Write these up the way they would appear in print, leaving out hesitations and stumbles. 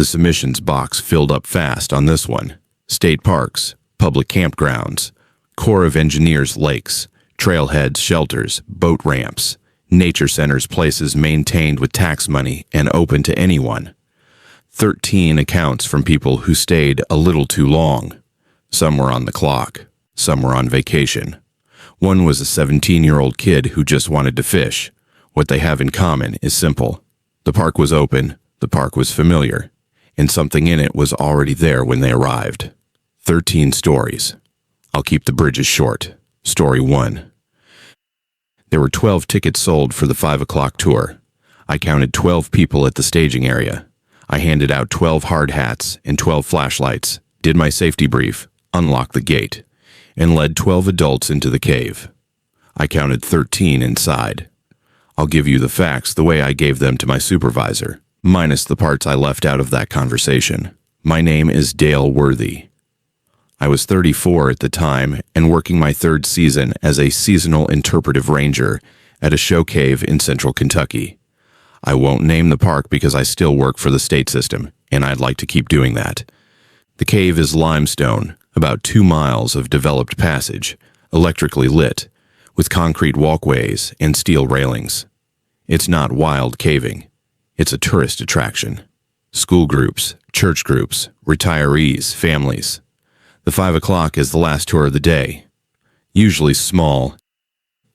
The submissions box filled up fast on this one. State parks, public campgrounds, Corps of Engineers lakes, trailheads, shelters, boat ramps, nature centers, places maintained with tax money and open to anyone. 13 accounts from people who stayed a little too long. Some were on the clock. Some were on vacation. One was a 17-year-old kid who just wanted to fish. What they have in common is simple. The park was open, the park was familiar, and something in it was already there when they arrived. 13 stories. I'll keep the bridges short. Story 1. There were 12 tickets sold for the 5 o'clock tour. I counted 12 people at the staging area. I handed out 12 hard hats and 12 flashlights, did my safety brief, unlocked the gate, and led 12 adults into the cave. I counted 13 inside. I'll give you the facts the way I gave them to my supervisor, minus the parts I left out of that conversation. My name is Dale Worthy. I was 34 at the time and working my 3rd season as a seasonal interpretive ranger at a show cave in central Kentucky. I won't name the park because I still work for the state system, and I'd like to keep doing that. The cave is limestone, about 2 miles of developed passage, electrically lit, with concrete walkways and steel railings. It's not wild caving. It's a tourist attraction. School groups, church groups, retirees, families. The 5 o'clock is the last tour of the day. Usually small,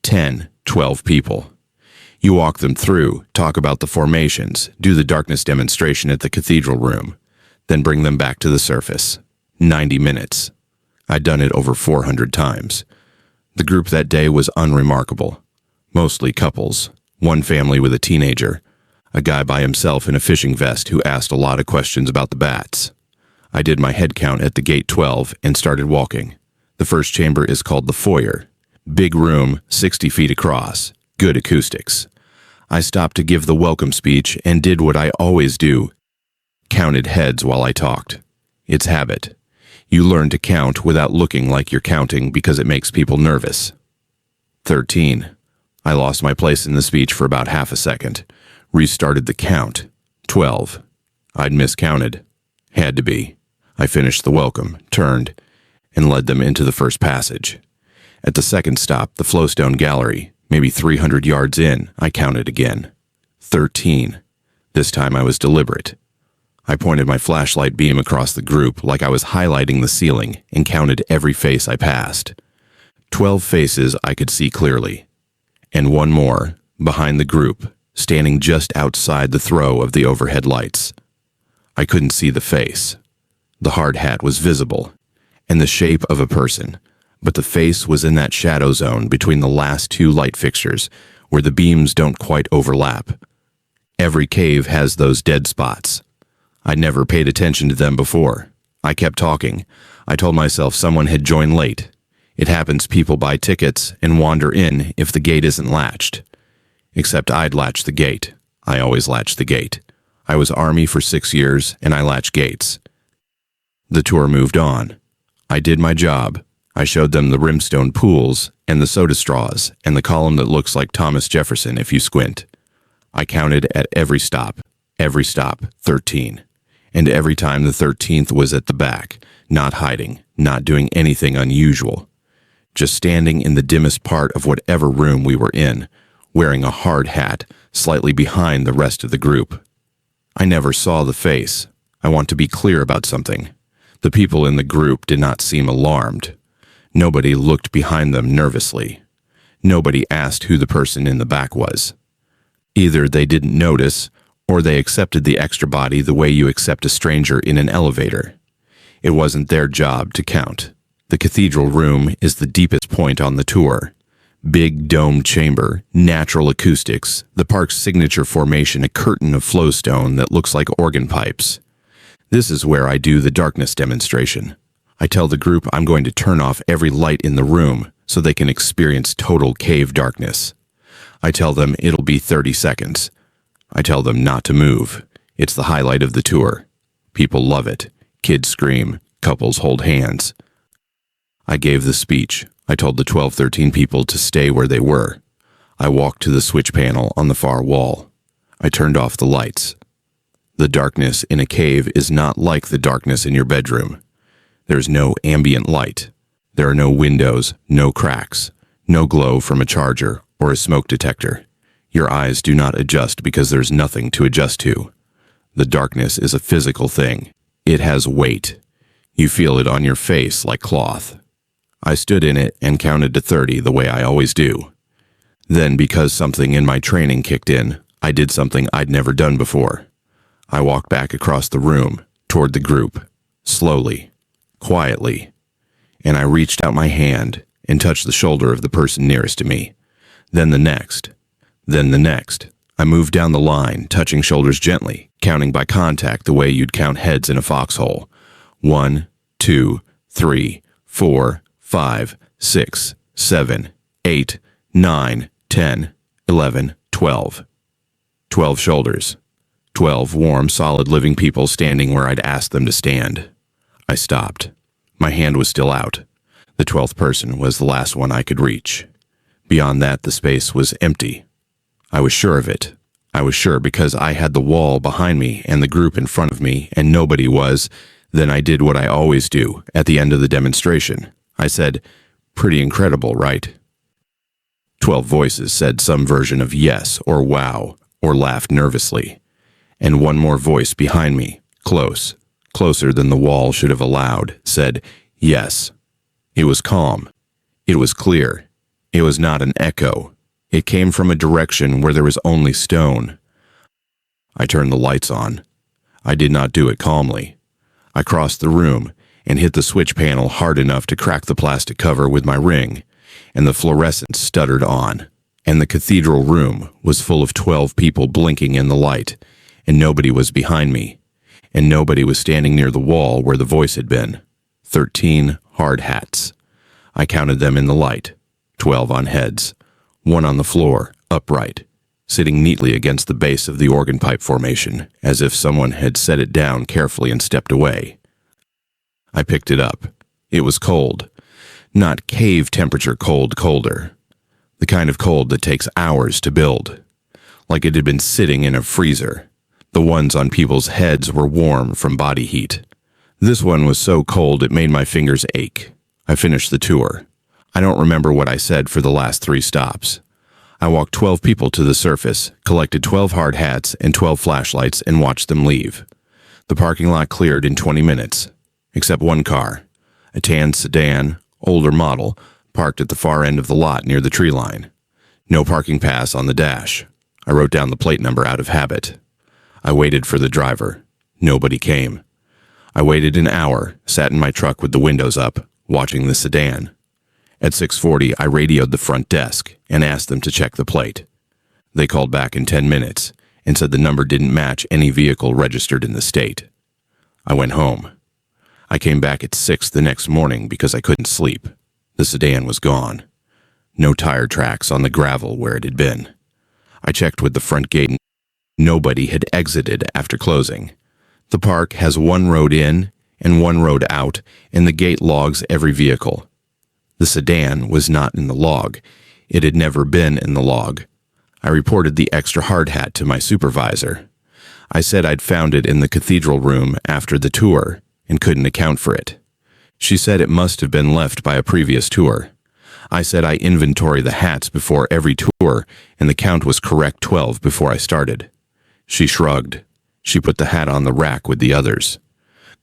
10, 12 people. You walk them through, talk about the formations, do the darkness demonstration at the cathedral room, then bring them back to the surface. 90 minutes. I'd done it over 400 times. The group that day was unremarkable. Mostly couples, one family with a teenager, a guy by himself in a fishing vest who asked a lot of questions about the bats. I did my head count at the gate 12 and started walking. The first chamber is called the foyer. Big room, 60 feet across. Good acoustics. I stopped to give the welcome speech and did what I always do. Counted heads while I talked. It's habit. You learn to count without looking like you're counting because it makes people nervous. 13. I lost my place in the speech for about half a second. Restarted the count. 12. I'd miscounted. Had to be. I finished the welcome, turned, and led them into the first passage. At the second stop, the Flowstone Gallery, maybe 300 yards in, I counted again. 13. This time I was deliberate. I pointed my flashlight beam across the group like I was highlighting the ceiling and counted every face I passed. 12 faces I could see clearly. And one more, behind the group, standing just outside the throw of the overhead lights. I couldn't see the face. The hard hat was visible, and the shape of a person, but the face was in that shadow zone between the last 2 light fixtures, where the beams don't quite overlap. Every cave has those dead spots. I'd never paid attention to them before. I kept talking. I told myself someone had joined late. It happens people buy tickets and wander in if the gate isn't latched. Except I'd latch the gate. I always latch the gate. I was Army for 6 years, and I latch gates. The tour moved on. I did my job. I showed them the rimstone pools and the soda straws and the column that looks like Thomas Jefferson if you squint. I counted at every stop, 13. And every time the 13th was at the back, not hiding, not doing anything unusual. Just standing in the dimmest part of whatever room we were in, wearing a hard hat slightly behind the rest of the group. I never saw the face. I want to be clear about something. The people in the group did not seem alarmed. Nobody looked behind them nervously. Nobody asked who the person in the back was. Either they didn't notice, or they accepted the extra body the way you accept a stranger in an elevator. It wasn't their job to count. The cathedral room is the deepest point on the tour. Big domed chamber, natural acoustics, the park's signature formation, a curtain of flowstone that looks like organ pipes. This is where I do the darkness demonstration. I tell the group I'm going to turn off every light in the room so they can experience total cave darkness. I tell them it'll be 30 seconds. I tell them not to move. It's the highlight of the tour. People love it. Kids scream. Couples hold hands. I gave the speech. I told the 13 people to stay where they were. I walked to the switch panel on the far wall. I turned off the lights. The darkness in a cave is not like the darkness in your bedroom. There's no ambient light. There are no windows, no cracks, no glow from a charger or a smoke detector. Your eyes do not adjust because there's nothing to adjust to. The darkness is a physical thing. It has weight. You feel it on your face like cloth. I stood in it and counted to 30 the way I always do. Then, because something in my training kicked in, I did something I'd never done before. I walked back across the room, toward the group, slowly, quietly, and I reached out my hand and touched the shoulder of the person nearest to me. Then the next. Then the next. I moved down the line, touching shoulders gently, counting by contact the way you'd count heads in a foxhole. 1, 2, 3, 4, 5, 6, 7, 8, 9, 10, 11, 12. 12 shoulders. 12 warm, solid living people standing where I'd asked them to stand. I stopped. My hand was still out. The 12th person was the last one I could reach. Beyond that, the space was empty. I was sure of it. I was sure because I had the wall behind me and the group in front of me, and nobody was. Then I did what I always do at the end of the demonstration. I said, "Pretty incredible, right?" 12 voices said some version of yes or wow or laughed nervously. And one more voice behind me, closer than the wall should have allowed, said yes. It was calm. It was clear. It was not an echo. It came from a direction where there was only stone. I turned the lights on. I did not do it calmly. I crossed the room and hit the switch panel hard enough to crack the plastic cover with my ring, and the fluorescence stuttered on, and the cathedral room was full of 12 people blinking in the light, and nobody was behind me, and nobody was standing near the wall where the voice had been. 13 hard hats. I counted them in the light. 12 on heads. 1 on the floor, upright, sitting neatly against the base of the organ pipe formation, as if someone had set it down carefully and stepped away. I picked it up. It was cold. Not cave temperature cold, colder. The kind of cold that takes hours to build. Like it had been sitting in a freezer. The ones on people's heads were warm from body heat. This one was so cold it made my fingers ache. I finished the tour. I don't remember what I said for the last 3 stops. I walked 12 people to the surface, collected 12 hard hats and 12 flashlights, and watched them leave. The parking lot cleared in 20 minutes, except one car, a tan sedan, older model, parked at the far end of the lot near the tree line. No parking pass on the dash. I wrote down the plate number out of habit. I waited for the driver. Nobody came. I waited an hour, sat in my truck with the windows up, watching the sedan. At 6:40, I radioed the front desk and asked them to check the plate. They called back in 10 minutes and said the number didn't match any vehicle registered in the state. I went home. I came back at 6 the next morning because I couldn't sleep. The sedan was gone. No tire tracks on the gravel where it had been. I checked with the front gate. Nobody had exited after closing. The park has 1 road in and 1 road out, and the gate logs every vehicle. The sedan was not in the log. It had never been in the log. I reported the extra hard hat to my supervisor. I said I'd found it in the cathedral room after the tour and couldn't account for it. She said it must have been left by a previous tour. I said I inventory the hats before every tour, and the count was correct 12 before I started. She shrugged. She put the hat on the rack with the others.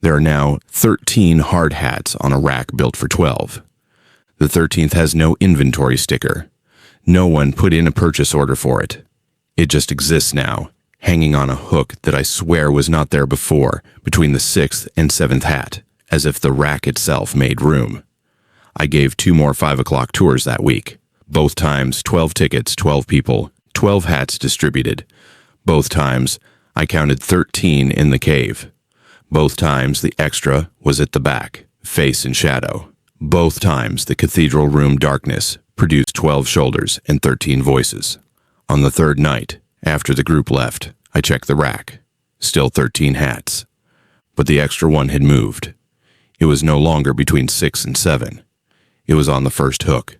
There are now 13 hard hats on a rack built for 12. The 13th has no inventory sticker. No one put in a purchase order for it. It just exists now, hanging on a hook that I swear was not there before, between the 6th and 7th hat, as if the rack itself made room. I gave 2 more 5 o'clock tours that week. Both times, 12 tickets, 12 people, 12 hats distributed. Both times, I counted 13 in the cave. Both times, the extra was at the back, face and shadow. Both times, the cathedral room darkness produced 12 shoulders and 13 voices. On the 3rd night, after the group left, I checked the rack. Still 13 hats. But the extra one had moved. It was no longer between 6 and 7. It was on the first hook,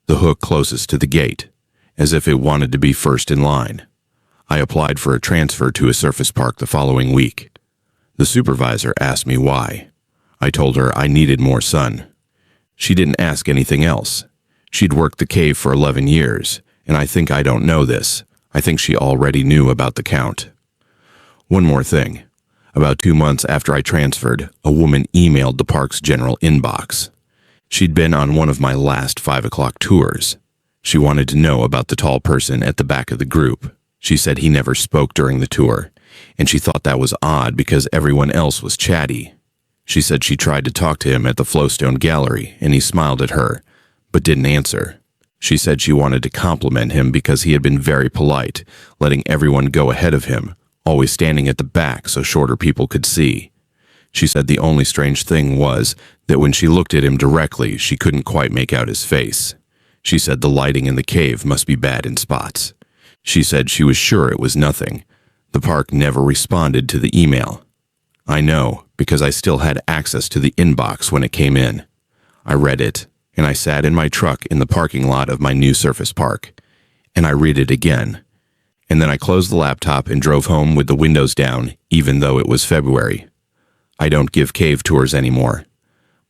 the hook closest to the gate, as if it wanted to be first in line. I applied for a transfer to a surface park the following week. The supervisor asked me why. I told her I needed more sun. She didn't ask anything else. She'd worked the cave for 11 years, and I think I don't know this. I think she already knew about the count. One more thing. About 2 months after I transferred, a woman emailed the park's general inbox. She'd been on one of my last 5 o'clock tours. She wanted to know about the tall person at the back of the group. She said he never spoke during the tour, and she thought that was odd because everyone else was chatty. She said she tried to talk to him at the Flowstone Gallery, and he smiled at her, but didn't answer. She said she wanted to compliment him because he had been very polite, letting everyone go ahead of him, always standing at the back so shorter people could see. She said the only strange thing was that when she looked at him directly, she couldn't quite make out his face. She said the lighting in the cave must be bad in spots. She said she was sure it was nothing. The park never responded to the email. I know, because I still had access to the inbox when it came in. I read it, and I sat in my truck in the parking lot of my new surface park, and I read it again. And then I closed the laptop and drove home with the windows down, even though it was February. I don't give cave tours anymore,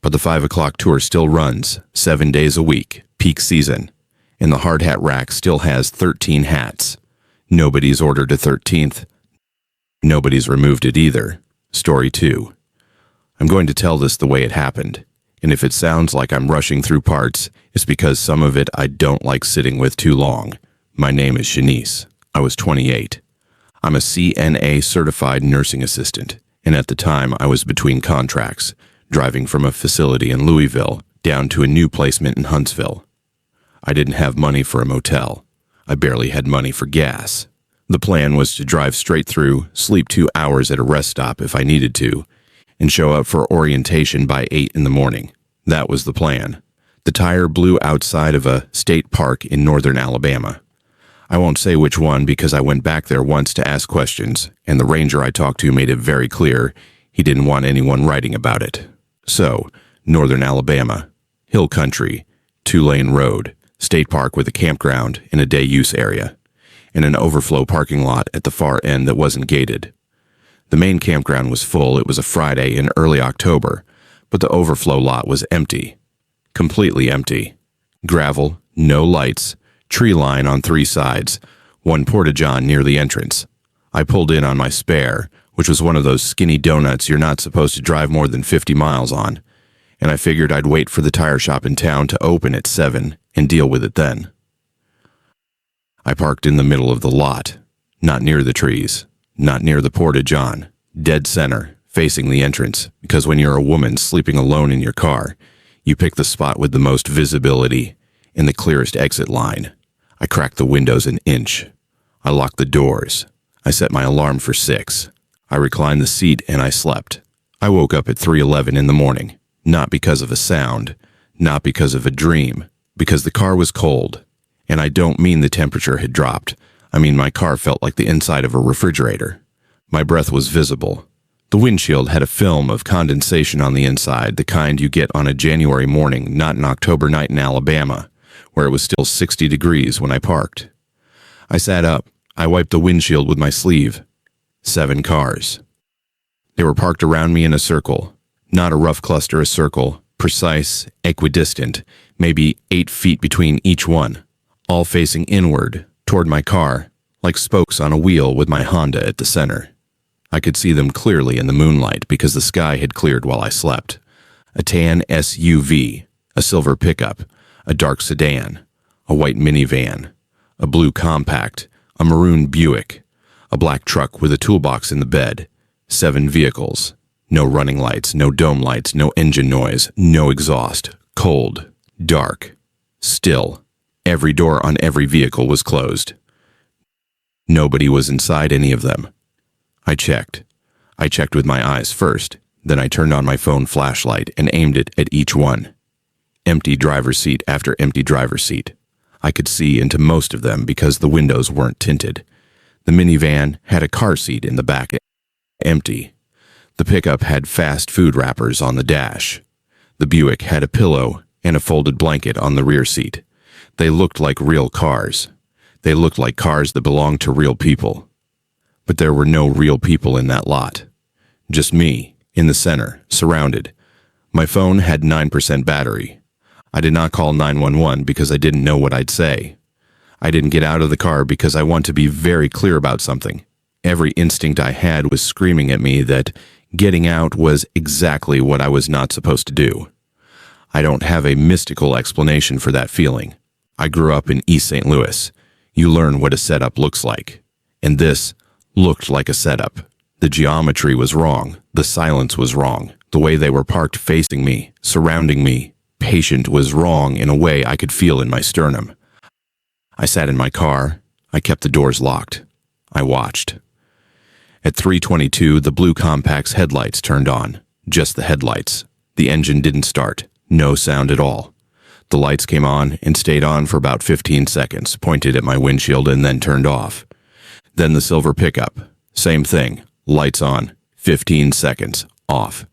but the 5 o'clock tour still runs, 7 days a week, peak season, and the hard hat rack still has 13 hats. Nobody's ordered a 13th. Nobody's removed it either. Story 2. I'm going to tell this the way it happened, and if it sounds like I'm rushing through parts, it's because some of it I don't like sitting with too long. My name is Shanice. I was 28. I'm a CNA certified nursing assistant, and at the time I was between contracts, driving from a facility in Louisville down to a new placement in Huntsville. I didn't have money for a motel. I barely had money for gas. The plan was to drive straight through, sleep 2 hours at a rest stop if I needed to, and show up for orientation by 8 in the morning. That was the plan. The tire blew outside of a state park in northern Alabama. I won't say which one because I went back there once to ask questions, and the ranger I talked to made it very clear he didn't want anyone writing about it. So, northern Alabama, hill country, 2-lane road, state park with a campground in a day use area, and an overflow parking lot at the far end that wasn't gated. The main campground was full. It was a Friday in early October, but the overflow lot was empty. Completely empty. Gravel, no lights, tree line on 3 sides, one porta-john near the entrance. I pulled in on my spare, which was one of those skinny donuts you're not supposed to drive more than 50 miles on, and I figured I'd wait for the tire shop in town to open at 7 and deal with it then. I parked in the middle of the lot, not near the trees, not near the porta-john, dead center, facing the entrance, because when you're a woman sleeping alone in your car, you pick the spot with the most visibility and the clearest exit line. I cracked the windows an inch. I locked the doors. I set my alarm for 6. I reclined the seat and I slept. I woke up at 3:11 in the morning, not because of a sound, not because of a dream, because the car was cold. And I don't mean the temperature had dropped. I mean my car felt like the inside of a refrigerator. My breath was visible. The windshield had a film of condensation on the inside, the kind you get on a January morning, not an October night in Alabama, where it was still 60 degrees when I parked. I sat up. I wiped the windshield with my sleeve. 7 cars. They were parked around me in a circle. Not a rough cluster, a circle, precise, equidistant, maybe 8 feet between each one, all facing inward, toward my car, like spokes on a wheel with my Honda at the center. I could see them clearly in the moonlight because the sky had cleared while I slept. A tan SUV, a silver pickup, a dark sedan, a white minivan, a blue compact, a maroon Buick, a black truck with a toolbox in the bed, 7 vehicles. No running lights, no dome lights, no engine noise, no exhaust. Cold, dark, still. Every door on every vehicle was closed. Nobody was inside any of them. I checked. I checked with my eyes first, then I turned on my phone flashlight and aimed it at each one. Empty driver's seat after empty driver's seat. I could see into most of them because the windows weren't tinted. The minivan had a car seat in the back, empty. The pickup had fast food wrappers on the dash. The Buick had a pillow and a folded blanket on the rear seat. They looked like real cars. They looked like cars that belonged to real people. But there were no real people in that lot. Just me, in the center, surrounded. My phone had 9% battery. I did not call 911 because I didn't know what I'd say. I didn't get out of the car because I want to be very clear about something. Every instinct I had was screaming at me that getting out was exactly what I was not supposed to do. I don't have a mystical explanation for that feeling. I grew up in East St. Louis. You learn what a setup looks like. And this looked like a setup. The geometry was wrong. The silence was wrong. The way they were parked facing me, surrounding me, patient was wrong in a way I could feel in my sternum. I sat in my car. I kept the doors locked. I watched. At 3:22, the blue compact's headlights turned on. Just the headlights. The engine didn't start. No sound at all. The lights came on and stayed on for about 15 seconds, pointed at my windshield and then turned off. Then the silver pickup. Same thing. Lights on. 15 seconds. Off.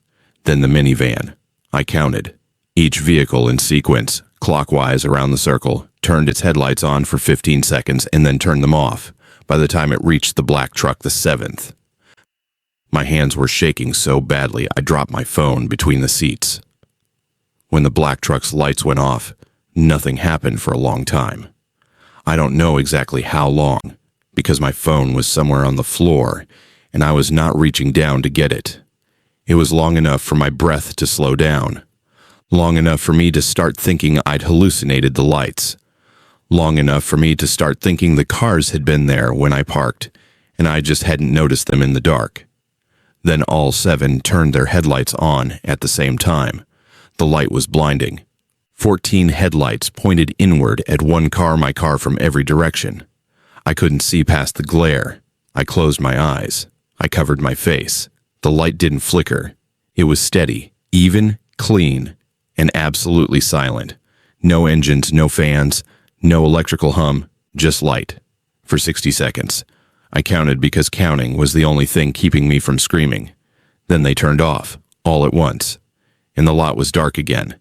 Then the minivan. I counted. Each vehicle in sequence, clockwise around the circle, turned its headlights on for 15 seconds and then turned them off by the time it reached the black truck, the seventh. My hands were shaking so badly I dropped my phone between the seats. When the black truck's lights went off, nothing happened for a long time. I don't know exactly how long, because my phone was somewhere on the floor and I was not reaching down to get it. It was long enough for my breath to slow down. Long enough for me to start thinking I'd hallucinated the lights. Long enough for me to start thinking the cars had been there when I parked, and I just hadn't noticed them in the dark. Then all 7 turned their headlights on at the same time. The light was blinding. 14 headlights pointed inward at my car from every direction. I couldn't see past the glare. I closed my eyes. I covered my face. The light didn't flicker. It was steady, even, clean, and absolutely silent. No engines, no fans, no electrical hum, just light. For 60 seconds. I counted because counting was the only thing keeping me from screaming. Then they turned off, all at once, and the lot was dark again.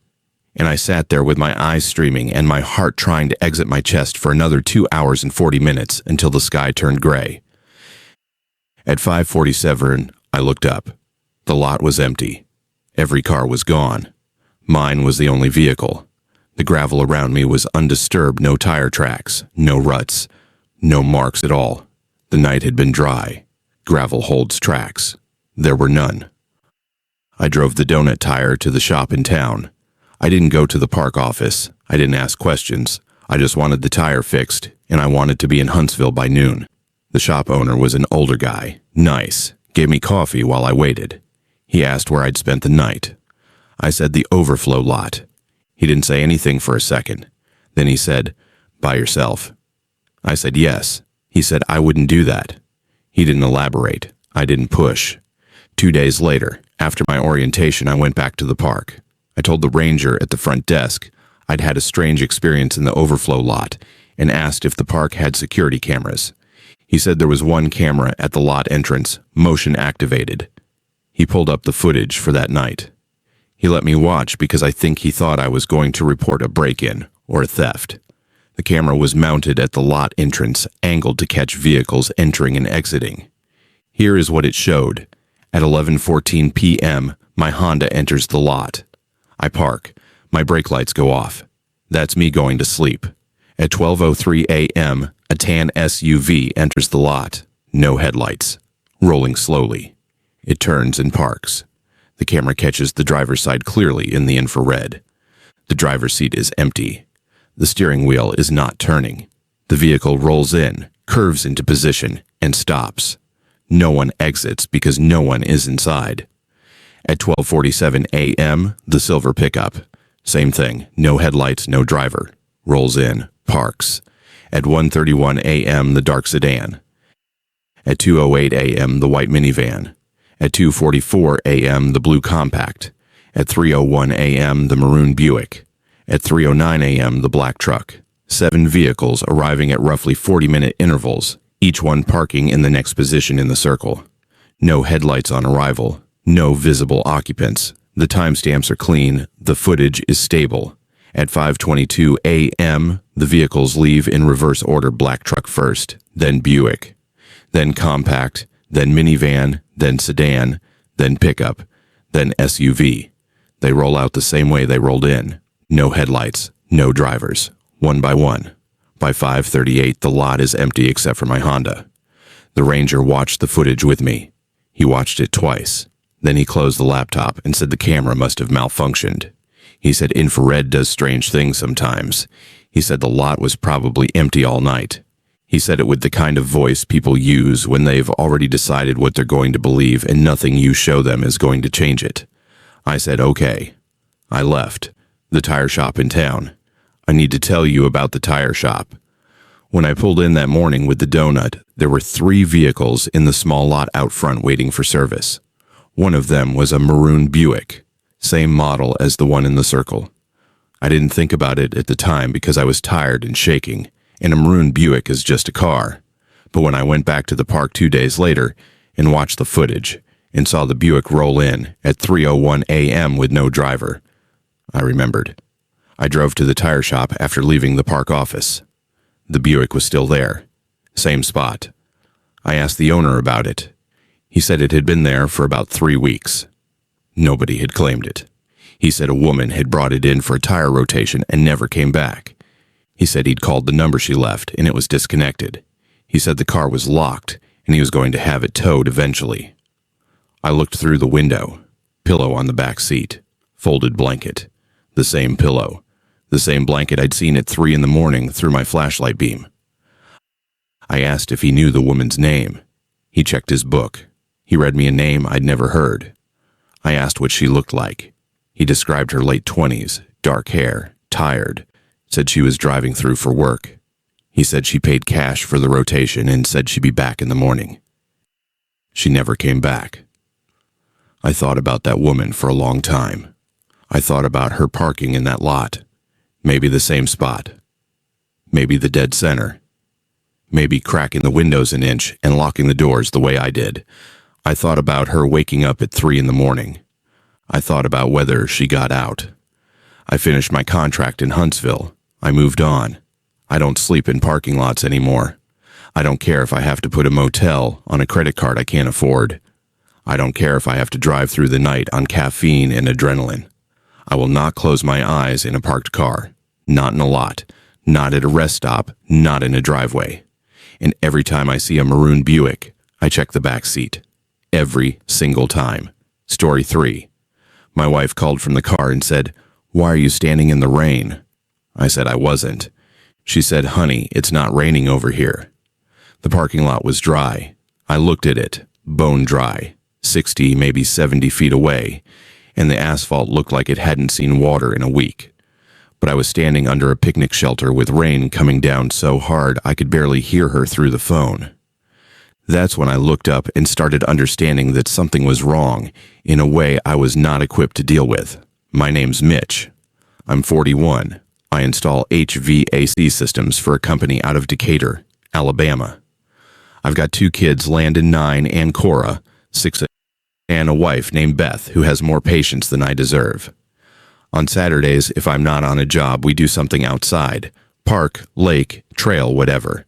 And I sat there with my eyes streaming and my heart trying to exit my chest for another 2 hours and 40 minutes until the sky turned gray. At 5:47, I looked up. The lot was empty. Every car was gone. Mine was the only vehicle. The gravel around me was undisturbed, no tire tracks, no ruts, no marks at all. The night had been dry. Gravel holds tracks. There were none. I drove the donut tire to the shop in town. I didn't go to the park office. I didn't ask questions. I just wanted the tire fixed, and I wanted to be in Huntsville by noon. The shop owner was an older guy, nice, gave me coffee while I waited. He asked where I'd spent the night. I said the overflow lot. He didn't say anything for a second. Then he said, "By yourself?" I said yes. He said I wouldn't do that. He didn't elaborate. I didn't push. 2 days later, after my orientation, I went back to the park. I told the ranger at the front desk I'd had a strange experience in the overflow lot and asked if the park had security cameras. He said there was one camera at the lot entrance, motion activated. He pulled up the footage for that night. He let me watch because I think he thought I was going to report a break-in or a theft. The camera was mounted at the lot entrance, angled to catch vehicles entering and exiting. Here is what it showed. At 11:14 p.m., my Honda enters the lot. I park. My brake lights go off. That's me going to sleep. At 12:03 a.m., a tan SUV enters the lot. No headlights. Rolling slowly. It turns and parks. The camera catches the driver's side clearly in the infrared. The driver's seat is empty. The steering wheel is not turning. The vehicle rolls in, curves into position, and stops. No one exits because no one is inside. At 12:47 a.m., the silver pickup. Same thing, no headlights, no driver. Rolls in, parks. At 1:31 a.m., the dark sedan. At 2:08 a.m., the white minivan. At 2:44 a.m., the blue compact. At 3:01 a.m., the maroon Buick. At 3:09 a.m., the black truck. 7 vehicles arriving at roughly 40-minute intervals, each one parking in the next position in the circle. No headlights on arrival. No visible occupants. The timestamps are clean. The footage is stable. At 5:22 a.m., the vehicles leave in reverse order, black truck first, then Buick. then compact, then minivan, then sedan, then pickup, then SUV. They roll out the same way they rolled in. No headlights, no drivers, one by one. By 5:38, the lot is empty except for my Honda. The ranger watched the footage with me. He watched it twice. Then he closed the laptop and said the camera must have malfunctioned. He said infrared does strange things sometimes. He said the lot was probably empty all night. He said it with the kind of voice people use when they've already decided what they're going to believe and nothing you show them is going to change it. I said, okay. I left. The tire shop in town. I need to tell you about the tire shop. When I pulled in that morning with the donut, there were 3 vehicles in the small lot out front waiting for service. One of them was a maroon Buick, same model as the one in the circle. I didn't think about it at the time because I was tired and shaking, and a maroon Buick is just a car. But when I went back to the park 2 days later and watched the footage and saw the Buick roll in at 3:01 a.m. with no driver, I remembered. I drove to the tire shop after leaving the park office. The Buick was still there. Same spot. I asked the owner about it. He said it had been there for about 3 weeks. Nobody had claimed it. He said a woman had brought it in for a tire rotation and never came back. He said he'd called the number she left and it was disconnected. He said the car was locked and he was going to have it towed eventually. I looked through the window. Pillow on the back seat. Folded blanket. The same pillow. The same blanket I'd seen at 3 in the morning through my flashlight beam. I asked if he knew the woman's name. He checked his book. He read me a name I'd never heard. I asked what she looked like. He described her late 20s, dark hair, tired, said she was driving through for work. He said she paid cash for the rotation and said she'd be back in the morning. She never came back. I thought about that woman for a long time. I thought about her parking in that lot. Maybe the same spot. Maybe the dead center. Maybe cracking the windows an inch and locking the doors the way I did. I thought about her waking up at 3 in the morning. I thought about whether she got out. I finished my contract in Huntsville. I moved on. I don't sleep in parking lots anymore. I don't care if I have to put a motel on a credit card I can't afford. I don't care if I have to drive through the night on caffeine and adrenaline. I will not close my eyes in a parked car. Not in a lot. Not at a rest stop. Not in a driveway. And every time I see a maroon Buick, I check the back seat. Every single time. Story 3. My wife called from the car and said, "Why are you standing in the rain?" I said I wasn't. She said, "Honey, it's not raining over here." The parking lot was dry. I looked at it, bone dry, 60, maybe 70 feet away, and the asphalt looked like it hadn't seen water in a week. But I was standing under a picnic shelter with rain coming down so hard I could barely hear her through the phone. That's when I looked up and started understanding that something was wrong in a way I was not equipped to deal with. My name's Mitch. I'm 41. I install HVAC systems for a company out of Decatur, Alabama. I've got 2 kids, Landon 9 and Cora 6, and a wife named Beth who has more patience than I deserve. On Saturdays, if I'm not on a job, we do something outside. Park, lake, trail, whatever.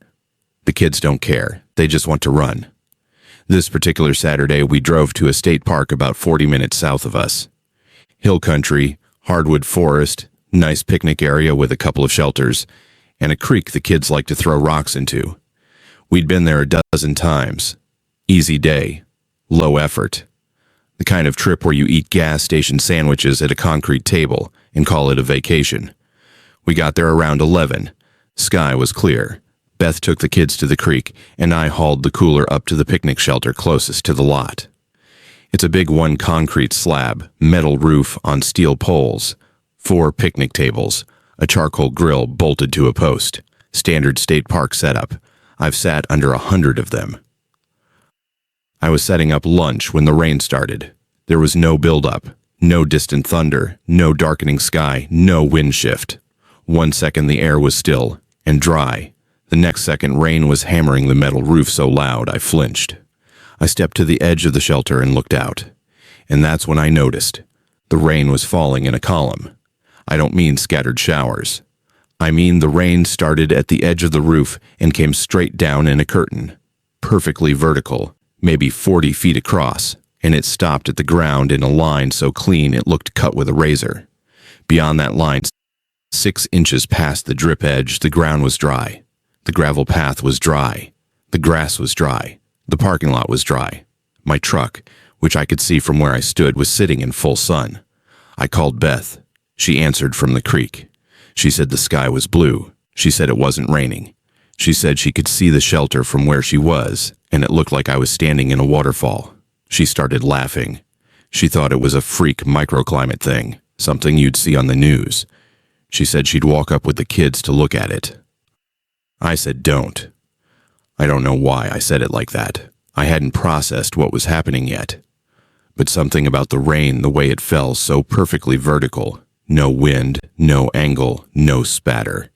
The kids don't care. They just want to run. This particular Saturday, we drove to a state park about 40 minutes south of us. Hill country, hardwood forest, nice picnic area with a couple of shelters, and a creek the kids like to throw rocks into. We'd been there a dozen times. Easy day. Low effort. The kind of trip where you eat gas station sandwiches at a concrete table and call it a vacation. We got there around 11. Sky was clear. Beth took the kids to the creek, and I hauled the cooler up to the picnic shelter closest to the lot. It's a big one concrete slab, metal roof on steel poles, 4 picnic tables, a charcoal grill bolted to a post. Standard state park setup. I've sat under 100 of them. I was setting up lunch when the rain started. There was no buildup, no distant thunder, no darkening sky, no wind shift. 1 second the air was still and dry. The next second rain was hammering the metal roof so loud I flinched. I stepped to the edge of the shelter and looked out. And that's when I noticed. The rain was falling in a column. I don't mean scattered showers. I mean the rain started at the edge of the roof and came straight down in a curtain. perfectly vertical, maybe 40 feet across, and it stopped at the ground in a line so clean it looked cut with a razor. Beyond that line, 6 inches past the drip edge, the ground was dry. The gravel path was dry. The grass was dry. The parking lot was dry. My truck, which I could see from where I stood, was sitting in full sun. I called Beth. She answered from the creek. She said the sky was blue. She said it wasn't raining. She said she could see the shelter from where she was, and it looked like I was standing in a waterfall. She started laughing. She thought it was a freak microclimate thing, something you'd see on the news. She said she'd walk up with the kids to look at it. I said don't. I don't know why I said it like that. I hadn't processed what was happening yet. But something about the rain, the way it fell so perfectly vertical, no wind, no angle, no spatter.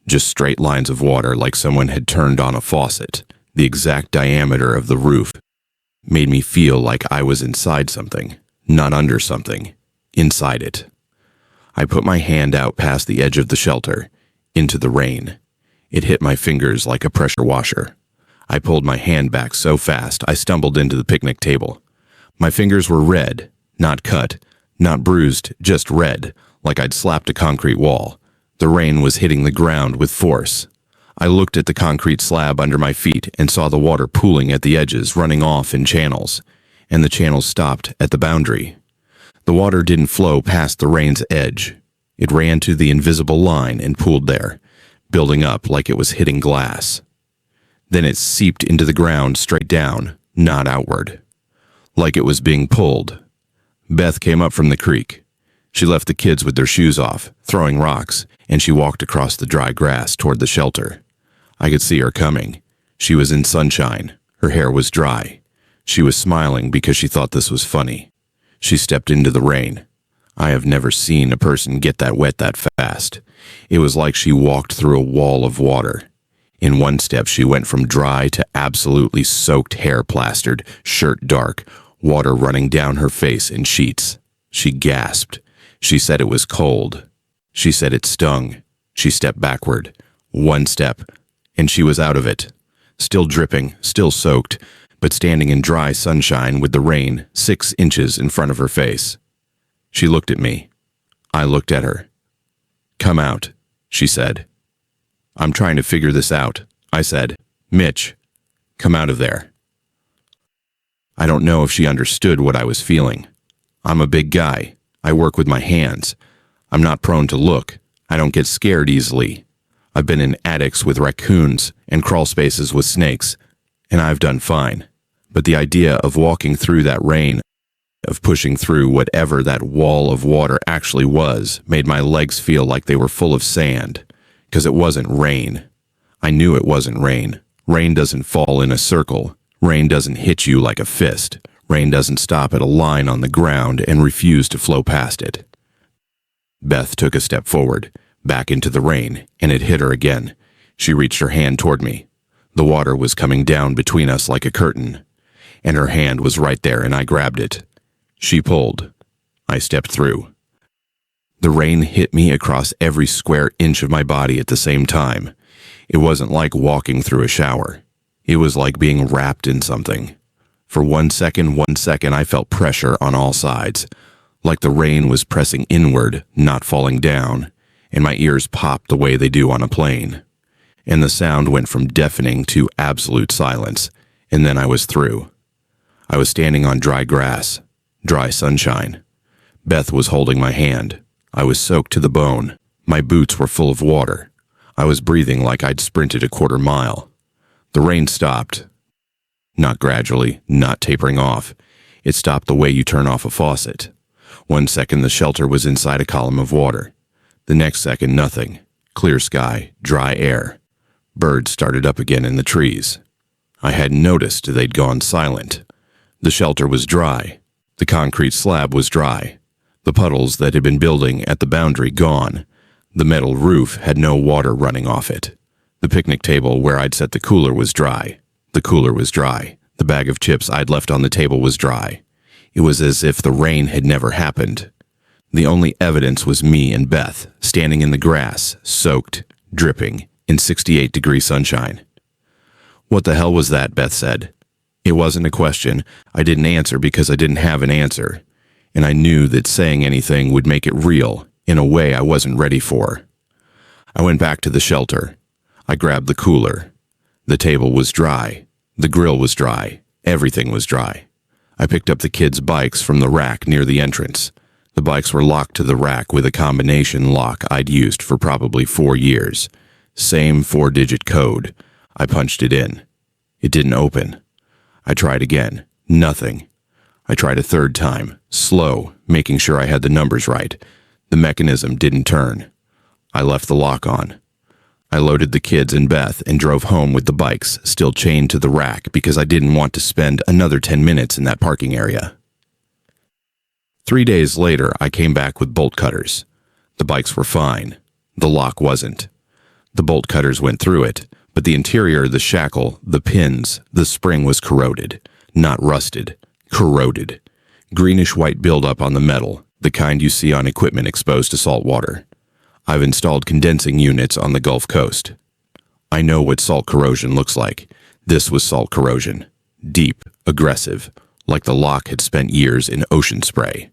Just straight lines of water like someone had turned on a faucet, the exact diameter of the roof, made me feel like I was inside something, not under something, inside it. I put my hand out past the edge of the shelter, into the rain. It hit my fingers like a pressure washer. I pulled my hand back so fast I stumbled into the picnic table. My fingers were red, not cut, not bruised, just red, like I'd slapped a concrete wall. The rain was hitting the ground with force. I looked at the concrete slab under my feet and saw the water pooling at the edges, running off in channels, and the channels stopped at the boundary. The water didn't flow past the rain's edge. It ran to the invisible line and pooled there, building up like it was hitting glass. Then it seeped into the ground straight down, not outward, like it was being pulled. Beth came up from the creek. She left the kids with their shoes off, throwing rocks, and she walked across the dry grass toward the shelter. I could see her coming. She was in sunshine. Her hair was dry. She was smiling because she thought this was funny. She stepped into the rain. I have never seen a person get that wet that fast. It was like she walked through a wall of water. In one step, she went from dry to absolutely soaked, hair plastered, shirt dark, water running down her face in sheets. She gasped. She said it was cold. She said it stung. She stepped backward. One step, and she was out of it. Still dripping, still soaked, but standing in dry sunshine with the rain 6 inches in front of her face. She looked at me. I looked at her. "Come out," she said. "I'm trying to figure this out," I said. "Mitch, come out of there." I don't know if she understood what I was feeling. I'm a big guy. I work with my hands. I'm not prone to look. I don't get scared easily. I've been in attics with raccoons and crawl spaces with snakes, and I've done fine. But the idea of walking through that rain, of pushing through whatever that wall of water actually was, made my legs feel like they were full of sand, because it wasn't rain. I knew it wasn't rain. Rain doesn't fall in a circle. Rain doesn't hit you like a fist. Rain doesn't stop at a line on the ground and refuse to flow past it. Beth took a step forward, back into the rain, and it hit her again. She reached her hand toward me. The water was coming down between us like a curtain, and her hand was right there, and I grabbed it. She pulled. I stepped through. The rain hit me across every square inch of my body at the same time. It wasn't like walking through a shower. It was like being wrapped in something. For one second, I felt pressure on all sides, like the rain was pressing inward, not falling down, and my ears popped the way they do on a plane. And the sound went from deafening to absolute silence, and then I was through. I was standing on dry grass, dry sunshine. Beth was holding my hand. I was soaked to the bone. My boots were full of water. I was breathing like I'd sprinted a quarter mile. The rain stopped. Not gradually, not tapering off. It stopped the way you turn off a faucet. 1 second the shelter was inside a column of water. The next second nothing. Clear sky, dry air. Birds started up again in the trees. I hadn't noticed they'd gone silent. The shelter was dry. The concrete slab was dry. The puddles that had been building at the boundary gone. The metal roof had no water running off it. The picnic table where I'd set the cooler was dry. The cooler was dry. The bag of chips I'd left on the table was dry. It was as if the rain had never happened. The only evidence was me and Beth, standing in the grass, soaked, dripping, in 68-degree sunshine. "What the hell was that?" Beth said. It wasn't a question. I didn't answer because I didn't have an answer, and I knew that saying anything would make it real in a way I wasn't ready for. I went back to the shelter. I grabbed the cooler. The table was dry. The grill was dry. Everything was dry. I picked up the kids' bikes from the rack near the entrance. The bikes were locked to the rack with a combination lock I'd used for probably 4 years. Same 4-digit code. I punched it in. It didn't open. I tried again. Nothing. I tried a third time, slow, making sure I had the numbers right. The mechanism didn't turn. I left the lock on. I loaded the kids and Beth and drove home with the bikes still chained to the rack because I didn't want to spend another 10 minutes in that parking area. 3 days later, I came back with bolt cutters. The bikes were fine. The lock wasn't. The bolt cutters went through it, but the interior, the shackle, the pins, the spring was corroded. Not rusted. Corroded. Greenish-white buildup on the metal, the kind you see on equipment exposed to salt water. I've installed condensing units on the Gulf Coast. I know what salt corrosion looks like. This was salt corrosion. Deep, aggressive, like the lock had spent years in ocean spray.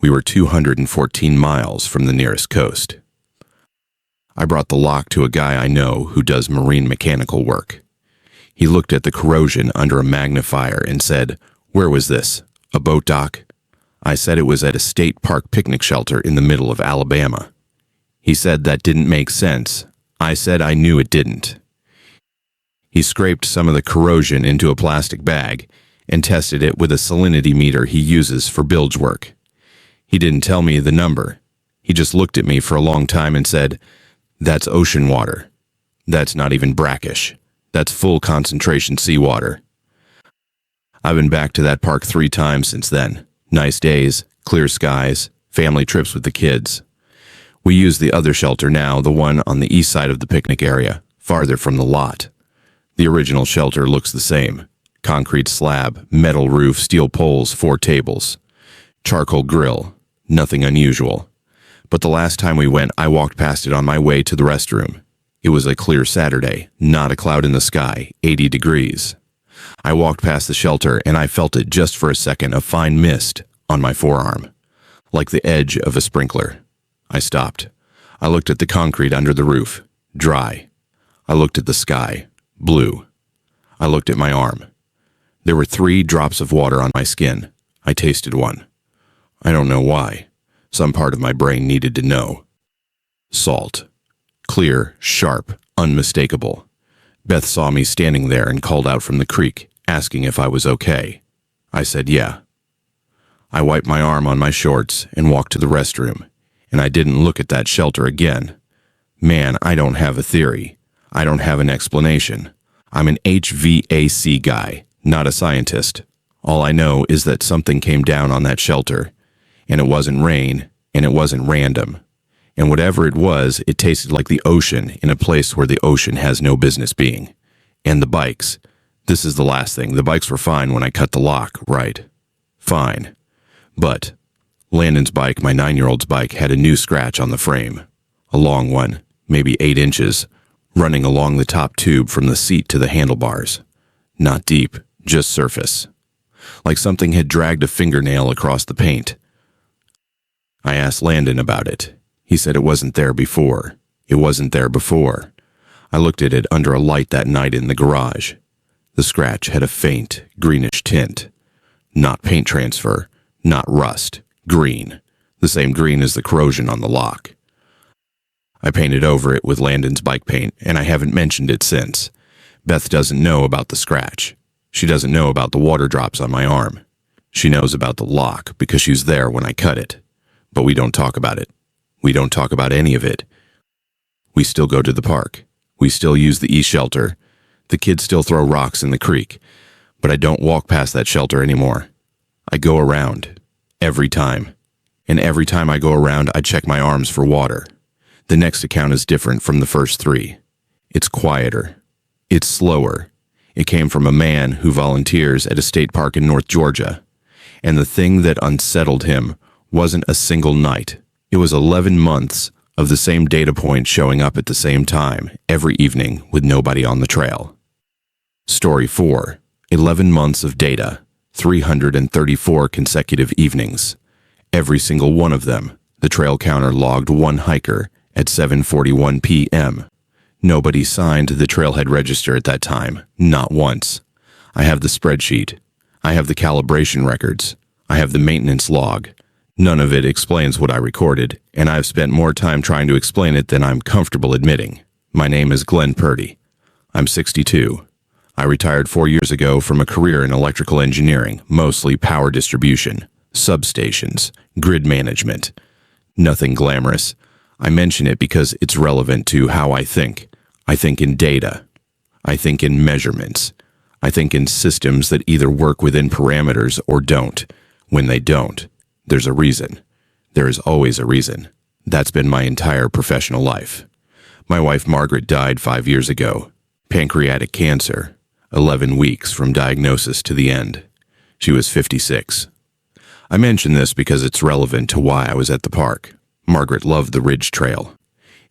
We were 214 miles from the nearest coast. I brought the lock to a guy I know who does marine mechanical work. He looked at the corrosion under a magnifier and said, "Where was this? A boat dock?" I said it was at a state park picnic shelter in the middle of Alabama. He said that didn't make sense. I said I knew it didn't. He scraped some of the corrosion into a plastic bag and tested it with a salinity meter he uses for bilge work. He didn't tell me the number. He just looked at me for a long time and said, "That's ocean water. That's not even brackish. That's full concentration seawater." I've been back to that park 3 times since then. Nice days, clear skies, family trips with the kids. We use the other shelter now, the one on the east side of the picnic area, farther from the lot. The original shelter looks the same. Concrete slab, metal roof, steel poles, 4 tables. Charcoal grill, nothing unusual. But the last time we went, I walked past it on my way to the restroom. It was a clear Saturday, not a cloud in the sky, 80 degrees. I walked past the shelter and I felt it just for a second, a fine mist on my forearm, like the edge of a sprinkler. I stopped. I looked at the concrete under the roof, dry. I looked at the sky, blue. I looked at my arm. There were 3 drops of water on my skin. I tasted one. I don't know why. Some part of my brain needed to know. Salt. Clear, sharp, unmistakable. Beth saw me standing there and called out from the creek, asking if I was okay. I said yeah. I wiped my arm on my shorts and walked to the restroom, and I didn't look at that shelter again. Man, I don't have a theory. I don't have an explanation. I'm an HVAC guy, not a scientist. All I know is that something came down on that shelter, and it wasn't rain, and it wasn't random. And whatever it was, it tasted like the ocean in a place where the ocean has no business being. And the bikes. This is the last thing. The bikes were fine when I cut the lock, right? Fine. But Landon's bike, my 9-year-old's bike, had a new scratch on the frame. A long one, maybe 8 inches, running along the top tube from the seat to the handlebars. Not deep, just surface. Like something had dragged a fingernail across the paint. I asked Landon about it. He said it wasn't there before. It wasn't there before. I looked at it under a light that night in the garage. The scratch had a faint, greenish tint. Not paint transfer, not rust, green. The same green as the corrosion on the lock. I painted over it with Landon's bike paint, and I haven't mentioned it since. Beth doesn't know about the scratch. She doesn't know about the water drops on my arm. She knows about the lock because she was there when I cut it. But we don't talk about it. We don't talk about any of it. We still go to the park. We still use the e-shelter. The kids still throw rocks in the creek. But I don't walk past that shelter anymore. I go around. Every time. And every time I go around, I check my arms for water. The next account is different from the first 3. It's quieter. It's slower. It came from a man who volunteers at a state park in North Georgia. And the thing that unsettled him wasn't a single night. It was 11 months of the same data point showing up at the same time, every evening, with nobody on the trail. Story 4. 11 months of data. 334 consecutive evenings. Every single one of them, the trail counter logged one hiker at 7:41 p.m. Nobody signed the trailhead register at that time, not once. I have the spreadsheet. I have the calibration records. I have the maintenance log. None of it explains what I recorded, and I've spent more time trying to explain it than I'm comfortable admitting. My name is Glenn Purdy. I'm 62. I retired 4 years ago from a career in electrical engineering, mostly power distribution, substations, grid management. Nothing glamorous. I mention it because it's relevant to how I think. I think in data. I think in measurements. I think in systems that either work within parameters or don't. When they don't, there's a reason. There is always a reason. That's been my entire professional life. My wife Margaret died 5 years ago. Pancreatic cancer. 11 weeks from diagnosis to the end. She was 56. I mention this because it's relevant to why I was at the park. Margaret loved the Ridge Trail.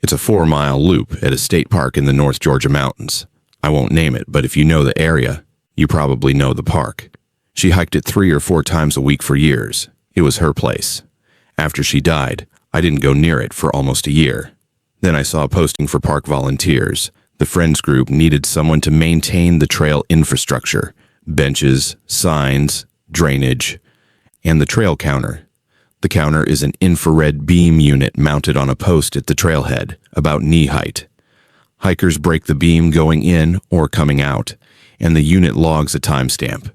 It's a 4-mile loop at a state park in the North Georgia mountains. I won't name it, but if you know the area, you probably know the park. She hiked it 3 or 4 times a week for years. It was her place. After she died, I didn't go near it for almost a year. Then I saw a posting for park volunteers. The Friends group needed someone to maintain the trail infrastructure, benches, signs, drainage, and the trail counter. The counter is an infrared beam unit mounted on a post at the trailhead, about knee height. Hikers break the beam going in or coming out, and the unit logs a timestamp.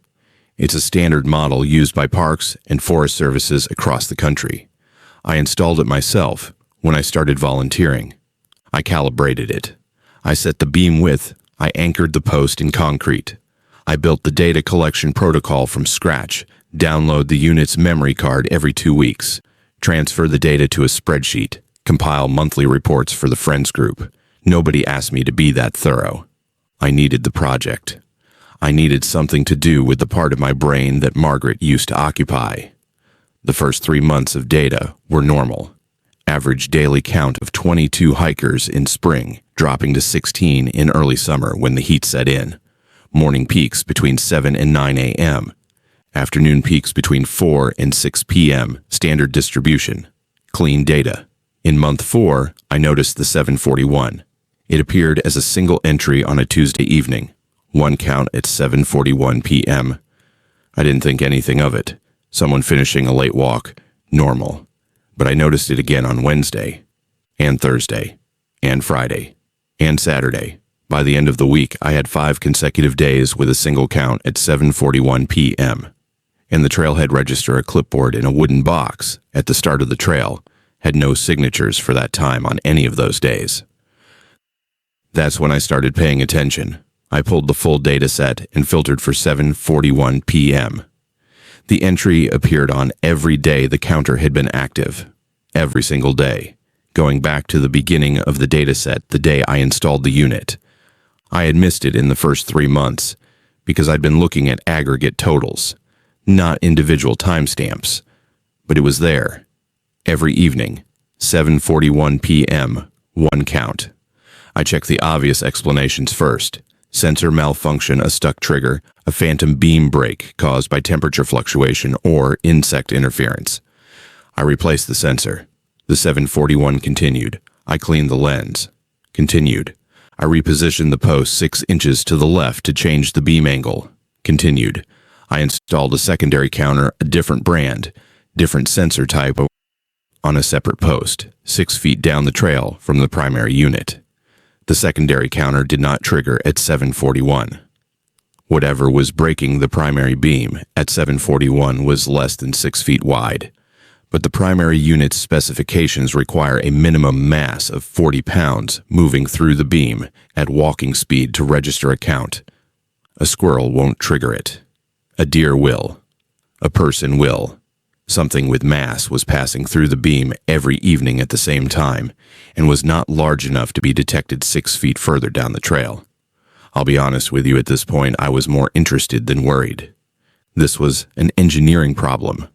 It's a standard model used by parks and forest services across the country. I installed it myself when I started volunteering. I calibrated it. I set the beam width. I anchored the post in concrete. I built the data collection protocol from scratch, download the unit's memory card every 2 weeks, transfer the data to a spreadsheet, compile monthly reports for the Friends group. Nobody asked me to be that thorough. I needed the project. I needed something to do with the part of my brain that Margaret used to occupy. The first 3 months of data were normal. Average daily count of 22 hikers in spring, dropping to 16 in early summer when the heat set in. Morning peaks between 7 and 9 a.m. Afternoon peaks between 4 and 6 p.m. Standard distribution. Clean data. In month 4, I noticed the 741. It appeared as a single entry on a Tuesday evening. One count at 7:41 p.m. I didn't think anything of it. Someone finishing a late walk. Normal. But I noticed it again on Wednesday, and Thursday, and Friday, and Saturday. By the end of the week, I had 5 consecutive days with a single count at 7:41 p.m. And the trailhead register, a clipboard in a wooden box at the start of the trail, had no signatures for that time on any of those days. That's when I started paying attention. I pulled the full data set and filtered for 7:41 p.m. The entry appeared on every day the counter had been active. Every single day. Going back to the beginning of the data set, the day I installed the unit. I had missed it in the first 3 months because I'd been looking at aggregate totals, not individual timestamps. But it was there. Every evening, 7:41 p.m., one count. I checked the obvious explanations first. Sensor malfunction, a stuck trigger, a phantom beam break caused by temperature fluctuation or insect interference. I replaced the sensor. The 741 continued. I cleaned the lens. Continued. I repositioned the post 6 inches to the left to change the beam angle. Continued. I installed a secondary counter, a different brand, different sensor type on a separate post, 6 feet down the trail from the primary unit. The secondary counter did not trigger at 741. Whatever was breaking the primary beam at 741 was less than 6 feet wide, but the primary unit's specifications require a minimum mass of 40 pounds moving through the beam at walking speed to register a count. A squirrel won't trigger it. A deer will. A person will. Something with mass was passing through the beam every evening at the same time and was not large enough to be detected 6 feet further down the trail. I'll be honest with you, at this point I was more interested than worried. This was an engineering problem.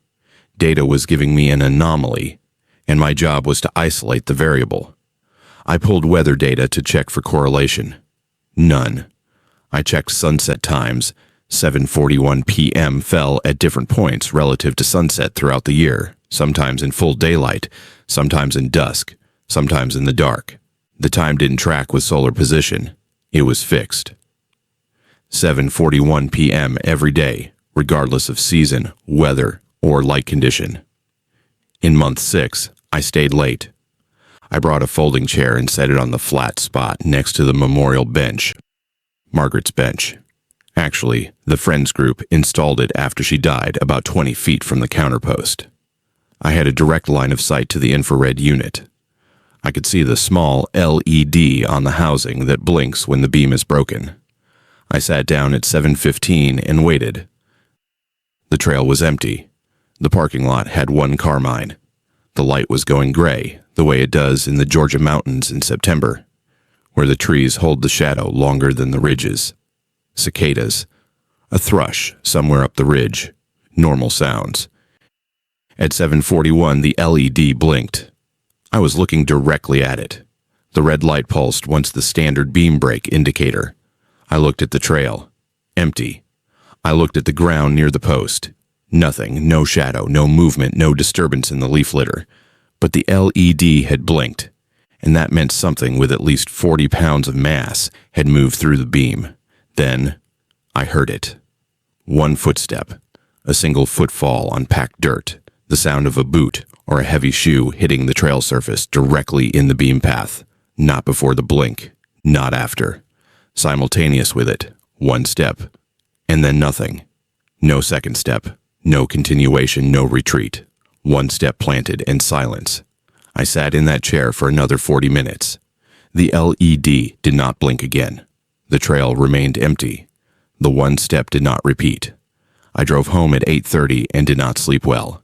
Data was giving me an anomaly, and my job was to isolate the variable. I pulled weather data to check for correlation. None. I checked sunset times. 7:41 p.m. fell at different points relative to sunset throughout the year, sometimes in full daylight, sometimes in dusk, sometimes in the dark. The time didn't track with solar position. It was fixed. 7:41 p.m. every day, regardless of season, weather, or light condition. In month 6, I stayed late. I brought a folding chair and set it on the flat spot next to the memorial bench. Margaret's bench. Actually, the Friends group installed it after she died about 20 feet from the counterpost. I had a direct line of sight to the infrared unit. I could see the small LED on the housing that blinks when the beam is broken. I sat down at 7:15 and waited. The trail was empty. The parking lot had one carmine. The light was going gray, the way it does in the Georgia mountains in September, where the trees hold the shadow longer than the ridges. Cicadas. A thrush somewhere up the ridge. Normal sounds. At 7:41, the LED blinked. I was looking directly at it. The red light pulsed once the standard beam break indicator. I looked at the trail. Empty. I looked at the ground near the post. Nothing, no shadow, no movement, no disturbance in the leaf litter. But the LED had blinked, and that meant something with at least 40 pounds of mass had moved through the beam. Then, I heard it. One footstep, a single footfall on packed dirt, the sound of a boot or a heavy shoe hitting the trail surface directly in the beam path. Not before the blink, not after. Simultaneous with it, one step, and then nothing. No second step, no continuation, no retreat. One step planted and silence. I sat in that chair for another 40 minutes. The LED did not blink again. The trail remained empty. The one step did not repeat. I drove home at 8:30 and did not sleep well.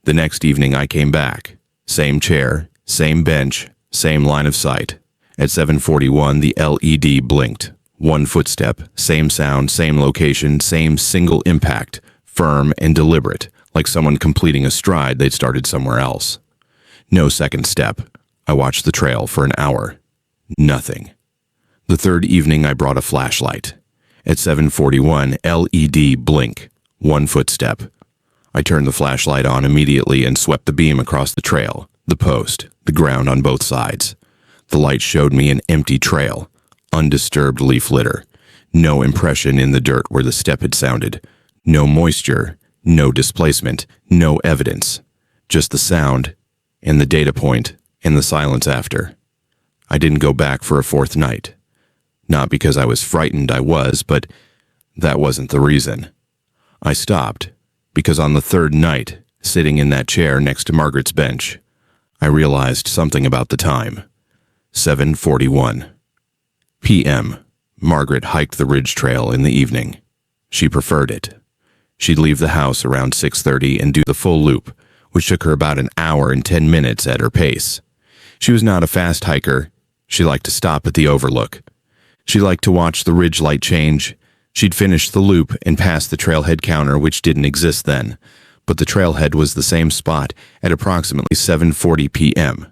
The next evening I came back. Same chair, same bench, same line of sight. At 7:41 the LED blinked. One footstep, same sound, same location, same single impact, firm and deliberate, like someone completing a stride they'd started somewhere else. No second step. I watched the trail for an hour. Nothing. The third evening I brought a flashlight. At 7:41, LED blink. One footstep. I turned the flashlight on immediately and swept the beam across the trail, the post, the ground on both sides. The light showed me an empty trail, undisturbed leaf litter, no impression in the dirt where the step had sounded, no moisture, no displacement, no evidence, just the sound and the data point and the silence after. I didn't go back for a fourth night. Not because I was frightened, I was, but that wasn't the reason. I stopped because on the third night, sitting in that chair next to Margaret's bench, I realized something about the time. 7:41 p.m. Margaret hiked the ridge trail in the evening. She preferred it. She'd leave the house around 6:30 and do the full loop, which took her about an hour and 10 minutes at her pace. She was not a fast hiker. She liked to stop at the overlook. She liked to watch the ridge light change. She'd finish the loop and pass the trailhead counter, which didn't exist then, but the trailhead was the same spot at approximately 7:40 p.m.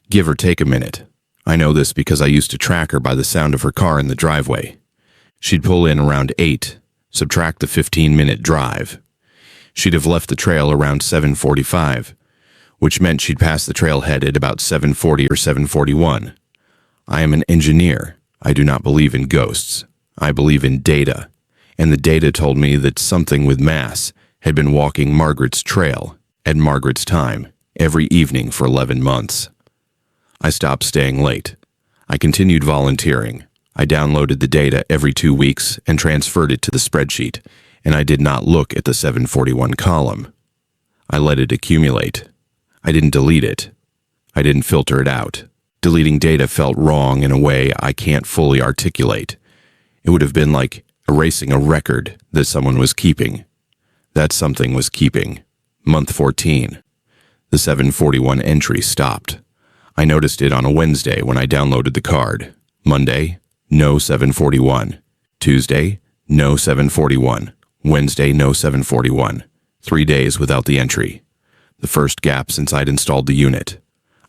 Give or take a minute. I know this because I used to track her by the sound of her car in the driveway. She'd pull in around 8, subtract the 15-minute drive. She'd have left the trail around 7:45, which meant she'd pass the trailhead at about 7:40 or 7:41. I am an engineer. I do not believe in ghosts. I believe in data, and the data told me that something with mass had been walking Margaret's trail at Margaret's time every evening for 11 months. I stopped staying late. I continued volunteering. I downloaded the data every 2 weeks and transferred it to the spreadsheet, and I did not look at the 741 column. I let it accumulate. I didn't delete it. I didn't filter it out. Deleting data felt wrong in a way I can't fully articulate. It would have been like erasing a record that someone was keeping. That something was keeping. Month 14. The 741 entry stopped. I noticed it on a Wednesday when I downloaded the card. Monday, no 741. Tuesday, no 741. Wednesday, no 741. 3 days without the entry. The first gap since I'd installed the unit.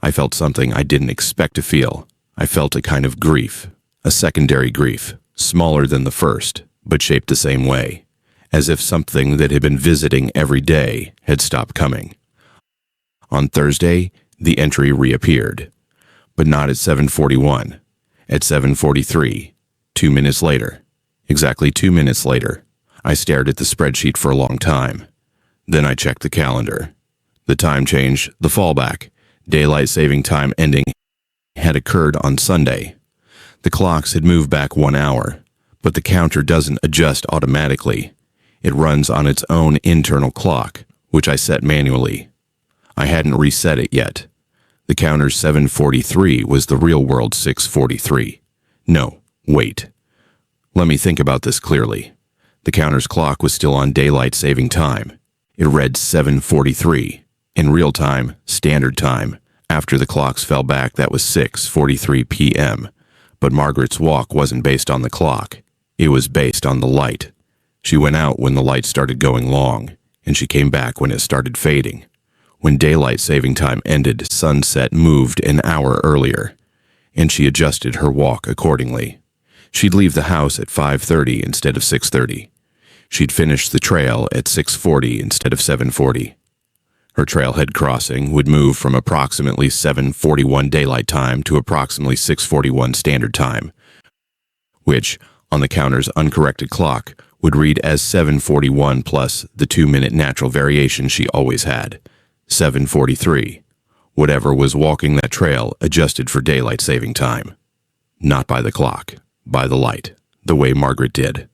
I felt something I didn't expect to feel. I felt a kind of grief, a secondary grief, smaller than the first, but shaped the same way, as if something that had been visiting every day had stopped coming. On Thursday, the entry reappeared, but not at 7:41, at 7:43, 2 minutes later. Exactly 2 minutes later. I stared at the spreadsheet for a long time. Then I checked the calendar. The time change, the fallback, daylight saving time ending, had occurred on Sunday. The clocks had moved back 1 hour, but the counter doesn't adjust automatically. It runs on its own internal clock, which I set manually. I hadn't reset it yet. The counter's 7:43 was the real world 6:43. No, wait. Let me think about this clearly. The counter's clock was still on daylight saving time. It read 7:43. In real time, standard time. After the clocks fell back, that was 6:43 p.m. But Margaret's walk wasn't based on the clock. It was based on the light. She went out when the light started going long, and she came back when it started fading. When daylight saving time ended, sunset moved an hour earlier, and she adjusted her walk accordingly. She'd leave the house at 5:30 instead of 6:30. She'd finish the trail at 6:40 instead of 7:40. Her trailhead crossing would move from approximately 7:41 daylight time to approximately 6:41 standard time, which, on the counter's uncorrected clock, would read as 7:41 plus the 2-minute natural variation she always had, 7:43. Whatever was walking that trail adjusted for daylight saving time. Not by the clock, by the light, the way Margaret did.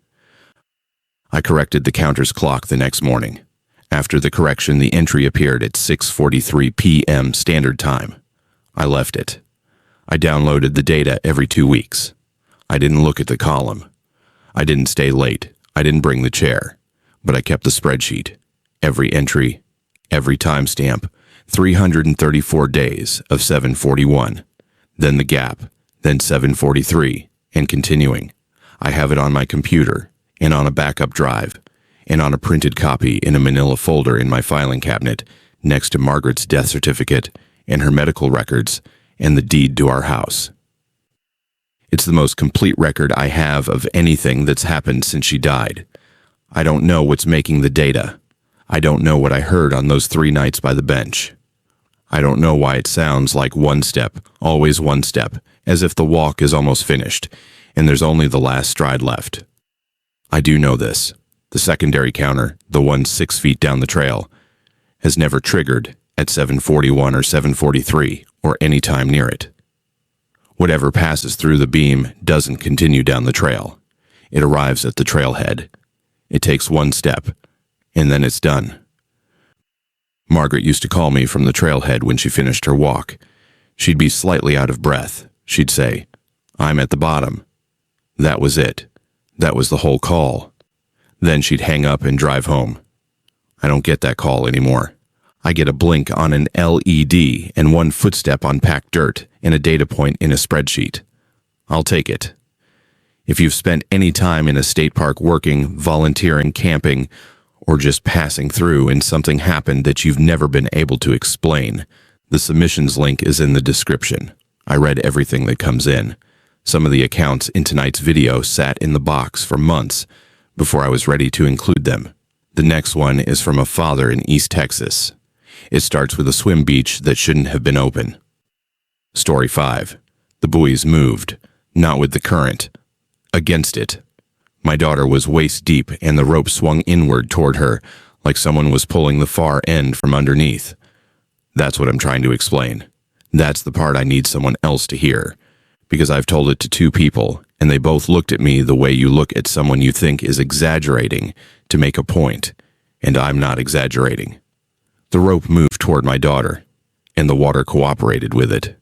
I corrected the counter's clock the next morning. After the correction, the entry appeared at 6:43 p.m. standard time. I left it. I downloaded the data every 2 weeks. I didn't look at the column. I didn't stay late. I didn't bring the chair. But I kept the spreadsheet. Every entry, every timestamp, 334 days of 7:41. Then the gap, then 7:43, and continuing. I have it on my computer, and on a backup drive, and on a printed copy in a manila folder in my filing cabinet next to Margaret's death certificate and her medical records and the deed to our house. It's the most complete record I have of anything that's happened since she died. I don't know what's making the data. I don't know what I heard on those 3 nights by the bench. I don't know why it sounds like one step, always one step, as if the walk is almost finished, and there's only the last stride left. I do know this. The secondary counter, the one 6 feet down the trail, has never triggered at 7:41 or 7:43 or any time near it. Whatever passes through the beam doesn't continue down the trail. It arrives at the trailhead. It takes one step, and then it's done. Margaret used to call me from the trailhead when she finished her walk. She'd be slightly out of breath. She'd say, "I'm at the bottom." That was it. That was the whole call. Then she'd hang up and drive home. I don't get that call anymore. I get a blink on an LED and one footstep on packed dirt and a data point in a spreadsheet. I'll take it. If you've spent any time in a state park working, volunteering, camping, or just passing through and something happened that you've never been able to explain, the submissions link is in the description. I read everything that comes in. Some of the accounts in tonight's video sat in the box for months before I was ready to include them. The next one is from a father in East Texas. It starts with a swim beach that shouldn't have been open. Story 5. The buoys moved, not with the current, against it. My daughter was waist deep and the rope swung inward toward her like someone was pulling the far end from underneath. That's what I'm trying to explain. That's the part I need someone else to hear, because I've told it to 2 people and they both looked at me the way you look at someone you think is exaggerating to make a point, and I'm not exaggerating. The rope moved toward my daughter, and the water cooperated with it.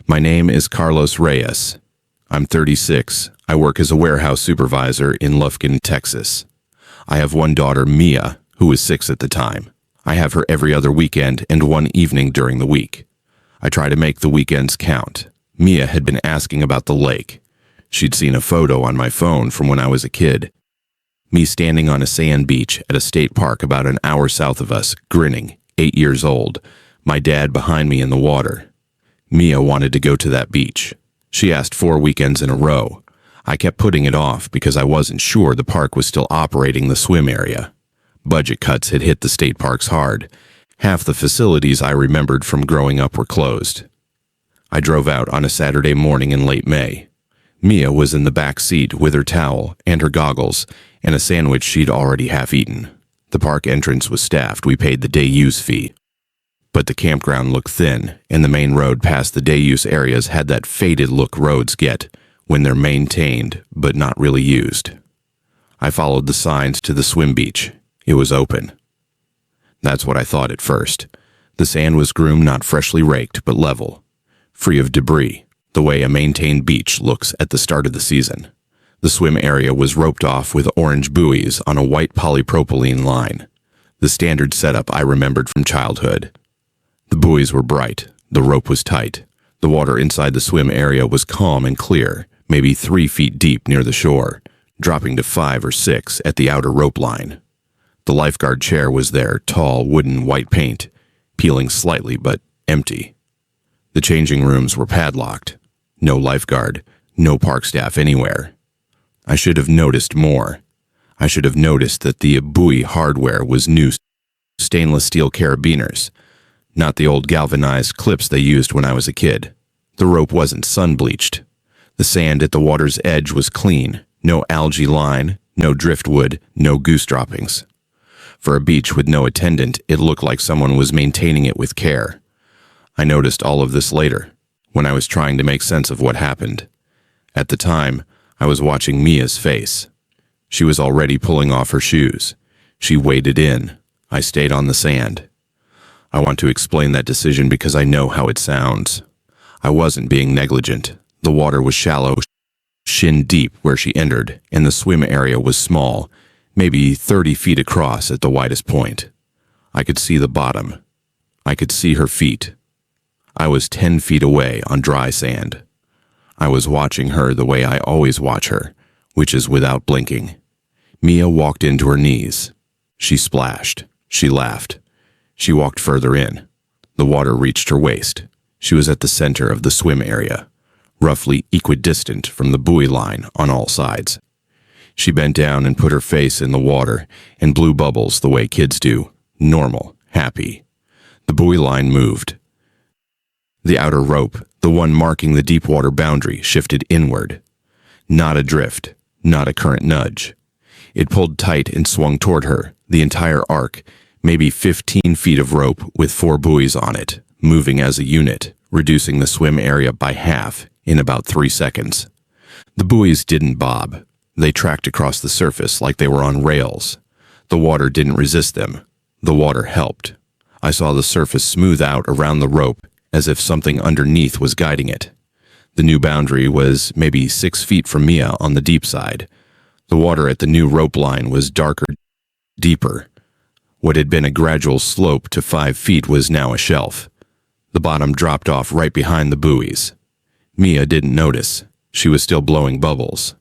My name is Carlos Reyes. I'm 36. I work as a warehouse supervisor in Lufkin, Texas. I have one daughter, Mia, who was 6 at the time. I have her every other weekend and one evening during the week. I try to make the weekends count. Mia had been asking about the lake. She'd seen a photo on my phone from when I was a kid. Me standing on a sand beach at a state park about an hour south of us, grinning, 8 years old, my dad behind me in the water. Mia wanted to go to that beach. She asked 4 weekends in a row. I kept putting it off because I wasn't sure the park was still operating the swim area. Budget cuts had hit the state parks hard. Half the facilities I remembered from growing up were closed. I drove out on a Saturday morning in late May. Mia was in the back seat with her towel and her goggles and a sandwich she'd already half eaten. The park entrance was staffed. We paid the day use fee. But the campground looked thin, and the main road past the day use areas had that faded look roads get when they're maintained but not really used. I followed the signs to the swim beach. It was open. That's what I thought at first. The sand was groomed, not freshly raked, but level, free of debris, the way a maintained beach looks at the start of the season. The swim area was roped off with orange buoys on a white polypropylene line, the standard setup I remembered from childhood. The buoys were bright, the rope was tight. The water inside the swim area was calm and clear, maybe 3 feet deep near the shore, dropping to 5 or 6 at the outer rope line. The lifeguard chair was there, tall, wooden, white paint, peeling slightly but empty. The changing rooms were padlocked. No lifeguard, no park staff anywhere. I should have noticed more. I should have noticed that the buoy hardware was new stainless steel carabiners, not the old galvanized clips they used when I was a kid. The rope wasn't sun-bleached. The sand at the water's edge was clean, no algae line, no driftwood, no goose droppings. For a beach with no attendant, it looked like someone was maintaining it with care. I noticed all of this later, when I was trying to make sense of what happened. At the time, I was watching Mia's face. She was already pulling off her shoes. She waded in. I stayed on the sand. I want to explain that decision because I know how it sounds. I wasn't being negligent. The water was shallow, shin deep where she entered, and the swim area was small, maybe 30 feet across at the widest point. I could see the bottom. I could see her feet. I was 10 feet away on dry sand. I was watching her the way I always watch her, which is without blinking. Mia walked into her knees. She splashed. She laughed. She walked further in. The water reached her waist. She was at the center of the swim area, roughly equidistant from the buoy line on all sides. She bent down and put her face in the water and blew bubbles the way kids do, normal, happy. The buoy line moved. The outer rope, the one marking the deep water boundary, shifted inward. Not a drift, not a current nudge. It pulled tight and swung toward her, the entire arc, maybe 15 feet of rope with 4 buoys on it, moving as a unit, reducing the swim area by half in about 3 seconds. The buoys didn't bob. They tracked across the surface like they were on rails. The water didn't resist them. The water helped. I saw the surface smooth out around the rope as if something underneath was guiding it. The new boundary was maybe 6 feet from Mia on the deep side. The water at the new rope line was darker, deeper. What had been a gradual slope to 5 feet was now a shelf. The bottom dropped off right behind the buoys. Mia didn't notice. She was still blowing bubbles.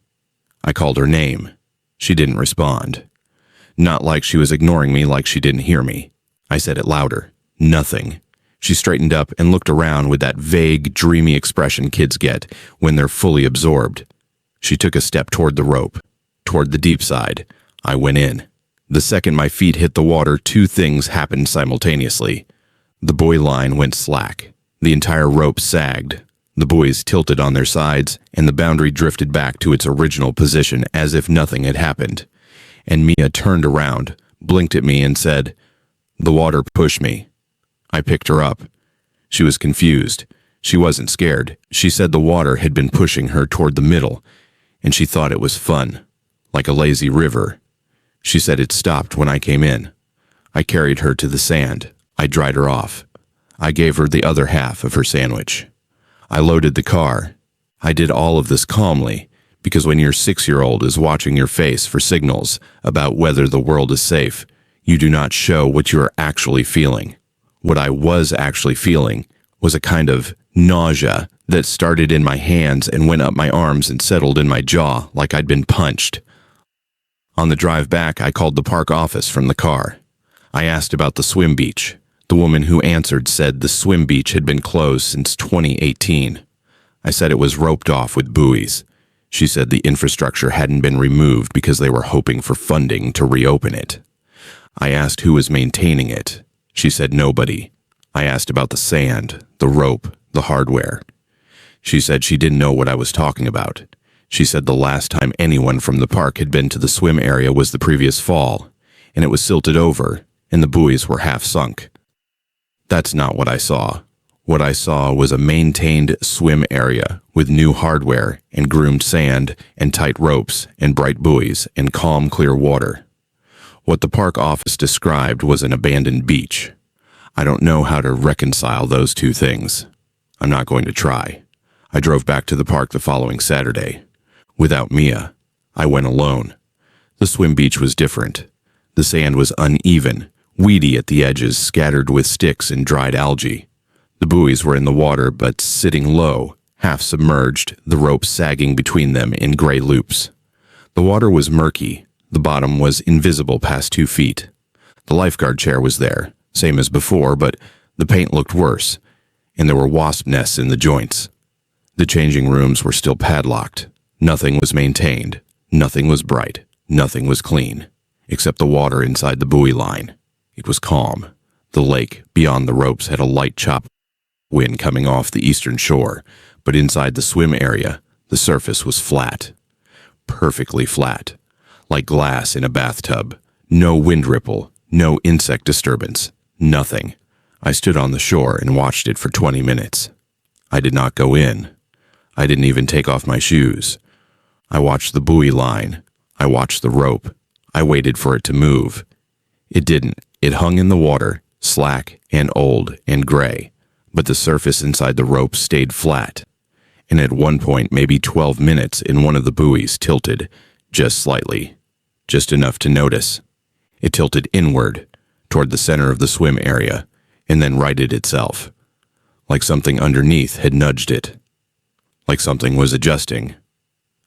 I called her name. She didn't respond. Not like she was ignoring me, like she didn't hear me. I said it louder. Nothing. She straightened up and looked around with that vague, dreamy expression kids get when they're fully absorbed. She took a step toward the rope, toward the deep side. I went in. The second my feet hit the water, 2 things happened simultaneously. The buoy line went slack. The entire rope sagged. The buoys tilted on their sides, and the boundary drifted back to its original position as if nothing had happened. And Mia turned around, blinked at me, and said, "The water pushed me." I picked her up. She was confused. She wasn't scared. She said the water had been pushing her toward the middle, and she thought it was fun, like a lazy river. She said it stopped when I came in. I carried her to the sand. I dried her off. I gave her the other half of her sandwich. I loaded the car. I did all of this calmly, because when your 6-year-old is watching your face for signals about whether the world is safe, you do not show what you are actually feeling. What I was actually feeling was a kind of nausea that started in my hands and went up my arms and settled in my jaw like I'd been punched. On the drive back, I called the park office from the car. I asked about the swim beach. The woman who answered said the swim beach had been closed since 2018. I said it was roped off with buoys. She said the infrastructure hadn't been removed because they were hoping for funding to reopen it. I asked who was maintaining it. She said nobody. I asked about the sand, the rope, the hardware. She said she didn't know what I was talking about. She said the last time anyone from the park had been to the swim area was the previous fall, and it was silted over, and the buoys were half sunk. That's not what I saw. What I saw was a maintained swim area with new hardware and groomed sand and tight ropes and bright buoys and calm, clear water. What the park office described was an abandoned beach. I don't know how to reconcile those two things. I'm not going to try. I drove back to the park the following Saturday. Without Mia, I went alone. The swim beach was different. The sand was uneven, weedy at the edges, scattered with sticks and dried algae. The buoys were in the water, but sitting low, half submerged, the ropes sagging between them in gray loops. The water was murky. The bottom was invisible past 2 feet. The lifeguard chair was there, same as before, but the paint looked worse, and there were wasp nests in the joints. The changing rooms were still padlocked. Nothing was maintained. Nothing was bright. Nothing was clean, except the water inside the buoy line. It was calm. The lake beyond the ropes had a light chop wind coming off the eastern shore, but inside the swim area, the surface was flat. Perfectly flat. Like glass in a bathtub. No wind ripple. No insect disturbance. Nothing. I stood on the shore and watched it for 20 minutes. I did not go in. I didn't even take off my shoes. I watched the buoy line. I watched the rope. I waited for it to move. It didn't. It hung in the water, slack and old and gray, but the surface inside the rope stayed flat. And at one point, maybe 12 minutes, in one of the buoys tilted, just slightly, just enough to notice. It tilted inward, toward the center of the swim area, and then righted itself, like something underneath had nudged it, like something was adjusting.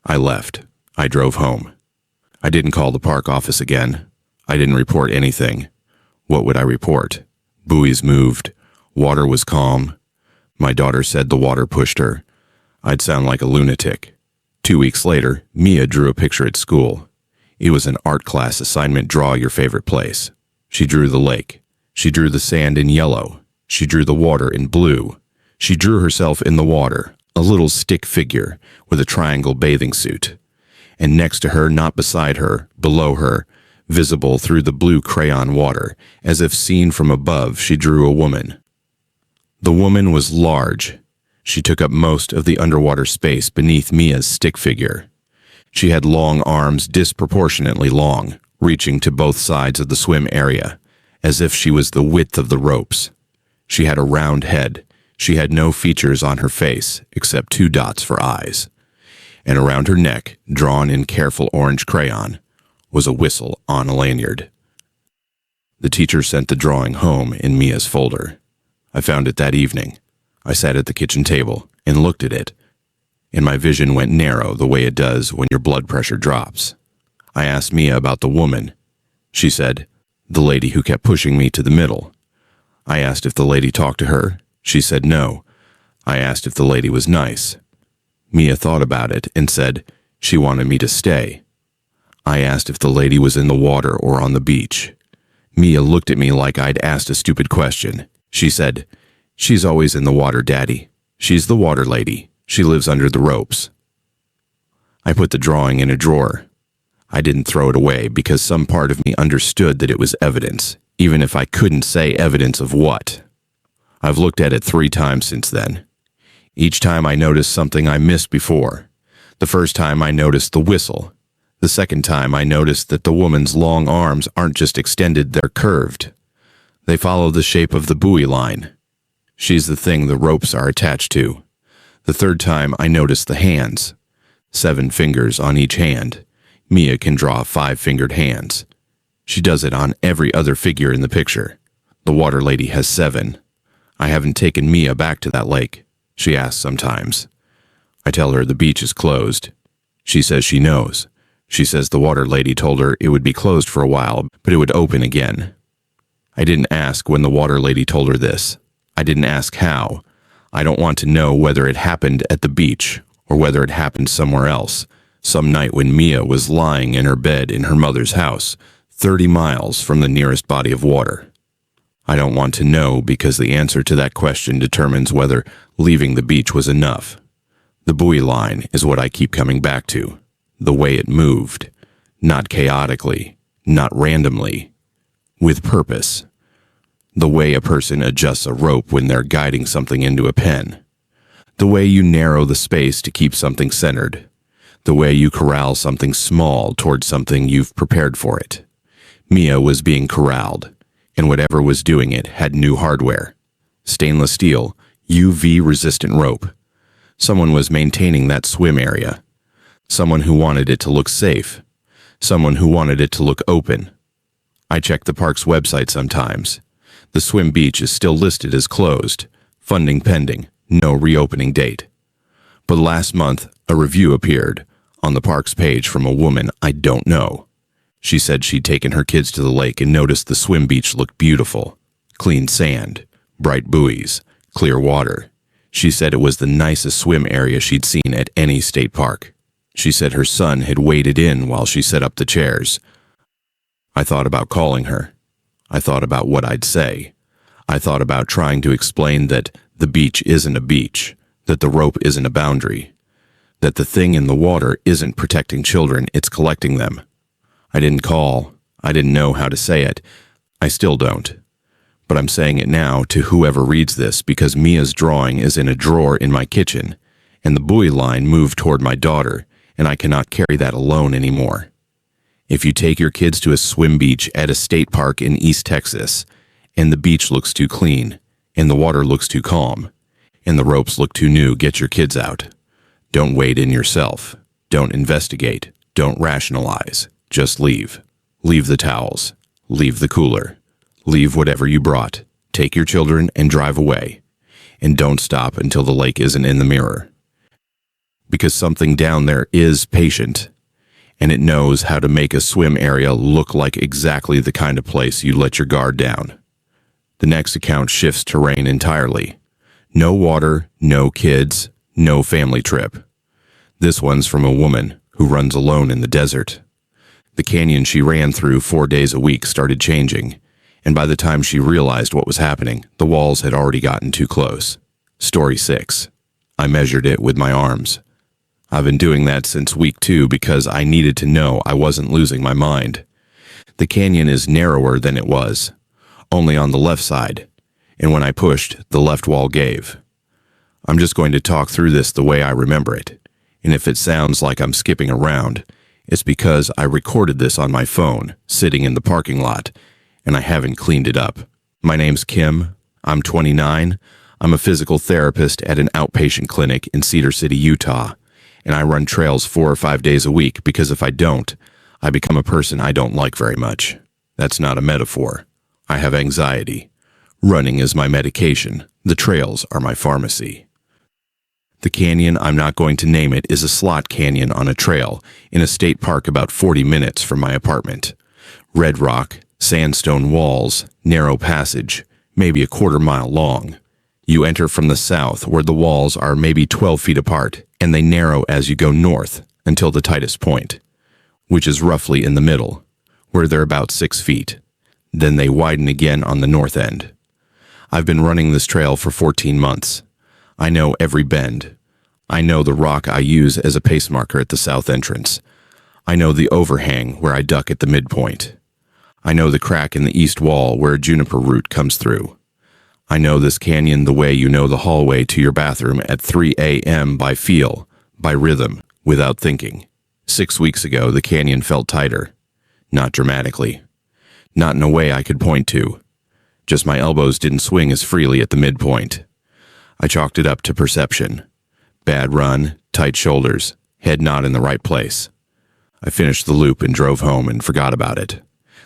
I left. I drove home. I didn't call the park office again. I didn't report anything. What would I report? Buoys moved. Water was calm. My daughter said the water pushed her. I'd sound like a lunatic. 2 weeks later, Mia drew a picture at school. It was an art class assignment, draw your favorite place. She drew the lake. She drew the sand in yellow. She drew the water in blue. She drew herself in the water, a little stick figure with a triangle bathing suit. And next to her, not beside her, below her, visible through the blue crayon water, as if seen from above, she drew a woman. The woman was large. She took up most of the underwater space beneath Mia's stick figure. She had long arms, disproportionately long, reaching to both sides of the swim area, as if she was the width of the ropes. She had a round head. She had no features on her face, except 2 dots for eyes. And around her neck, drawn in careful orange crayon, was a whistle on a lanyard. The teacher sent the drawing home in Mia's folder. I found it that evening. I sat at the kitchen table and looked at it, and my vision went narrow the way it does when your blood pressure drops. I asked Mia about the woman. She said, the lady who kept pushing me to the middle. I asked if the lady talked to her. She said no. I asked if the lady was nice. Mia thought about it and said she wanted me to stay. I asked if the lady was in the water or on the beach. Mia looked at me like I'd asked a stupid question. She said, she's always in the water, Daddy. She's the water lady. She lives under the ropes. I put the drawing in a drawer. I didn't throw it away because some part of me understood that it was evidence, even if I couldn't say evidence of what. I've looked at it 3 times since then. Each time I noticed something I missed before. The first time I noticed the whistle. The second time I noticed that the woman's long arms aren't just extended, they're curved. They follow the shape of the buoy line. She's the thing the ropes are attached to. The third time I noticed the hands. 7 fingers on each hand. Mia can draw 5-fingered hands. She does it on every other figure in the picture. The water lady has 7. I haven't taken Mia back to that lake. She asks sometimes. I tell her the beach is closed. She says she knows. She says the water lady told her it would be closed for a while, but it would open again. I didn't ask when the water lady told her this. I didn't ask how. I don't want to know whether it happened at the beach or whether it happened somewhere else, some night when Mia was lying in her bed in her mother's house, 30 miles from the nearest body of water. I don't want to know because the answer to that question determines whether leaving the beach was enough. The buoy line is what I keep coming back to. The way it moved. Not chaotically, not randomly. With purpose. The way a person adjusts a rope when they're guiding something into a pen. The way you narrow the space to keep something centered. The way you corral something small towards something you've prepared for it. Mia was being corralled, and whatever was doing it had new hardware. Stainless steel, UV-resistant rope. Someone was maintaining that swim area. Someone who wanted it to look safe. Someone who wanted it to look open. I check the park's website sometimes. The swim beach is still listed as closed. Funding pending. No reopening date. But last month, a review appeared on the park's page from a woman I don't know. She said she'd taken her kids to the lake and noticed the swim beach looked beautiful. Clean sand, bright buoys, clear water. She said it was the nicest swim area she'd seen at any state park. She said her son had waded in while she set up the chairs. I thought about calling her. I thought about what I'd say. I thought about trying to explain that the beach isn't a beach, that the rope isn't a boundary, that the thing in the water isn't protecting children, it's collecting them. I didn't call. I didn't know how to say it. I still don't. But I'm saying it now to whoever reads this because Mia's drawing is in a drawer in my kitchen, and the buoy line moved toward my daughter, and I cannot carry that alone anymore. If you take your kids to a swim beach at a state park in East Texas, and the beach looks too clean, and the water looks too calm, and the ropes look too new, get your kids out. Don't wade in yourself. Don't investigate. Don't rationalize. Just leave. Leave the towels. Leave the cooler. Leave whatever you brought. Take your children and drive away. And don't stop until the lake isn't in the mirror. Because something down there is patient, and it knows how to make a swim area look like exactly the kind of place you let your guard down. The next account shifts terrain entirely. No water, no kids, no family trip. This one's from a woman who runs alone in the desert. The canyon she ran through 4 days a week started changing, and by the time she realized what was happening, the walls had already gotten too close. Story 6. I measured it with my arms. I've been doing that since week 2 because I needed to know I wasn't losing my mind. The canyon is narrower than it was, only on the left side, and when I pushed, the left wall gave. I'm just going to talk through this the way I remember it, and if it sounds like I'm skipping around, it's because I recorded this on my phone, sitting in the parking lot, and I haven't cleaned it up. My name's Kim. I'm 29. I'm a physical therapist at an outpatient clinic in Cedar City, Utah, and I run trails 4 or 5 days a week because if I don't, I become a person I don't like very much. That's not a metaphor. I have anxiety. Running is my medication. The trails are my pharmacy. The canyon, I'm not going to name it, is a slot canyon on a trail in a state park about 40 minutes from my apartment. Red rock, sandstone walls, narrow passage, maybe a 1/4 mile long. You enter from the south where the walls are maybe 12 feet apart, and they narrow as you go north until the tightest point, which is roughly in the middle, where they're about 6 feet. Then they widen again on the north end. I've been running this trail for 14 months. I know every bend. I know the rock I use as a pace marker at the south entrance. I know the overhang where I duck at the midpoint. I know the crack in the east wall where a juniper root comes through. I know this canyon the way you know the hallway to your bathroom at 3 a.m. by feel, by rhythm, without thinking. 6 weeks ago, the canyon felt tighter. Not dramatically. Not in a way I could point to. Just my elbows didn't swing as freely at the midpoint. I chalked it up to perception. Bad run, tight shoulders, head not in the right place. I finished the loop and drove home and forgot about it.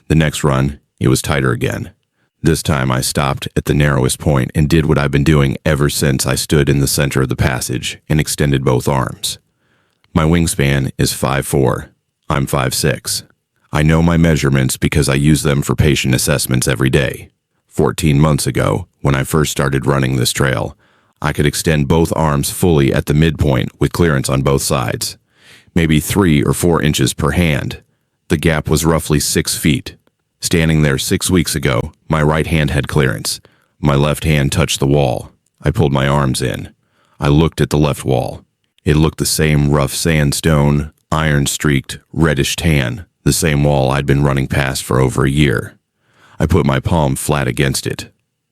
The next run, it was tighter again. This time I stopped at the narrowest point and did what I've been doing ever since I stood in the center of the passage and extended both arms. My wingspan is 5'4". I'm 5'6". I know my measurements because I use them for patient assessments every day. 14 months ago, when I first started running this trail, I could extend both arms fully at the midpoint with clearance on both sides. Maybe 3 or 4 inches per hand. The gap was roughly 6 feet. Standing there 6 weeks ago, my right hand had clearance. My left hand touched the wall. I pulled my arms in. I looked at the left wall. It looked the same rough sandstone, iron-streaked, reddish tan, the same wall I'd been running past for over a year. I put my palm flat against it.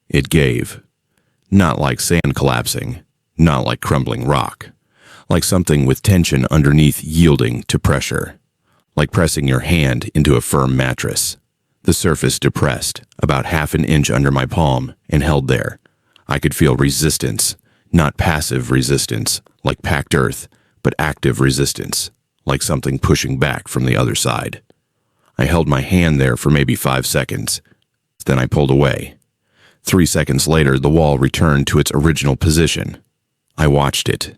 It gave. Not like sand collapsing, not like crumbling rock. Like something with tension underneath yielding to pressure. Like pressing your hand into a firm mattress. The surface depressed, about half an inch under my palm, and held there. I could feel resistance, not passive resistance, like packed earth, but active resistance, like something pushing back from the other side. I held my hand there for maybe 5 seconds. Then I pulled away. 3 seconds later, the wall returned to its original position. I watched it.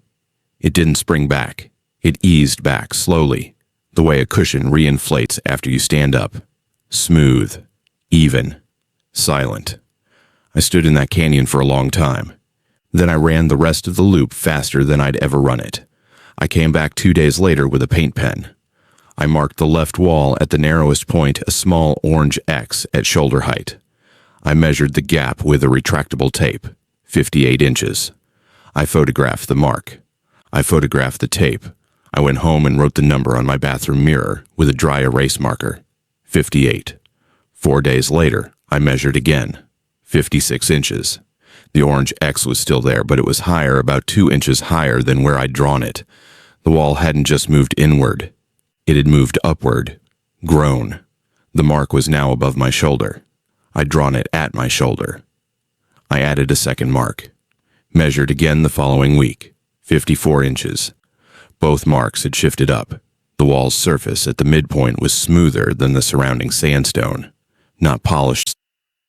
It didn't spring back. It eased back slowly, the way a cushion reinflates after you stand up. Smooth, even, silent. I stood in that canyon for a long time. Then I ran the rest of the loop faster than I'd ever run it. I came back 2 days later with a paint pen. I marked the left wall at the narrowest point, a small orange X at shoulder height. I measured the gap with a retractable tape, 58 inches. I photographed the mark. I photographed the tape. I went home and wrote the number on my bathroom mirror with a dry erase marker. 58. 4 days later, I measured again. 56 inches. The orange X was still there, but it was higher, about 2 inches higher than where I'd drawn it. The wall hadn't just moved inward. It had moved upward. Grown. The mark was now above my shoulder. I'd drawn it at my shoulder. I added a second mark. Measured again the following week. 54 inches. Both marks had shifted up. The wall's surface at the midpoint was smoother than the surrounding sandstone. Not polished,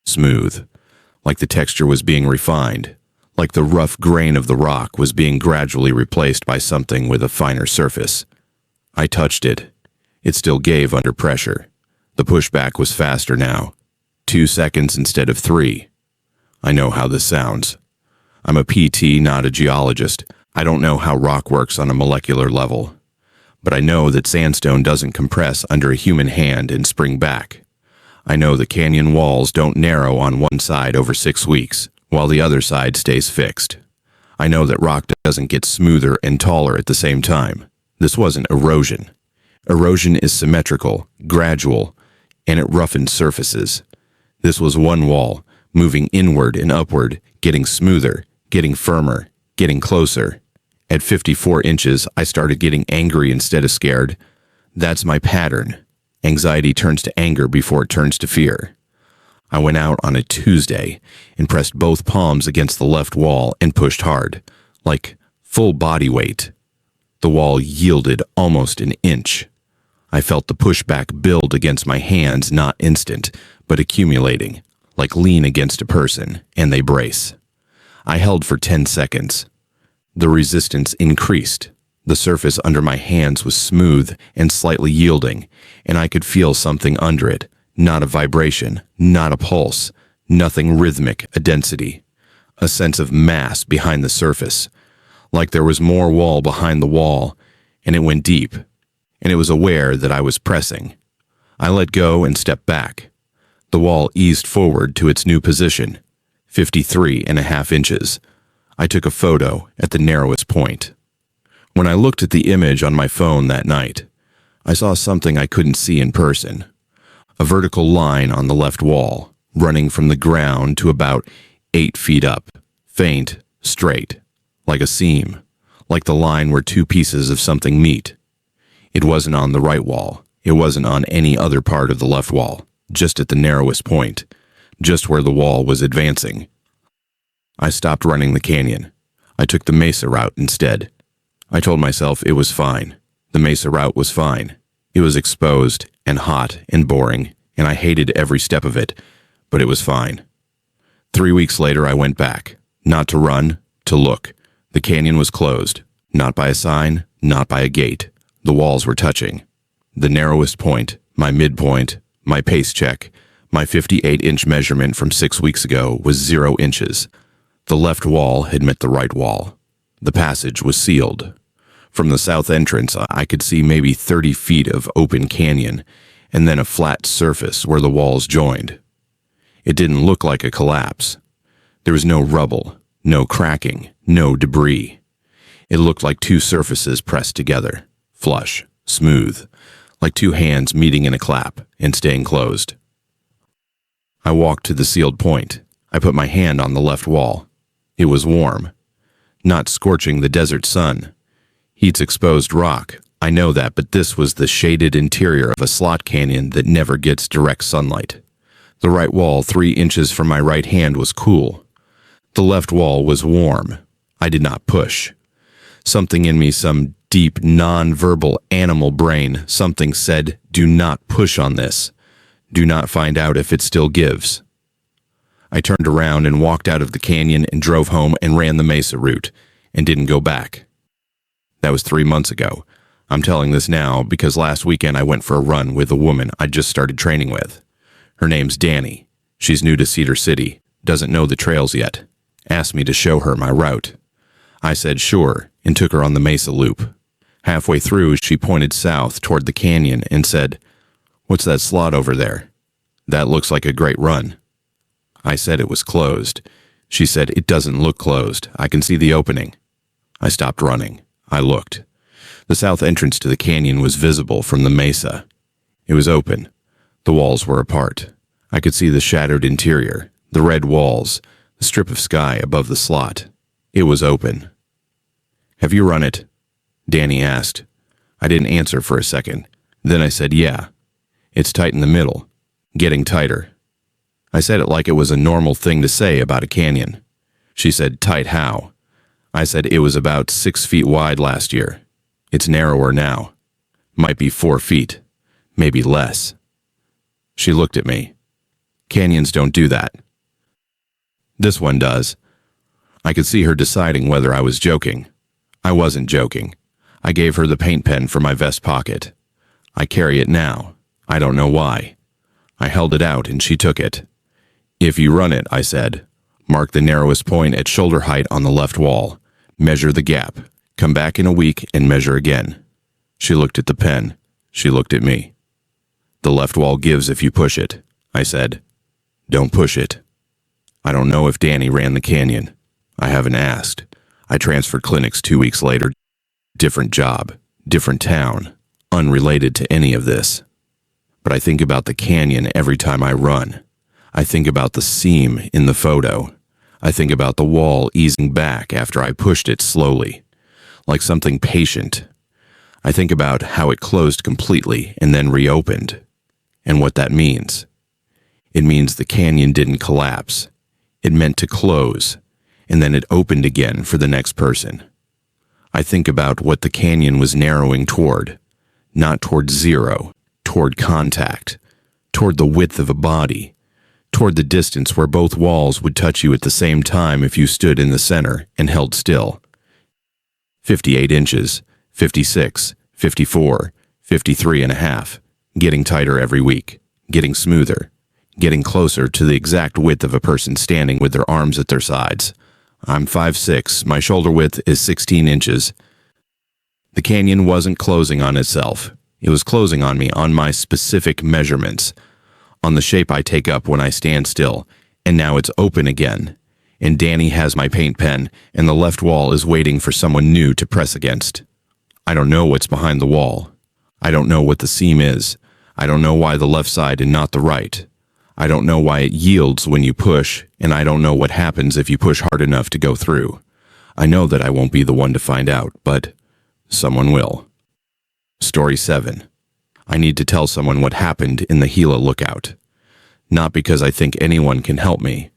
smooth. Like the texture was being refined. Like the rough grain of the rock was being gradually replaced by something with a finer surface. I touched it. It still gave under pressure. The pushback was faster now. 2 seconds instead of 3. I know how this sounds. I'm a PT, not a geologist. I don't know how rock works on a molecular level. But I know that sandstone doesn't compress under a human hand and spring back. I know the canyon walls don't narrow on one side over 6 weeks, while the other side stays fixed. I know that rock doesn't get smoother and taller at the same time. This wasn't erosion. Erosion is symmetrical, gradual, and it roughens surfaces. This was one wall, moving inward and upward, getting smoother, getting firmer, getting closer. At 54 inches, I started getting angry instead of scared. That's my pattern. Anxiety turns to anger before it turns to fear. I went out on a Tuesday and pressed both palms against the left wall and pushed hard, like full body weight. The wall yielded almost an inch. I felt the pushback build against my hands, not instant, but accumulating, like lean against a person, and they brace. I held for 10 seconds. The resistance increased. The surface under my hands was smooth and slightly yielding, and I could feel something under it, not a vibration, not a pulse, nothing rhythmic, a density, a sense of mass behind the surface, like there was more wall behind the wall, and it went deep, and it was aware that I was pressing. I let go and stepped back. The wall eased forward to its new position, 53.5 inches. I took a photo at the narrowest point. When I looked at the image on my phone that night, I saw something I couldn't see in person. A vertical line on the left wall, running from the ground to about 8 feet up, faint, straight, like a seam, like the line where two pieces of something meet. It wasn't on the right wall. It wasn't on any other part of the left wall, just at the narrowest point, just where the wall was advancing. I stopped running the canyon. I took the mesa route instead. I told myself it was fine. The mesa route was fine. It was exposed and hot and boring, and I hated every step of it, but it was fine. 3 weeks later, I went back. Not to run, to look. The canyon was closed. Not by a sign, not by a gate. The walls were touching. The narrowest point, my midpoint, my pace check, my 58-inch measurement from 6 weeks ago was 0 inches. The left wall had met the right wall. The passage was sealed. From the south entrance, I could see maybe 30 feet of open canyon, and then a flat surface where the walls joined. It didn't look like a collapse. There was no rubble, no cracking, no debris. It looked like two surfaces pressed together, flush, smooth, like two hands meeting in a clap and staying closed. I walked to the sealed point. I put my hand on the left wall. It was warm, not scorching the desert sun. Heat's exposed rock. I know that, but this was the shaded interior of a slot canyon that never gets direct sunlight. The right wall 3 inches from my right hand was cool. The left wall was warm. I did not push. Something in me, some deep, non-verbal animal brain, something said, do not push on this. Do not find out if it still gives. I turned around and walked out of the canyon and drove home and ran the mesa route and didn't go back. That was 3 months ago. I'm telling this now because last weekend I went for a run with a woman I just started training with. Her name's Danny. She's new to Cedar City, doesn't know the trails yet. Asked me to show her my route. I said sure and took her on the mesa loop. Halfway through, she pointed south toward the canyon and said, "What's that slot over there? That looks like a great run." I said it was closed. She said, "It doesn't look closed. I can see the opening." I stopped running. I looked. The south entrance to the canyon was visible from the mesa. It was open. The walls were apart. I could see the shadowed interior, the red walls, the strip of sky above the slot. It was open. "Have you run it?" Danny asked. I didn't answer for a second. Then I said, "Yeah. It's tight in the middle. Getting tighter." I said it like it was a normal thing to say about a canyon. She said, "Tight how?" I said it was about 6 feet wide last year. It's narrower now. Might be 4 feet. Maybe less. She looked at me. Canyons don't do that. This one does. I could see her deciding whether I was joking. I wasn't joking. I gave her the paint pen from my vest pocket. I carry it now. I don't know why. I held it out and she took it. "If you run it," I said, "mark the narrowest point at shoulder height on the left wall. Measure the gap. Come back in a week and measure again." She looked at the pen. She looked at me. "The left wall gives if you push it," I said. "Don't push it." I don't know if Danny ran the canyon. I haven't asked. I transferred clinics 2 weeks later. Different job, different town, unrelated to any of this. But I think about the canyon every time I run. I think about the seam in the photo. I think about the wall easing back after I pushed it slowly, like something patient. I think about how it closed completely and then reopened, and what that means. It means the canyon didn't collapse. It meant to close, and then it opened again for the next person. I think about what the canyon was narrowing toward, not toward zero, toward contact, toward the width of a body, toward the distance where both walls would touch you at the same time if you stood in the center and held still. 58 inches, 56, 54, 53 and a half, getting tighter every week, getting smoother, getting closer to the exact width of a person standing with their arms at their sides. I'm 5'6", my shoulder width is 16 inches. The canyon wasn't closing on itself. It was closing on me on my specific measurements, on the shape I take up when I stand still, and now it's open again. And Danny has my paint pen, and the left wall is waiting for someone new to press against. I don't know what's behind the wall. I don't know what the seam is. I don't know why the left side and not the right. I don't know why it yields when you push, and I don't know what happens if you push hard enough to go through. I know that I won't be the one to find out, but someone will. Story 7. I need to tell someone what happened in the Gila lookout. Not because I think anyone can help me.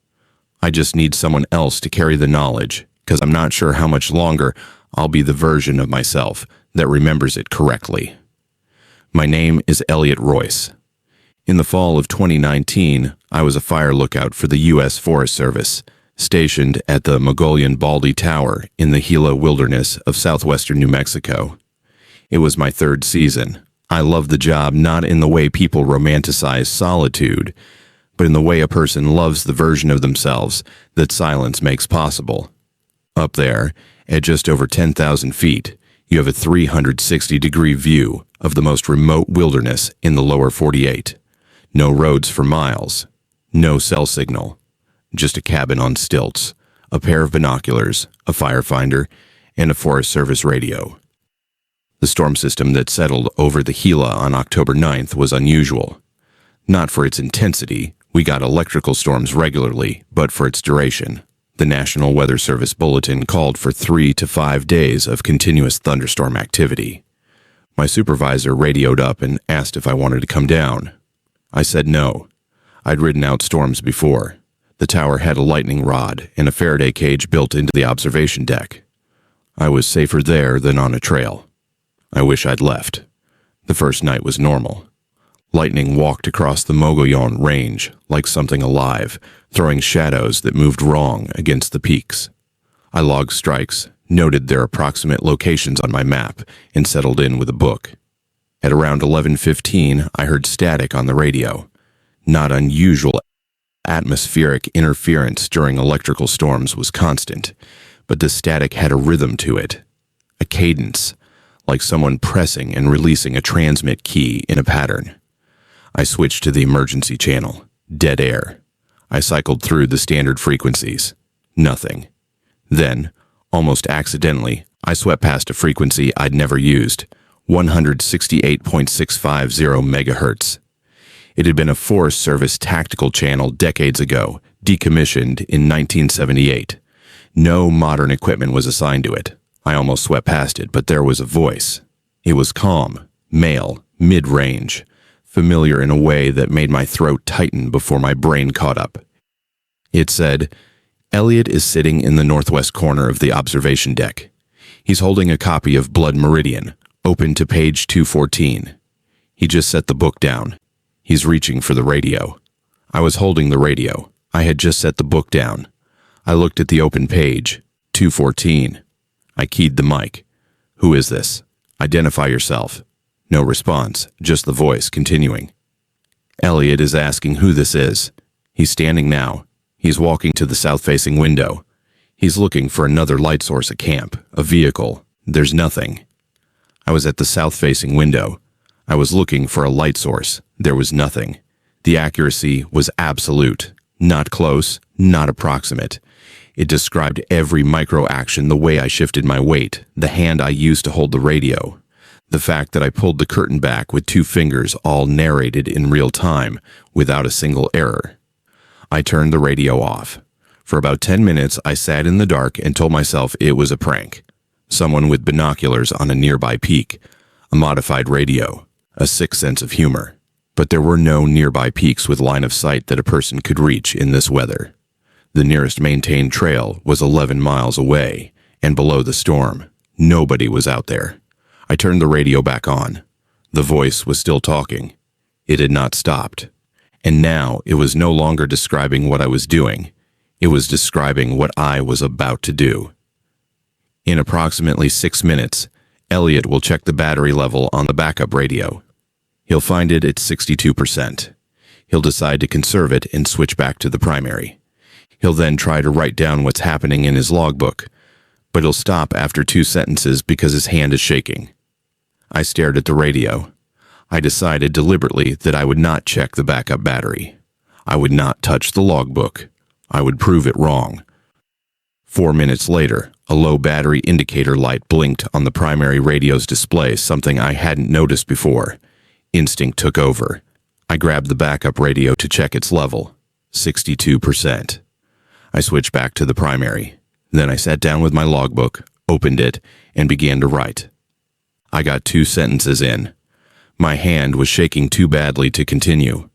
I just need someone else to carry the knowledge, because I'm not sure how much longer I'll be the version of myself that remembers it correctly. My name is Elliot Royce. In the fall of 2019, I was a fire lookout for the U.S. Forest Service, stationed at the Mogollon Baldy Tower in the Gila wilderness of southwestern New Mexico. It was my 3rd season. I loved the job not in the way people romanticize solitude, but in the way a person loves the version of themselves that silence makes possible. Up there, at just over 10,000 feet, you have a 360-degree view of the most remote wilderness in the lower 48. No roads for miles, no cell signal, just a cabin on stilts, a pair of binoculars, a firefinder, and a Forest Service radio. The storm system that settled over the Gila on October 9th was unusual. Not for its intensity, we got electrical storms regularly, but for its duration. The National Weather Service bulletin called for 3 to 5 days of continuous thunderstorm activity. My supervisor radioed up and asked if I wanted to come down. I said no. I'd ridden out storms before. The tower had a lightning rod and a Faraday cage built into the observation deck. I was safer there than on a trail. I wish I'd left. The first night was normal. Lightning walked across the Mogollon Range like something alive, throwing shadows that moved wrong against the peaks. I logged strikes, noted their approximate locations on my map, and settled in with a book. At around 11:15, I heard static on the radio. Not unusual. Atmospheric interference during electrical storms was constant, but the static had a rhythm to it, a cadence, like someone pressing and releasing a transmit key in a pattern. I switched to the emergency channel. Dead air. I cycled through the standard frequencies. Nothing. Then, almost accidentally, I swept past a frequency I'd never used, 168.650 megahertz. It had been a Forest Service tactical channel decades ago, decommissioned in 1978. No modern equipment was assigned to it. I almost swept past it, but there was a voice. It was calm, male, mid-range, familiar in a way that made my throat tighten before my brain caught up. It said, "Elliot is sitting in the northwest corner of the observation deck. He's holding a copy of Blood Meridian, open to page 214. He just set the book down. He's reaching for the radio." I was holding the radio. I had just set the book down. I looked at the open page, 214. I keyed the mic. "Who is this? Identify yourself." No response, just the voice continuing. "Elliot is asking who this is. He's standing now. He's walking to the south-facing window. He's looking for another light source at camp, a vehicle. There's nothing." I was at the south-facing window. I was looking for a light source. There was nothing. The accuracy was absolute. Not close, not approximate. It described every micro-action, the way I shifted my weight, the hand I used to hold the radio. The fact that I pulled the curtain back with 2 fingers, all narrated in real time, without a single error. I turned the radio off. For about 10 minutes, I sat in the dark and told myself it was a prank. Someone with binoculars on a nearby peak, a modified radio, a sick sense of humor. But there were no nearby peaks with line of sight that a person could reach in this weather. The nearest maintained trail was 11 miles away, and below the storm, nobody was out there. I turned the radio back on. The voice was still talking. It had not stopped. And now it was no longer describing what I was doing. It was describing what I was about to do. In approximately 6 minutes, Elliot will check the battery level on the backup radio. He'll find it at 62%. He'll decide to conserve it and switch back to the primary. He'll then try to write down what's happening in his logbook, but he'll stop after 2 sentences because his hand is shaking. I stared at the radio. I decided deliberately that I would not check the backup battery. I would not touch the logbook. I would prove it wrong. 4 minutes later, a low battery indicator light blinked on the primary radio's display, something I hadn't noticed before. Instinct took over. I grabbed the backup radio to check its level. 62%. I switched back to the primary. Then I sat down with my logbook, opened it, and began to write. I got 2 sentences in. My hand was shaking too badly to continue.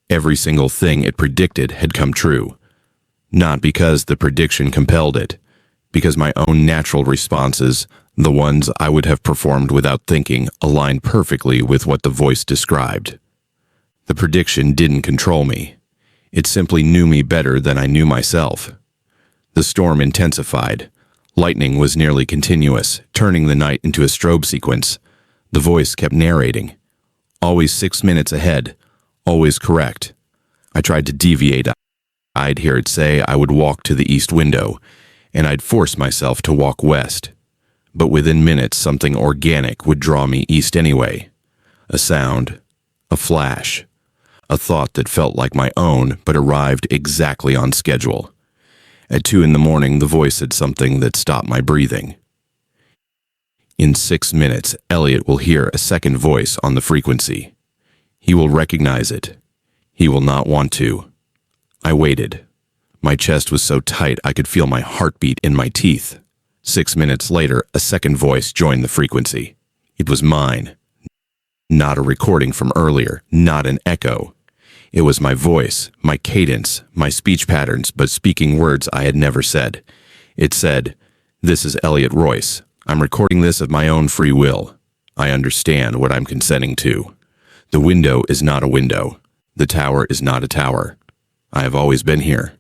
Every single thing it predicted had come true. Not because the prediction compelled it, because my own natural responses, the ones I would have performed without thinking, aligned perfectly with what the voice described. The prediction didn't control me. It simply knew me better than I knew myself. The storm intensified. Lightning was nearly continuous, turning the night into a strobe sequence. The voice kept narrating. Always 6 minutes ahead. Always correct. I tried to deviate. I'd hear it say I would walk to the east window, and I'd force myself to walk west. But within minutes, something organic would draw me east anyway. A sound, a flash, a thought that felt like my own but arrived exactly on schedule. At 2 a.m, the voice said something that stopped my breathing. In 6 minutes, Elliot will hear a second voice on the frequency. He will recognize it. He will not want to. I waited. My chest was so tight I could feel my heartbeat in my teeth. 6 minutes later, a second voice joined the frequency. It was mine. Not a recording from earlier, not an echo. It was my voice, my cadence, my speech patterns, but speaking words I had never said. It said, "This is Elliot Royce. I'm recording this of my own free will. I understand what I'm consenting to. The window is not a window. The tower is not a tower. I have always been here."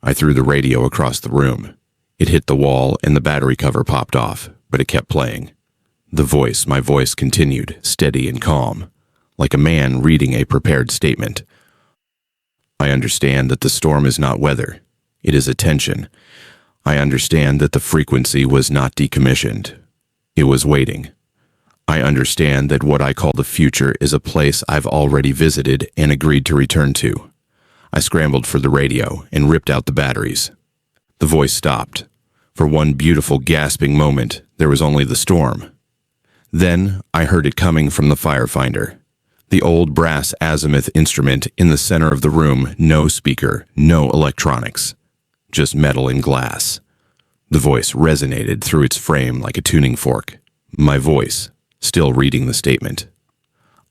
I threw the radio across the room. It hit the wall and the battery cover popped off, but it kept playing. My voice continued, steady and calm, like a man reading a prepared statement. I understand that the storm is not weather. It is attention. I understand that the frequency was not decommissioned. It was waiting. I understand that what I call the future is a place I've already visited and agreed to return to. I scrambled for the radio and ripped out the batteries. The voice stopped. For one beautiful gasping moment, there was only the storm. Then I heard it coming from the firefinder. The old brass azimuth instrument in the center of the room, no speaker, no electronics, just metal and glass. The voice resonated through its frame like a tuning fork. My voice, still reading the statement.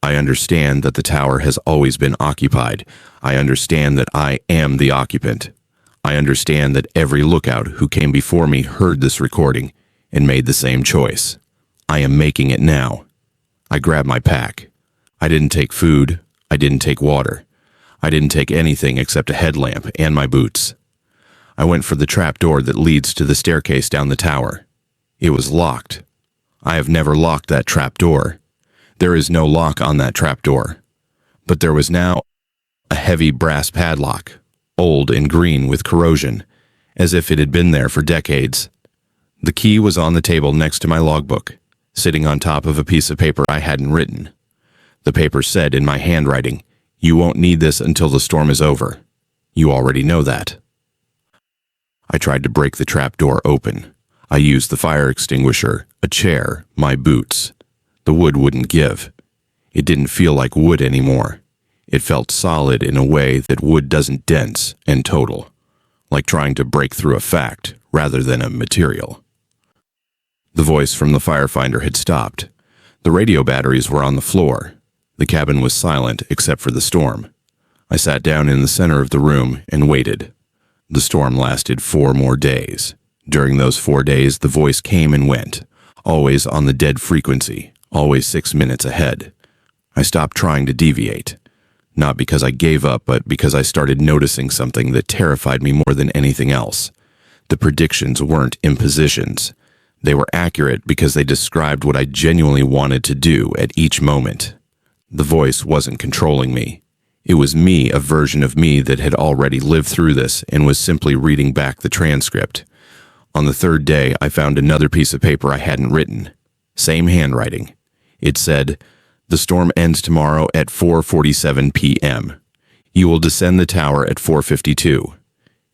I understand that the tower has always been occupied. I understand that I am the occupant. I understand that every lookout who came before me heard this recording and made the same choice. I am making it now. I grabbed my pack. I didn't take food. I didn't take water. I didn't take anything except a headlamp and my boots. I went for the trap door that leads to the staircase down the tower. It was locked. I have never locked that trap door. There is no lock on that trap door. But there was now a heavy brass padlock, old and green with corrosion, as if it had been there for decades. The key was on the table next to my logbook, sitting on top of a piece of paper I hadn't written. The paper said in my handwriting, "You won't need this until the storm is over. You already know that." I tried to break the trap door open. I used the fire extinguisher, a chair, my boots. The wood wouldn't give. It didn't feel like wood anymore. It felt solid in a way that wood doesn't, dense and total, like trying to break through a fact rather than a material. The voice from the firefinder had stopped. The radio batteries were on the floor. The cabin was silent except for the storm. I sat down in the center of the room and waited. The storm lasted 4 more days. During those 4 days, the voice came and went, always on the dead frequency, always 6 minutes ahead. I stopped trying to deviate, not because I gave up, but because I started noticing something that terrified me more than anything else. The predictions weren't impositions. They were accurate because they described what I genuinely wanted to do at each moment. The voice wasn't controlling me. It was me, a version of me that had already lived through this and was simply reading back the transcript. On the 3rd day, I found another piece of paper I hadn't written. Same handwriting. It said, "The storm ends tomorrow at 4:47 p.m. You will descend the tower at 4:52.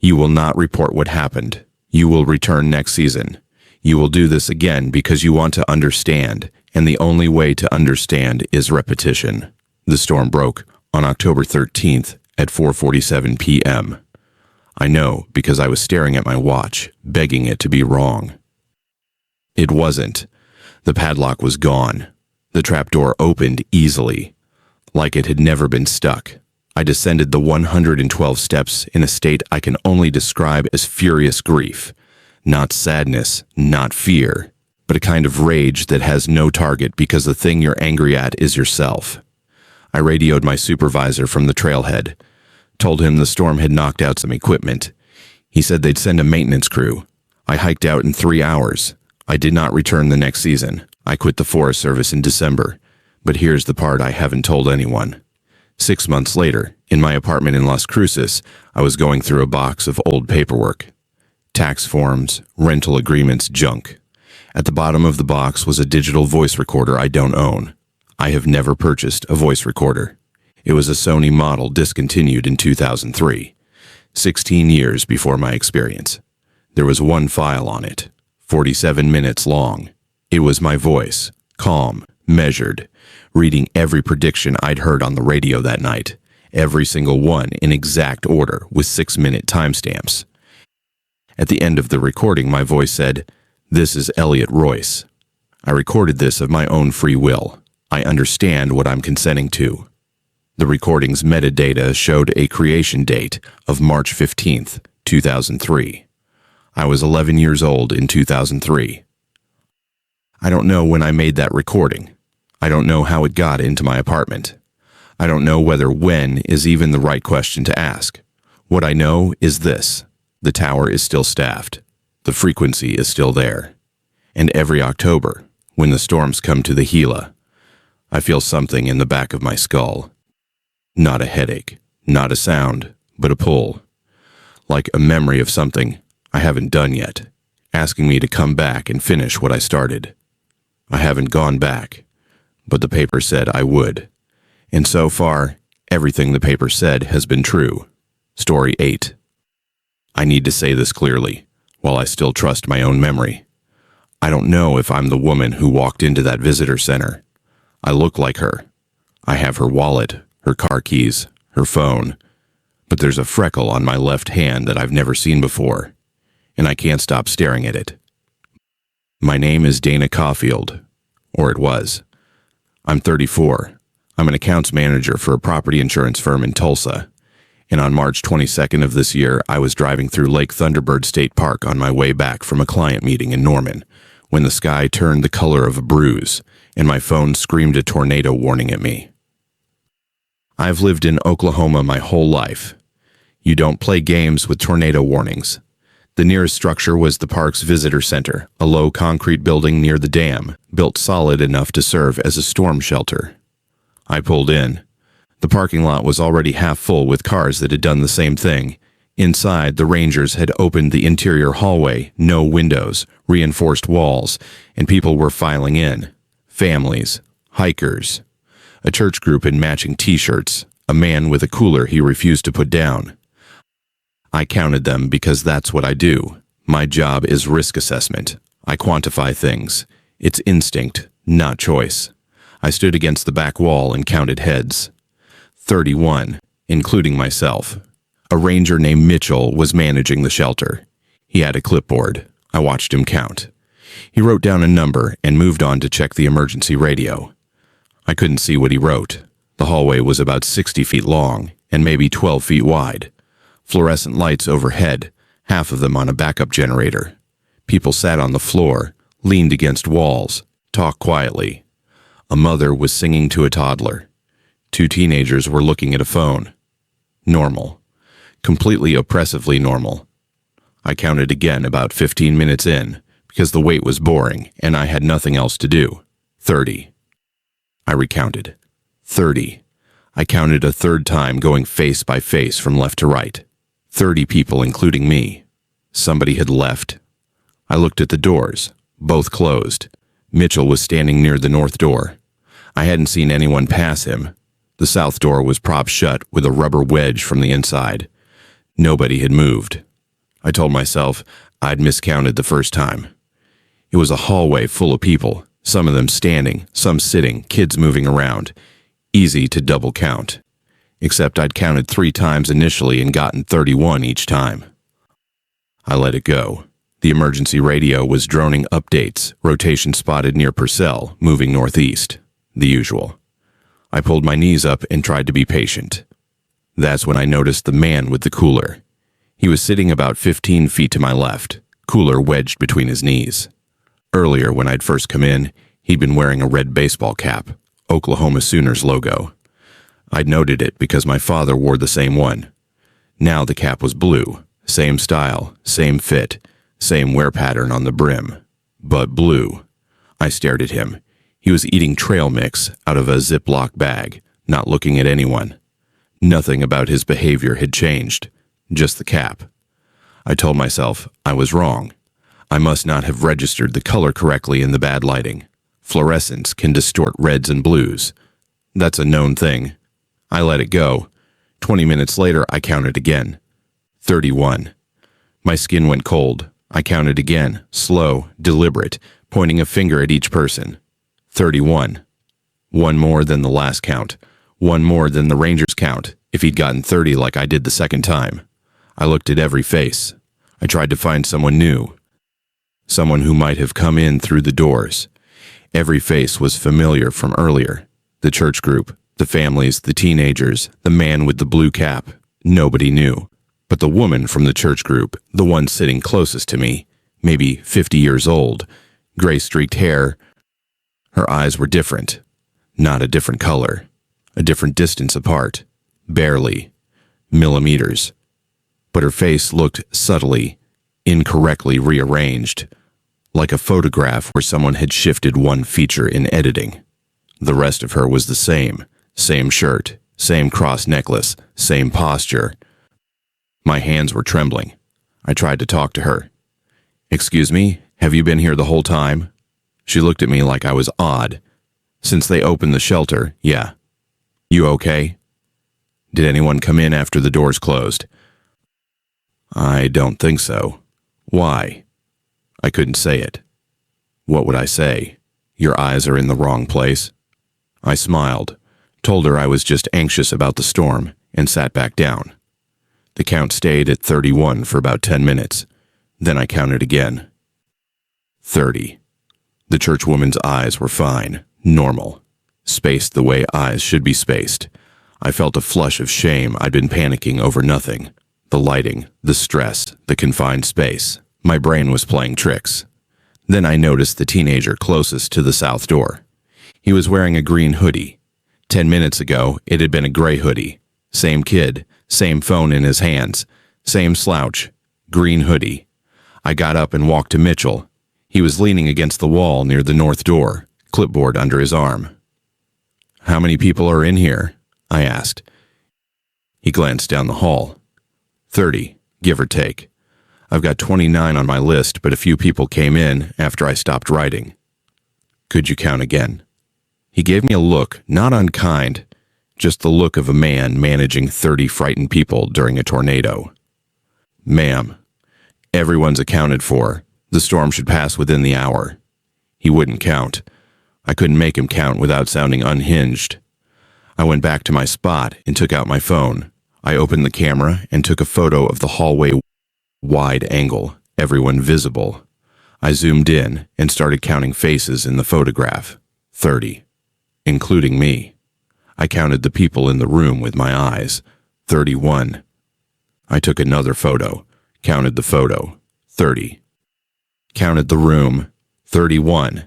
You will not report what happened. You will return next season. You will do this again because you want to understand, and the only way to understand is repetition." The storm broke on October 13th at 4:47 p.m. I know because I was staring at my watch, begging it to be wrong. It wasn't. The padlock was gone. The trapdoor opened easily, like it had never been stuck. I descended the 112 steps in a state I can only describe as furious grief. Not sadness, not fear, but a kind of rage that has no target because the thing you're angry at is yourself. I radioed my supervisor from the trailhead, told him the storm had knocked out some equipment. He said they'd send a maintenance crew. I hiked out in 3 hours. I did not return the next season. I quit the Forest Service in December. But here's the part I haven't told anyone. 6 months later, In my apartment in Las Cruces, I was going through a box of old paperwork. Tax forms, rental agreements, junk. At the bottom of the box was a digital voice recorder I don't own. I have never purchased a voice recorder. It was a Sony model discontinued in 2003, 16 years before my experience. There was one file on it, 47 minutes long. It was my voice, calm, measured, reading every prediction I'd heard on the radio that night, every single one in exact order with 6-minute timestamps. At the end of the recording, my voice said, "This is Elliot Royce. I recorded this of my own free will. I understand what I'm consenting to." The recording's metadata showed a creation date of March 15th, 2003. I was 11 years old in 2003. I don't know when I made that recording. I don't know how it got into my apartment. I don't know whether when is even the right question to ask. What I know is this: the tower is still staffed. The frequency is still there. And every October, when the storms come to the Gila, I feel something in the back of my skull. Not a headache, not a sound, but a pull. Like a memory of something I haven't done yet, asking me to come back and finish what I started. I haven't gone back, but the paper said I would. And so far, everything the paper said has been true. Story 8. I need to say this clearly, while I still trust my own memory. I don't know if I'm the woman who walked into that visitor center. I look like her. I have her wallet, her car keys, her phone, but there's a freckle on my left hand that I've never seen before, and I can't stop staring at it. My name is Dana Caulfield, or it was. I'm 34. I'm an accounts manager for a property insurance firm in Tulsa, and on March 22nd of this year, I was driving through Lake Thunderbird State Park on my way back from a client meeting in Norman, when the sky turned the color of a bruise, and my phone screamed a tornado warning at me. I've lived in Oklahoma my whole life. You don't play games with tornado warnings. The nearest structure was the park's visitor center, a low concrete building near the dam, built solid enough to serve as a storm shelter. I pulled in. The parking lot was already half full with cars that had done the same thing. Inside, the rangers had opened the interior hallway, no windows, reinforced walls, and people were filing in. Families, hikers, a church group in matching t-shirts, a man with a cooler he refused to put down. I counted them because that's what I do. My job is risk assessment. I quantify things. It's instinct, not choice. I stood against the back wall and counted heads. 31, including myself. A ranger named Mitchell was managing the shelter. He had a clipboard. I watched him count. He wrote down a number and moved on to check the emergency radio. I couldn't see what he wrote. The hallway was about 60 feet long and maybe 12 feet wide. Fluorescent lights overhead, half of them on a backup generator. People sat on the floor, leaned against walls, talked quietly. A mother was singing to a toddler. 2 teenagers were looking at a phone. Normal. Completely oppressively normal. I counted again about 15 minutes in, because the wait was boring and I had nothing else to do. 30. I recounted. 30. I counted a third time, going face by face from left to right. 30 people, including me. Somebody had left. I looked at the doors, both closed. Mitchell was standing near the north door. I hadn't seen anyone pass him. The south door was propped shut with a rubber wedge from the inside. Nobody had moved. I told myself I'd miscounted the first time. It was a hallway full of people, some of them standing, some sitting, kids moving around. Easy to double count. Except I'd counted 3 times initially and gotten 31 each time. I let it go. The emergency radio was droning updates, rotation spotted near Purcell, moving northeast. The usual. I pulled my knees up and tried to be patient. That's when I noticed the man with the cooler. He was sitting about 15 feet to my left, cooler wedged between his knees. Earlier, when I'd first come in, he'd been wearing a red baseball cap, Oklahoma Sooners logo. I'd noted it because my father wore the same one. Now the cap was blue, same style, same fit, same wear pattern on the brim, but blue. I stared at him. He was eating trail mix out of a Ziploc bag, not looking at anyone. Nothing about his behavior had changed, just the cap. I told myself I was wrong. I must not have registered the color correctly in the bad lighting. Fluorescence can distort reds and blues. That's a known thing. I let it go. 20 minutes later, I counted again. 31. My skin went cold. I counted again, slow, deliberate, pointing a finger at each person. 31. One more than the last count. One more than the Rangers count, if he'd gotten 30 like I did the second time. I looked at every face. I tried to find someone new. Someone who might have come in through the doors. Every face was familiar from earlier. The church group, the families, the teenagers, the man with the blue cap. Nobody knew. But the woman from the church group, the one sitting closest to me, maybe 50 years old, gray-streaked hair. Her eyes were different. Not a different color. A different distance apart. Barely. Millimeters. But her face looked subtly, incorrectly rearranged, like a photograph where someone had shifted one feature in editing. The rest of her was the same shirt, same cross necklace, same posture. My hands were trembling. I tried to talk to her. "Excuse me, have you been here the whole time?" She looked at me like I was odd. "Since they opened the shelter, yeah." "You okay?" "Did anyone come in after the doors closed?" "I don't think so." "Why?" I couldn't say it. What would I say? "Your eyes are in the wrong place." I smiled, told her I was just anxious about the storm, and sat back down. The count stayed at 31 for about 10 minutes. Then I counted again. 30. The churchwoman's eyes were fine, normal, spaced the way eyes should be spaced. I felt a flush of shame. I'd been panicking over nothing. The lighting, the stress, the confined space. My brain was playing tricks. Then I noticed the teenager closest to the south door. He was wearing a green hoodie. 10 minutes ago, it had been a gray hoodie. Same kid, same phone in his hands, same slouch, green hoodie. I got up and walked to Mitchell. He was leaning against the wall near the north door, clipboard under his arm. "How many people are in here?" I asked. He glanced down the hall. 30, give or take. I've got 29 on my list, but a few people came in after I stopped writing. "Could you count again?" He gave me a look, not unkind, just the look of a man managing 30 frightened people during a tornado. "Ma'am, everyone's accounted for. The storm should pass within the hour." He wouldn't count. I couldn't make him count without sounding unhinged. I went back to my spot and took out my phone. I opened the camera and took a photo of the hallway, wide angle, everyone visible. I zoomed in and started counting faces in the photograph. 30, including me. I counted the people in the room with my eyes. 31. I took another photo, counted the photo. 30. Counted the room. 31.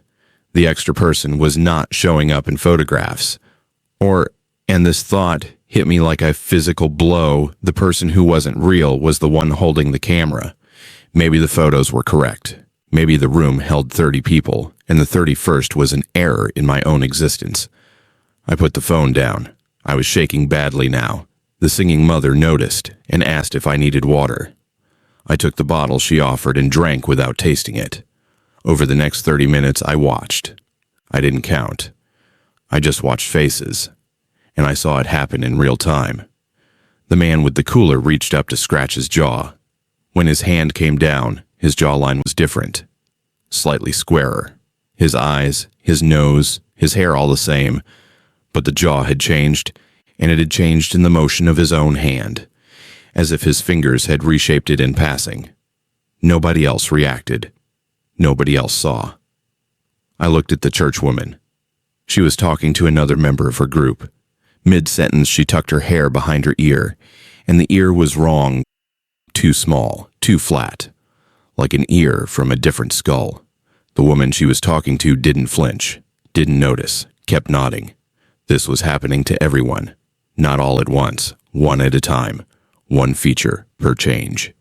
The extra person was not showing up in photographs. And this thought hit me like a physical blow. The person who wasn't real was the one holding the camera. Maybe the photos were correct. Maybe the room held 30 people, and the 31st was an error in my own existence. I put the phone down. I was shaking badly now. The singing mother noticed and asked if I needed water. I took the bottle she offered and drank without tasting it. Over the next 30 minutes, I watched. I didn't count. I just watched faces. And I saw it happen in real time. The man with the cooler reached up to scratch his jaw. When his hand came down, his jawline was different, slightly squarer. His eyes, his nose, his hair all the same, but the jaw had changed, and it had changed in the motion of his own hand, as if his fingers had reshaped it in passing. Nobody else reacted. Nobody else saw. I looked at the churchwoman. She was talking to another member of her group. Mid-sentence, she tucked her hair behind her ear, and the ear was wrong, too small, too flat, like an ear from a different skull. The woman she was talking to didn't flinch, didn't notice, kept nodding. This was happening to everyone, not all at once, one at a time, one feature per change.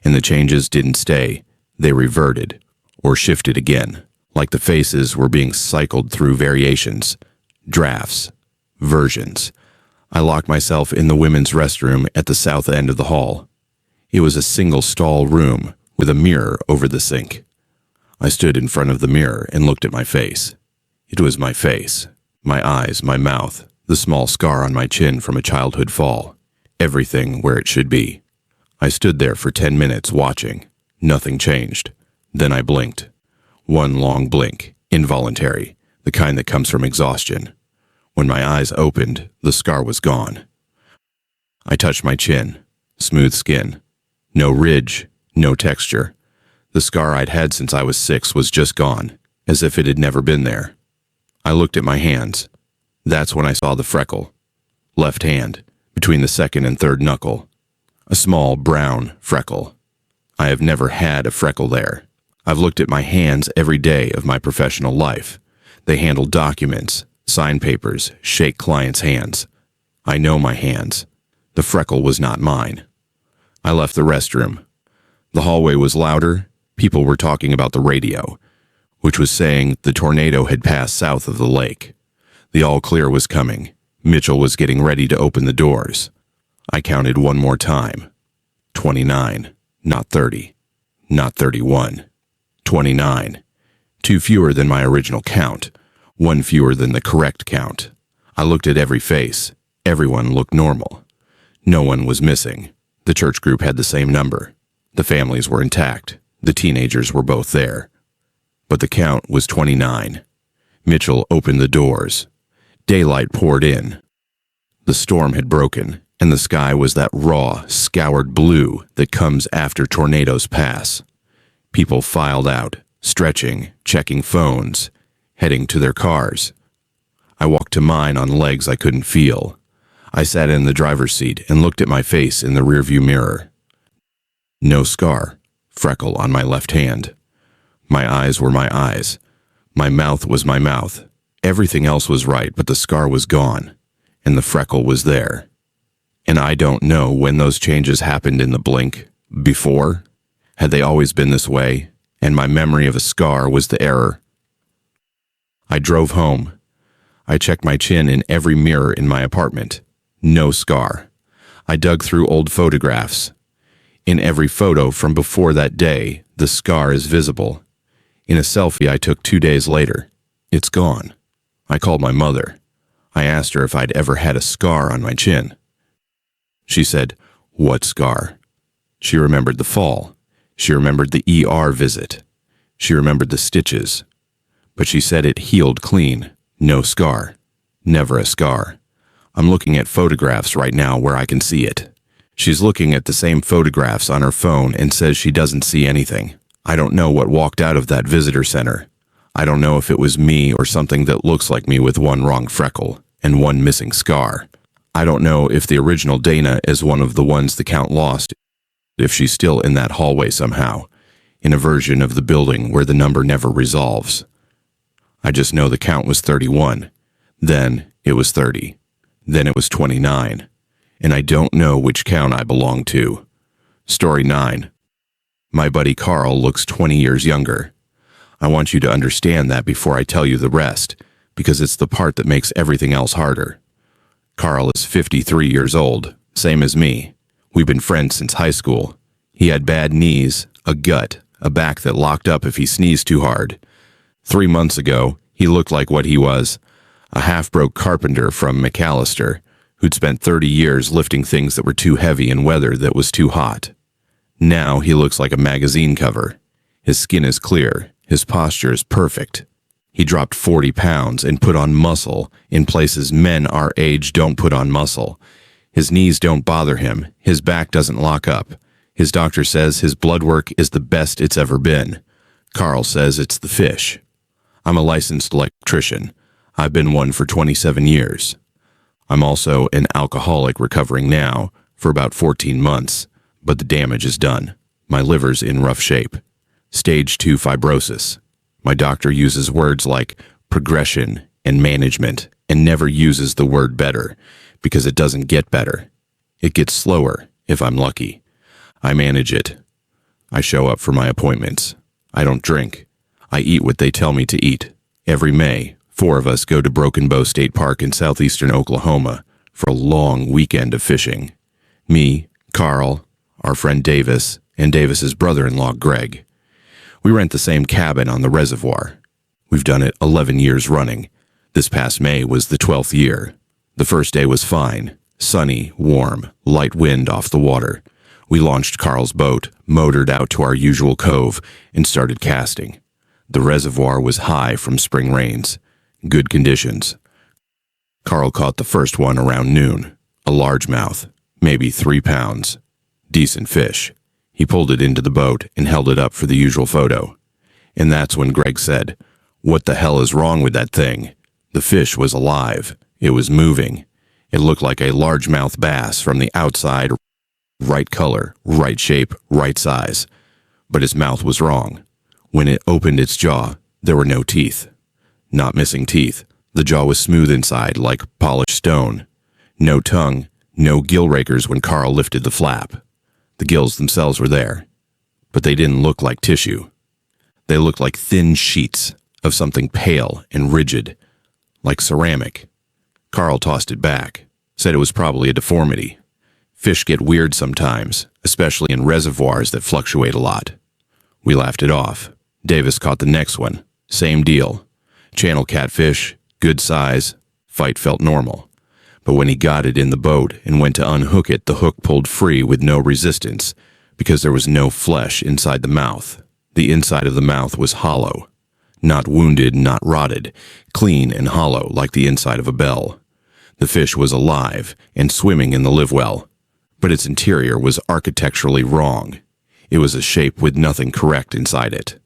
And the changes didn't stay, they reverted, or shifted again, like the faces were being cycled through variations, drafts, versions. I locked myself in the women's restroom at the south end of the hall. It was a single-stall room with a mirror over the sink. I stood in front of the mirror and looked at my face. It was my face, my eyes, my mouth, the small scar on my chin from a childhood fall. Everything where it should be. I stood there for 10 minutes watching. Nothing changed. Then I blinked. One long blink, involuntary, the kind that comes from exhaustion. When my eyes opened, the scar was gone. I touched my chin. Smooth skin. No ridge, no texture. The scar I'd had since I was 6 was just gone, as if it had never been there. I looked at my hands. That's when I saw the freckle. Left hand, between the second and third knuckle. A small brown freckle. I have never had a freckle there. I've looked at my hands every day of my professional life. They handle documents, sign papers, shake clients' hands. I know my hands. The freckle was not mine. I left the restroom. The hallway was louder. People were talking about the radio, which was saying the tornado had passed south of the lake. The all clear was coming. Mitchell was getting ready to open the doors. I counted one more time. 29, not 30, not 31. 29. 2 fewer than my original count. 1 fewer than the correct count. I looked at every face. Everyone looked normal. No one was missing. The church group had the same number. The families were intact. The teenagers were both there. But the count was 29. Mitchell opened the doors. Daylight poured in. The storm had broken, and the sky was that raw, scoured blue that comes after tornadoes pass. People filed out, stretching, checking phones, heading to their cars. I walked to mine on legs I couldn't feel. I sat in the driver's seat and looked at my face in the rearview mirror. No scar, freckle on my left hand. My eyes were my eyes. My mouth was my mouth. Everything else was right, but the scar was gone, and the freckle was there. And I don't know when those changes happened in the blink. Before? Had they always been this way, and my memory of a scar was the error? I drove home. I checked my chin in every mirror in my apartment. No scar. I dug through old photographs. In every photo from before that day, the scar is visible. In a selfie I took 2 days later, it's gone. I called my mother. I asked her if I'd ever had a scar on my chin. She said, "What scar?" She remembered the fall. She remembered the ER visit. She remembered the stitches. But she said it healed clean. No scar. Never a scar. I'm looking at photographs right now where I can see it. She's looking at the same photographs on her phone and says she doesn't see anything. I don't know what walked out of that visitor center. I don't know if it was me or something that looks like me with one wrong freckle and one missing scar. I don't know if the original Dana is one of the ones the count lost, if she's still in that hallway somehow, in a version of the building where the number never resolves. I just know the count was 31. Then it was 30. Then it was 29. And I don't know which count I belong to. Story 9. My buddy Carl looks 20 years younger. I want you to understand that before I tell you the rest, because it's the part that makes everything else harder. Carl is 53 years old, same as me. We've been friends since high school. He had bad knees, a gut, a back that locked up if he sneezed too hard. 3 months ago, he looked like what he was, a half-broke carpenter from McAllister, who'd spent 30 years lifting things that were too heavy in weather that was too hot. Now he looks like a magazine cover. His skin is clear. His posture is perfect. He dropped 40 pounds and put on muscle in places men our age don't put on muscle. His knees don't bother him. His back doesn't lock up. His doctor says his blood work is the best it's ever been. Carl says it's the fish. I'm a licensed electrician. I've been one for 27 years. I'm also an alcoholic recovering now for about 14 months, but the damage is done. My liver's in rough shape. Stage 2 fibrosis. My doctor uses words like progression and management and never uses the word better because it doesn't get better. It gets slower if I'm lucky. I manage it. I show up for my appointments. I don't drink. I eat what they tell me to eat. Every May, 4 of us go to Broken Bow State Park in southeastern Oklahoma for a long weekend of fishing. Me, Carl, our friend Davis, and Davis's brother-in-law Greg. We rent the same cabin on the reservoir. We've done it 11 years running. This past May was the 12th year. The first day was fine. Sunny, warm, light wind off the water. We launched Carl's boat, motored out to our usual cove, and started casting. The reservoir was high from spring rains. Good conditions. Carl caught the first one around noon. A largemouth, maybe 3 pounds. Decent fish. He pulled it into the boat and held it up for the usual photo. And that's when Greg said, "What the hell is wrong with that thing?" The fish was alive. It was moving. It looked like a largemouth bass from the outside, right color, right shape, right size. But his mouth was wrong. When it opened its jaw, there were no teeth. Not missing teeth. The jaw was smooth inside, like polished stone. No tongue, no gill rakers when Carl lifted the flap. The gills themselves were there, but they didn't look like tissue. They looked like thin sheets of something pale and rigid, like ceramic. Carl tossed it back, said it was probably a deformity. Fish get weird sometimes, especially in reservoirs that fluctuate a lot. We laughed it off. Davis caught the next one. Same deal. Channel catfish, good size, fight felt normal. But when he got it in the boat and went to unhook it, the hook pulled free with no resistance because there was no flesh inside the mouth. The inside of the mouth was hollow. Not wounded, not rotted, clean and hollow like the inside of a bell. The fish was alive and swimming in the live well, but its interior was architecturally wrong. It was a shape with nothing correct inside it.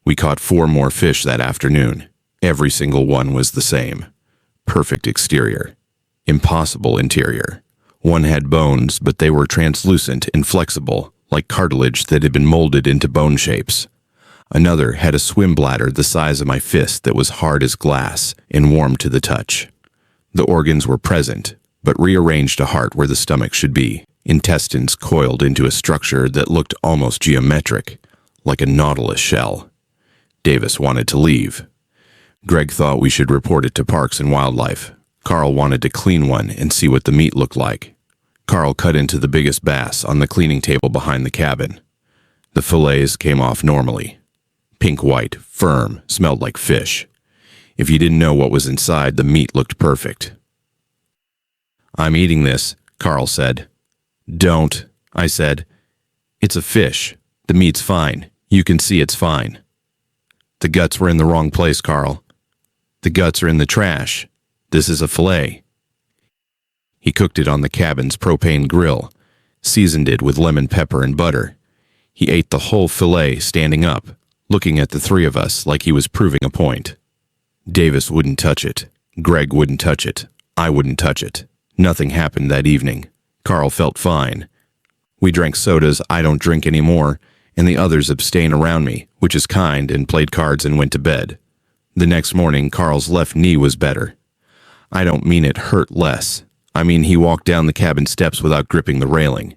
We caught 4 more fish that afternoon. Every single one was the same. Perfect exterior. Impossible interior. One had bones, but they were translucent and flexible, like cartilage that had been molded into bone shapes. Another had a swim bladder the size of my fist that was hard as glass and warm to the touch. The organs were present, but rearranged a heart where the stomach should be. Intestines coiled into a structure that looked almost geometric, like a nautilus shell. Davis wanted to leave. Greg thought we should report it to Parks and Wildlife. Carl wanted to clean one and see what the meat looked like. Carl cut into the biggest bass on the cleaning table behind the cabin. The fillets came off normally. Pink-white, firm, smelled like fish. If you didn't know what was inside, the meat looked perfect. "I'm eating this," Carl said. "Don't," I said. "It's a fish. The meat's fine. You can see it's fine." "The guts were in the wrong place, Carl. The guts are in the trash. This is a fillet." He cooked it on the cabin's propane grill, seasoned it with lemon pepper and butter. He ate the whole fillet standing up, looking at the 3 of us like he was proving a point. Davis wouldn't touch it. Greg wouldn't touch it. I wouldn't touch it. Nothing happened that evening. Carl felt fine. We drank sodas I don't drink anymore, and the others abstained around me, which is kind, and played cards and went to bed. The next morning, Carl's left knee was better. I don't mean it hurt less. I mean he walked down the cabin steps without gripping the railing.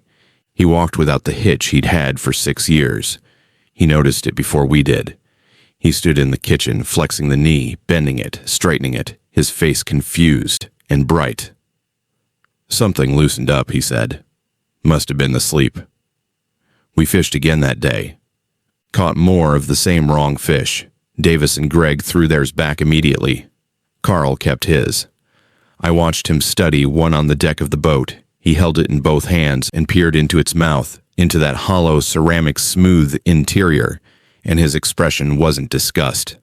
He walked without the hitch he'd had for 6 years. He noticed it before we did. He stood in the kitchen, flexing the knee, bending it, straightening it, his face confused and bright. "Something loosened up," he said. "Must have been the sleep." We fished again that day. Caught more of the same wrong fish. Davis and Greg threw theirs back immediately. Carl kept his. I watched him study one on the deck of the boat. He held it in both hands and peered into its mouth, into that hollow ceramic smooth interior, and his expression wasn't disgust.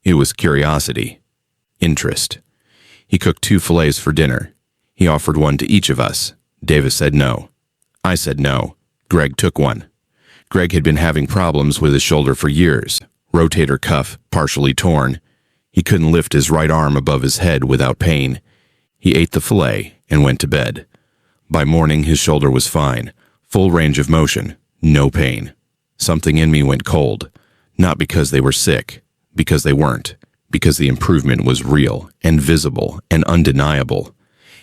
It was curiosity. Interest. He cooked 2 fillets for dinner. He offered one to each of us. Davis said no. I said no. Greg took one. Greg had been having problems with his shoulder for years. Rotator cuff partially torn. He couldn't lift his right arm above his head without pain. He ate the fillet and went to bed. By morning, his shoulder was fine. Full range of motion. No pain. Something in me went cold. Not because they were sick. Because they weren't. Because the improvement was real and visible and undeniable.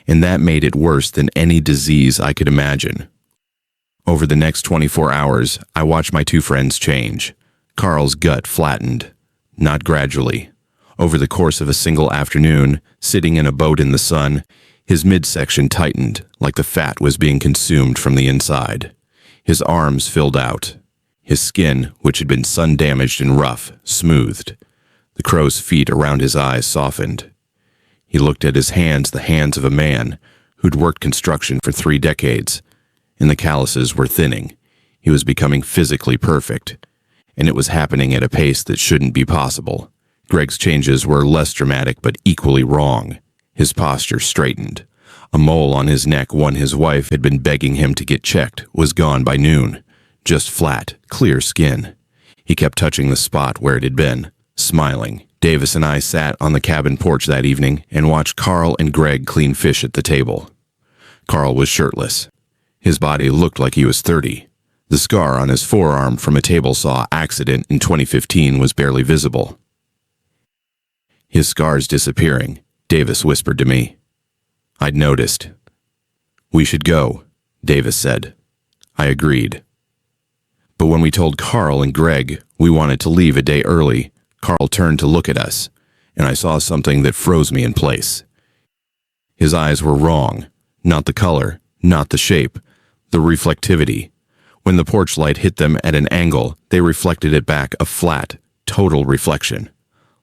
And that made it worse than any disease I could imagine. Over the next 24 hours, I watched my 2 friends change. Carl's gut flattened. Not gradually. Over the course of a single afternoon, sitting in a boat in the sun, His midsection tightened, like the fat was being consumed from the inside. His arms filled out. His skin, which had been sun-damaged and rough, smoothed. The crow's feet around his eyes softened. He looked at his hands, the hands of a man who'd worked construction for 3 decades, and the calluses were thinning. He was becoming physically perfect, and it was happening at a pace that shouldn't be possible. Greg's changes were less dramatic but equally wrong. His posture straightened. A mole on his neck, one his wife had been begging him to get checked, was gone by noon. Just flat, clear skin. He kept touching the spot where it had been, smiling. Davis and I sat on the cabin porch that evening and watched Carl and Greg clean fish at the table. Carl was shirtless. His body looked like he was 30. The scar on his forearm from a table saw accident in 2015 was barely visible. His scar's disappearing, Davis whispered to me. I'd noticed. We should go, Davis said. I agreed. But when we told Carl and Greg we wanted to leave a day early, Carl turned to look at us, and I saw something that froze me in place. His eyes were wrong. Not the color, not the shape, the reflectivity. When the porch light hit them at an angle, they reflected it back, a flat, total reflection.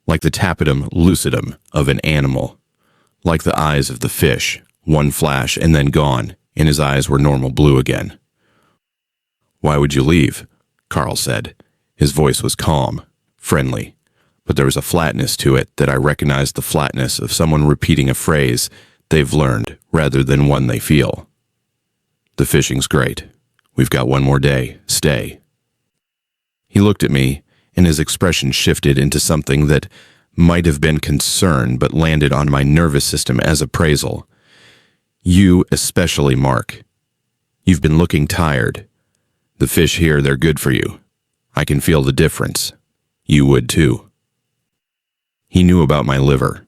Like the tapetum lucidum of an animal. Like the eyes of the fish, one flash and then gone, and his eyes were normal blue again. Why would you leave? Carl said. His voice was calm, friendly, but there was a flatness to it that I recognized, the flatness of someone repeating a phrase they've learned rather than one they feel. The fishing's great. We've got one more day. Stay. He looked at me, and his expression shifted into something that might have been concern but landed on my nervous system as appraisal. You especially, Mark. You've been looking tired. The fish here, they're good for you. I can feel the difference. You would too. He knew about my liver.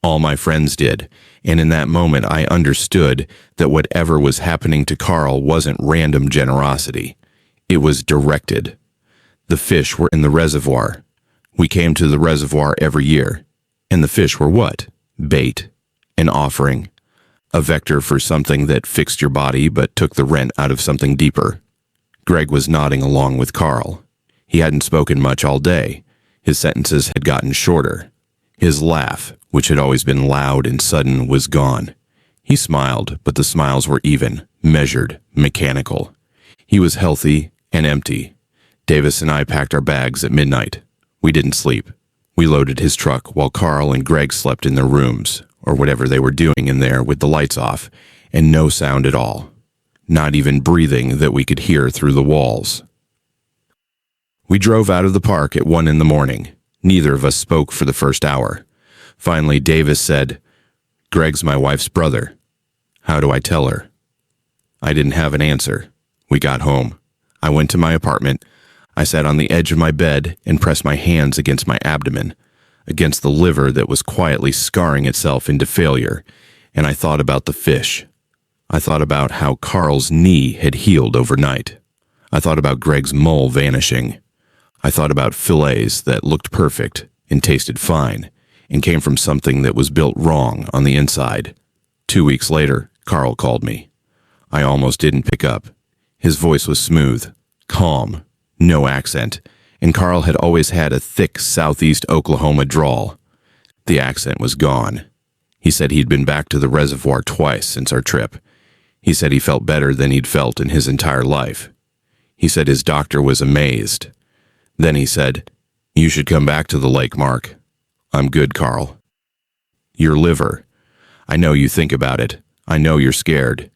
All my friends did, and in that moment I understood that whatever was happening to Carl wasn't random generosity. It was directed. The fish were in the reservoir. We came to the reservoir every year. And the fish were what? Bait. An offering. A vector for something that fixed your body but took the rent out of something deeper. Greg was nodding along with Carl. He hadn't spoken much all day. His sentences had gotten shorter. His laugh, which had always been loud and sudden, was gone. He smiled, but the smiles were even, measured, mechanical. He was healthy and empty. Davis and I packed our bags at midnight. We didn't sleep. We loaded his truck while Carl and Greg slept in their rooms, or whatever they were doing in there with the lights off, and no sound at all. Not even breathing that we could hear through the walls. We drove out of the park at 1 a.m. Neither of us spoke for the first hour. Finally, Davis said, "Greg's my wife's brother. How do I tell her?" I didn't have an answer. We got home. I went to my apartment. I sat on the edge of my bed and pressed my hands against my abdomen, against the liver that was quietly scarring itself into failure, and I thought about the fish. I thought about how Carl's knee had healed overnight. I thought about Greg's mole vanishing. I thought about fillets that looked perfect and tasted fine and came from something that was built wrong on the inside. 2 weeks later, Carl called me. I almost didn't pick up. His voice was smooth, calm, no accent, and Carl had always had a thick southeast Oklahoma drawl. The accent was gone. He said he'd been back to the reservoir twice since our trip. He said he felt better than he'd felt in his entire life. He said his doctor was amazed. Then he said, "You should come back to the lake, Mark." "I'm good, Carl." "Your liver. I know you think about it. I know you're scared.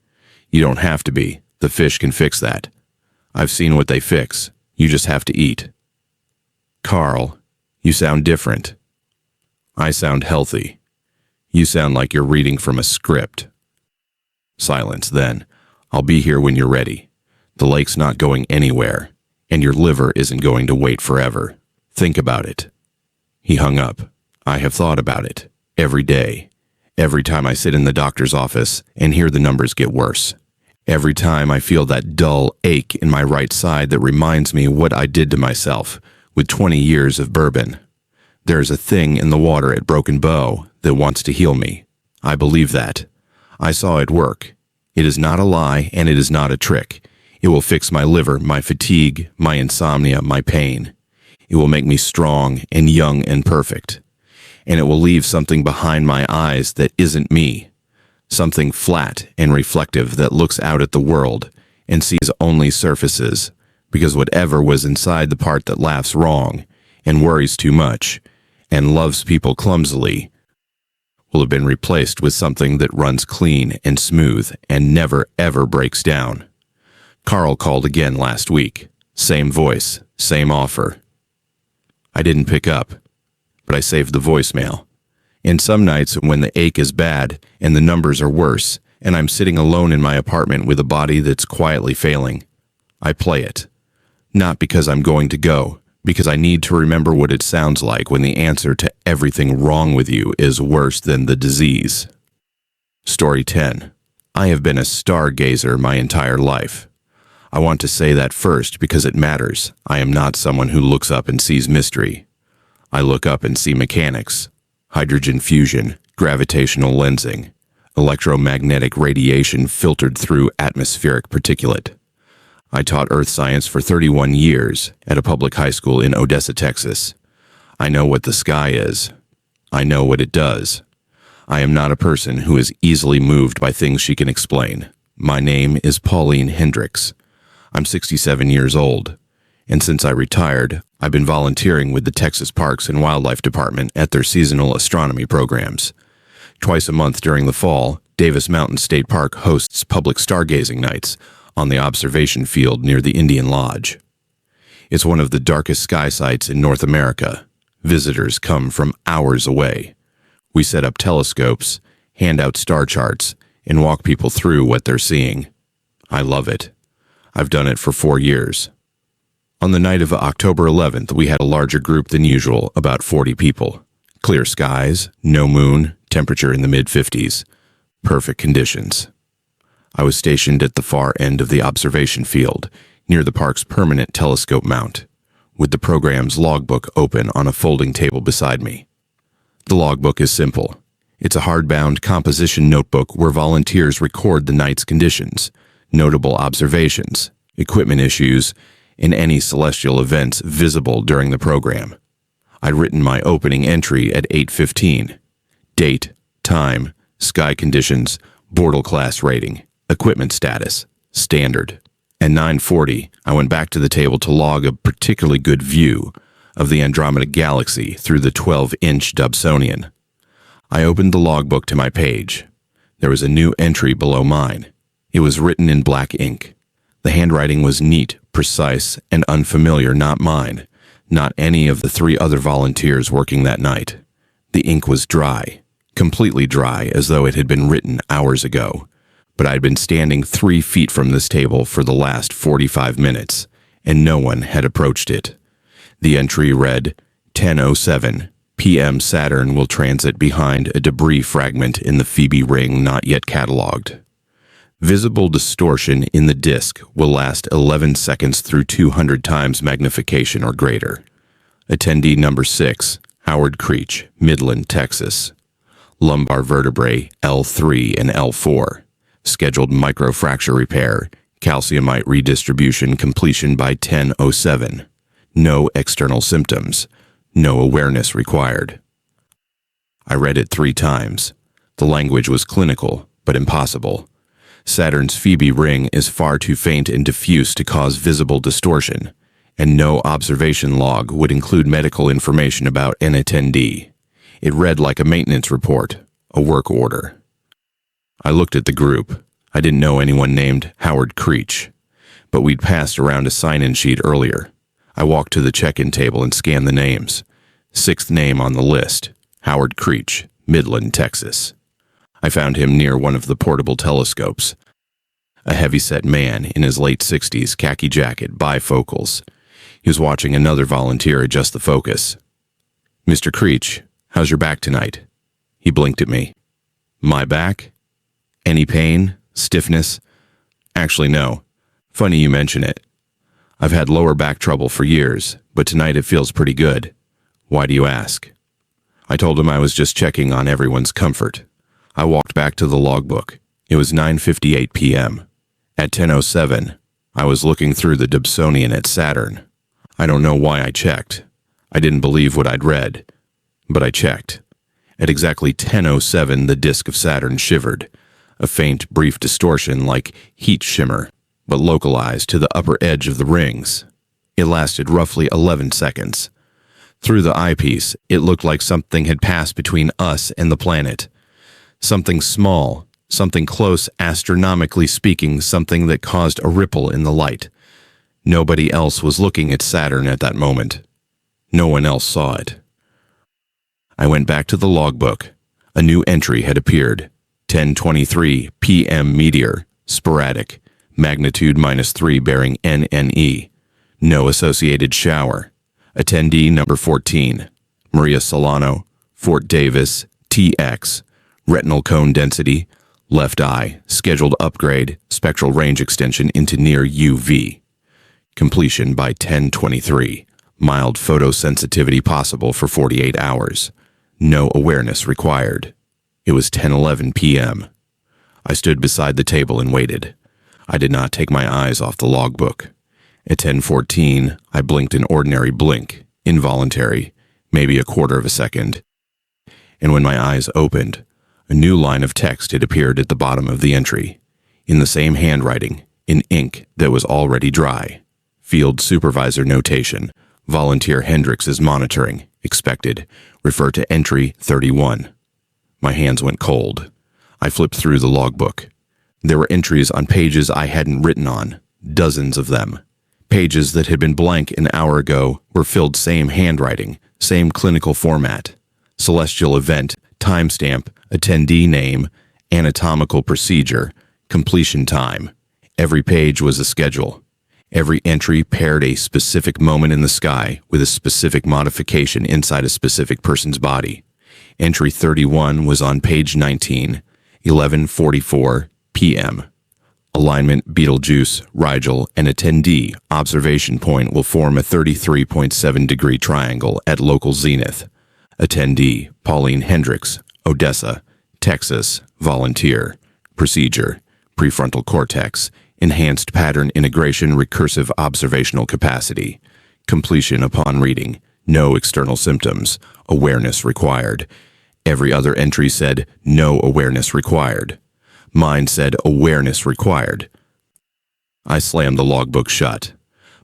You don't have to be. The fish can fix that. I've seen what they fix. You just have to eat." "Carl, you sound different." "I sound healthy. You sound like you're reading from a script." Silence then. "I'll be here when you're ready. The lake's not going anywhere, and your liver isn't going to wait forever. Think about it." He hung up. I have thought about it. Every day. Every time I sit in the doctor's office and hear the numbers get worse. Every time I feel that dull ache in my right side that reminds me what I did to myself with 20 years of bourbon. There is a thing in the water at Broken Bow that wants to heal me. I believe that. I saw it work. It is not a lie, and it is not a trick. It will fix my liver, my fatigue, my insomnia, my pain. It will make me strong and young and perfect. And it will leave something behind my eyes that isn't me. Something flat and reflective that looks out at the world and sees only surfaces, because whatever was inside the part that laughs wrong and worries too much and loves people clumsily will have been replaced with something that runs clean and smooth and never ever breaks down. Carl called again last week. Same voice, same offer. I didn't pick up, but I saved the voicemail. And some nights when the ache is bad and the numbers are worse, and I'm sitting alone in my apartment with a body that's quietly failing, I play it. Not because I'm going to go, because I need to remember what it sounds like when the answer to everything wrong with you is worse than the disease. Story 10. I have been a stargazer my entire life. I want to say that first because it matters. I am not someone who looks up and sees mystery. I look up and see mechanics, hydrogen fusion, gravitational lensing, electromagnetic radiation filtered through atmospheric particulate. I taught earth science for 31 years at a public high school in Odessa, Texas. I know what the sky is. I know what it does. I am not a person who is easily moved by things she can explain. My name is Pauline Hendricks. I'm 67 years old, and since I retired, I've been volunteering with the Texas Parks and Wildlife Department at their seasonal astronomy programs. Twice a month during the fall, Davis Mountain State Park hosts public stargazing nights on the observation field near the Indian Lodge. It's one of the darkest sky sites in North America. Visitors come from hours away. We set up telescopes, hand out star charts, and walk people through what they're seeing. I love it. I've done it for 4 years. On the night of October 11th, we had a larger group than usual, about 40 people. Clear skies, no moon, temperature in the mid-50s. Perfect conditions. I was stationed at the far end of the observation field, near the park's permanent telescope mount, with the program's logbook open on a folding table beside me. The logbook is simple. It's a hardbound composition notebook where volunteers record the night's conditions, notable observations, equipment issues, and any celestial events visible during the program. I'd written my opening entry at 8:15. Date, time, sky conditions, Bortle class rating, equipment status, standard. At 9:40, I went back to the table to log a particularly good view of the Andromeda Galaxy through the 12-inch Dobsonian. I opened the logbook to my page. There was a new entry below mine. It was written in black ink. The handwriting was neat, precise, and unfamiliar, not mine, not any of the 3 other volunteers working that night. The ink was dry, completely dry, as though it had been written hours ago. But I'd been standing 3 feet from this table for the last 45 minutes, and no one had approached it. The entry read, 10:07 p.m. Saturn will transit behind a debris fragment in the Phoebe ring not yet cataloged. Visible distortion in the disk will last 11 seconds through 200 times magnification or greater. Attendee number 6, Howard Creech, Midland, Texas. Lumbar vertebrae L3 and L4. Scheduled microfracture repair, calciumite redistribution completion by 10:07. No external symptoms. No awareness required. I read it 3 times. The language was clinical, but impossible. Saturn's Phoebe ring is far too faint and diffuse to cause visible distortion, and no observation log would include medical information about an attendee. It read like a maintenance report, a work order. I looked at the group. I didn't know anyone named Howard Creech, but we'd passed around a sign-in sheet earlier. I walked to the check-in table and scanned the names. 6th name on the list, Howard Creech, Midland, Texas. I found him near one of the portable telescopes. A heavy-set man in his late 60s, khaki jacket, bifocals. He was watching another volunteer adjust the focus. "Mr. Creech, how's your back tonight?" He blinked at me. "My back? Any pain? Stiffness?" "Actually, no. Funny you mention it. I've had lower back trouble for years, but tonight it feels pretty good. Why do you ask?" I told him I was just checking on everyone's comfort. I walked back to the logbook. It was 9:58 p.m. At 10:07, I was looking through the Dobsonian at Saturn. I don't know why I checked. I didn't believe what I'd read, but I checked. At exactly 10:07, the disk of Saturn shivered, a faint, brief distortion like heat shimmer, but localized to the upper edge of the rings. It lasted roughly 11 seconds. Through the eyepiece, it looked like something had passed between us and the planet. Something small, something close, astronomically speaking, something that caused a ripple in the light. Nobody else was looking at Saturn at that moment. No one else saw it. I went back to the logbook. A new entry had appeared. 10:23 p.m. meteor, sporadic, magnitude -3 bearing NNE. No associated shower. Attendee number 14, Maria Solano, Fort Davis, TX, retinal cone density, left eye, scheduled upgrade, spectral range extension into near UV. Completion by 10:23, mild photosensitivity possible for 48 hours. No awareness required. It was 10:11 p.m. I stood beside the table and waited. I did not take my eyes off the logbook. At 10:14, I blinked an ordinary blink, involuntary, maybe a quarter of a second. And when my eyes opened, a new line of text had appeared at the bottom of the entry, in the same handwriting, in ink that was already dry. Field supervisor notation. Volunteer Hendricks is monitoring. Expected. Refer to entry 31. My hands went cold. I flipped through the logbook. There were entries on pages I hadn't written on, dozens of them. Pages that had been blank an hour ago were filled same handwriting, same clinical format. Celestial event, timestamp, attendee name, anatomical procedure, completion time. Every page was a schedule. Every entry paired a specific moment in the sky with a specific modification inside a specific person's body. Entry 31 was on page 19, 11:44 p.m. Alignment Betelgeuse, Rigel, and attendee observation point will form a 33.7 degree triangle at local zenith. Attendee Pauline Hendricks, Odessa, Texas, volunteer. Procedure, prefrontal cortex, enhanced pattern integration, recursive observational capacity. Completion upon reading, no external symptoms, awareness required. Every other entry said no awareness required. Mine said awareness required. I slammed the logbook shut.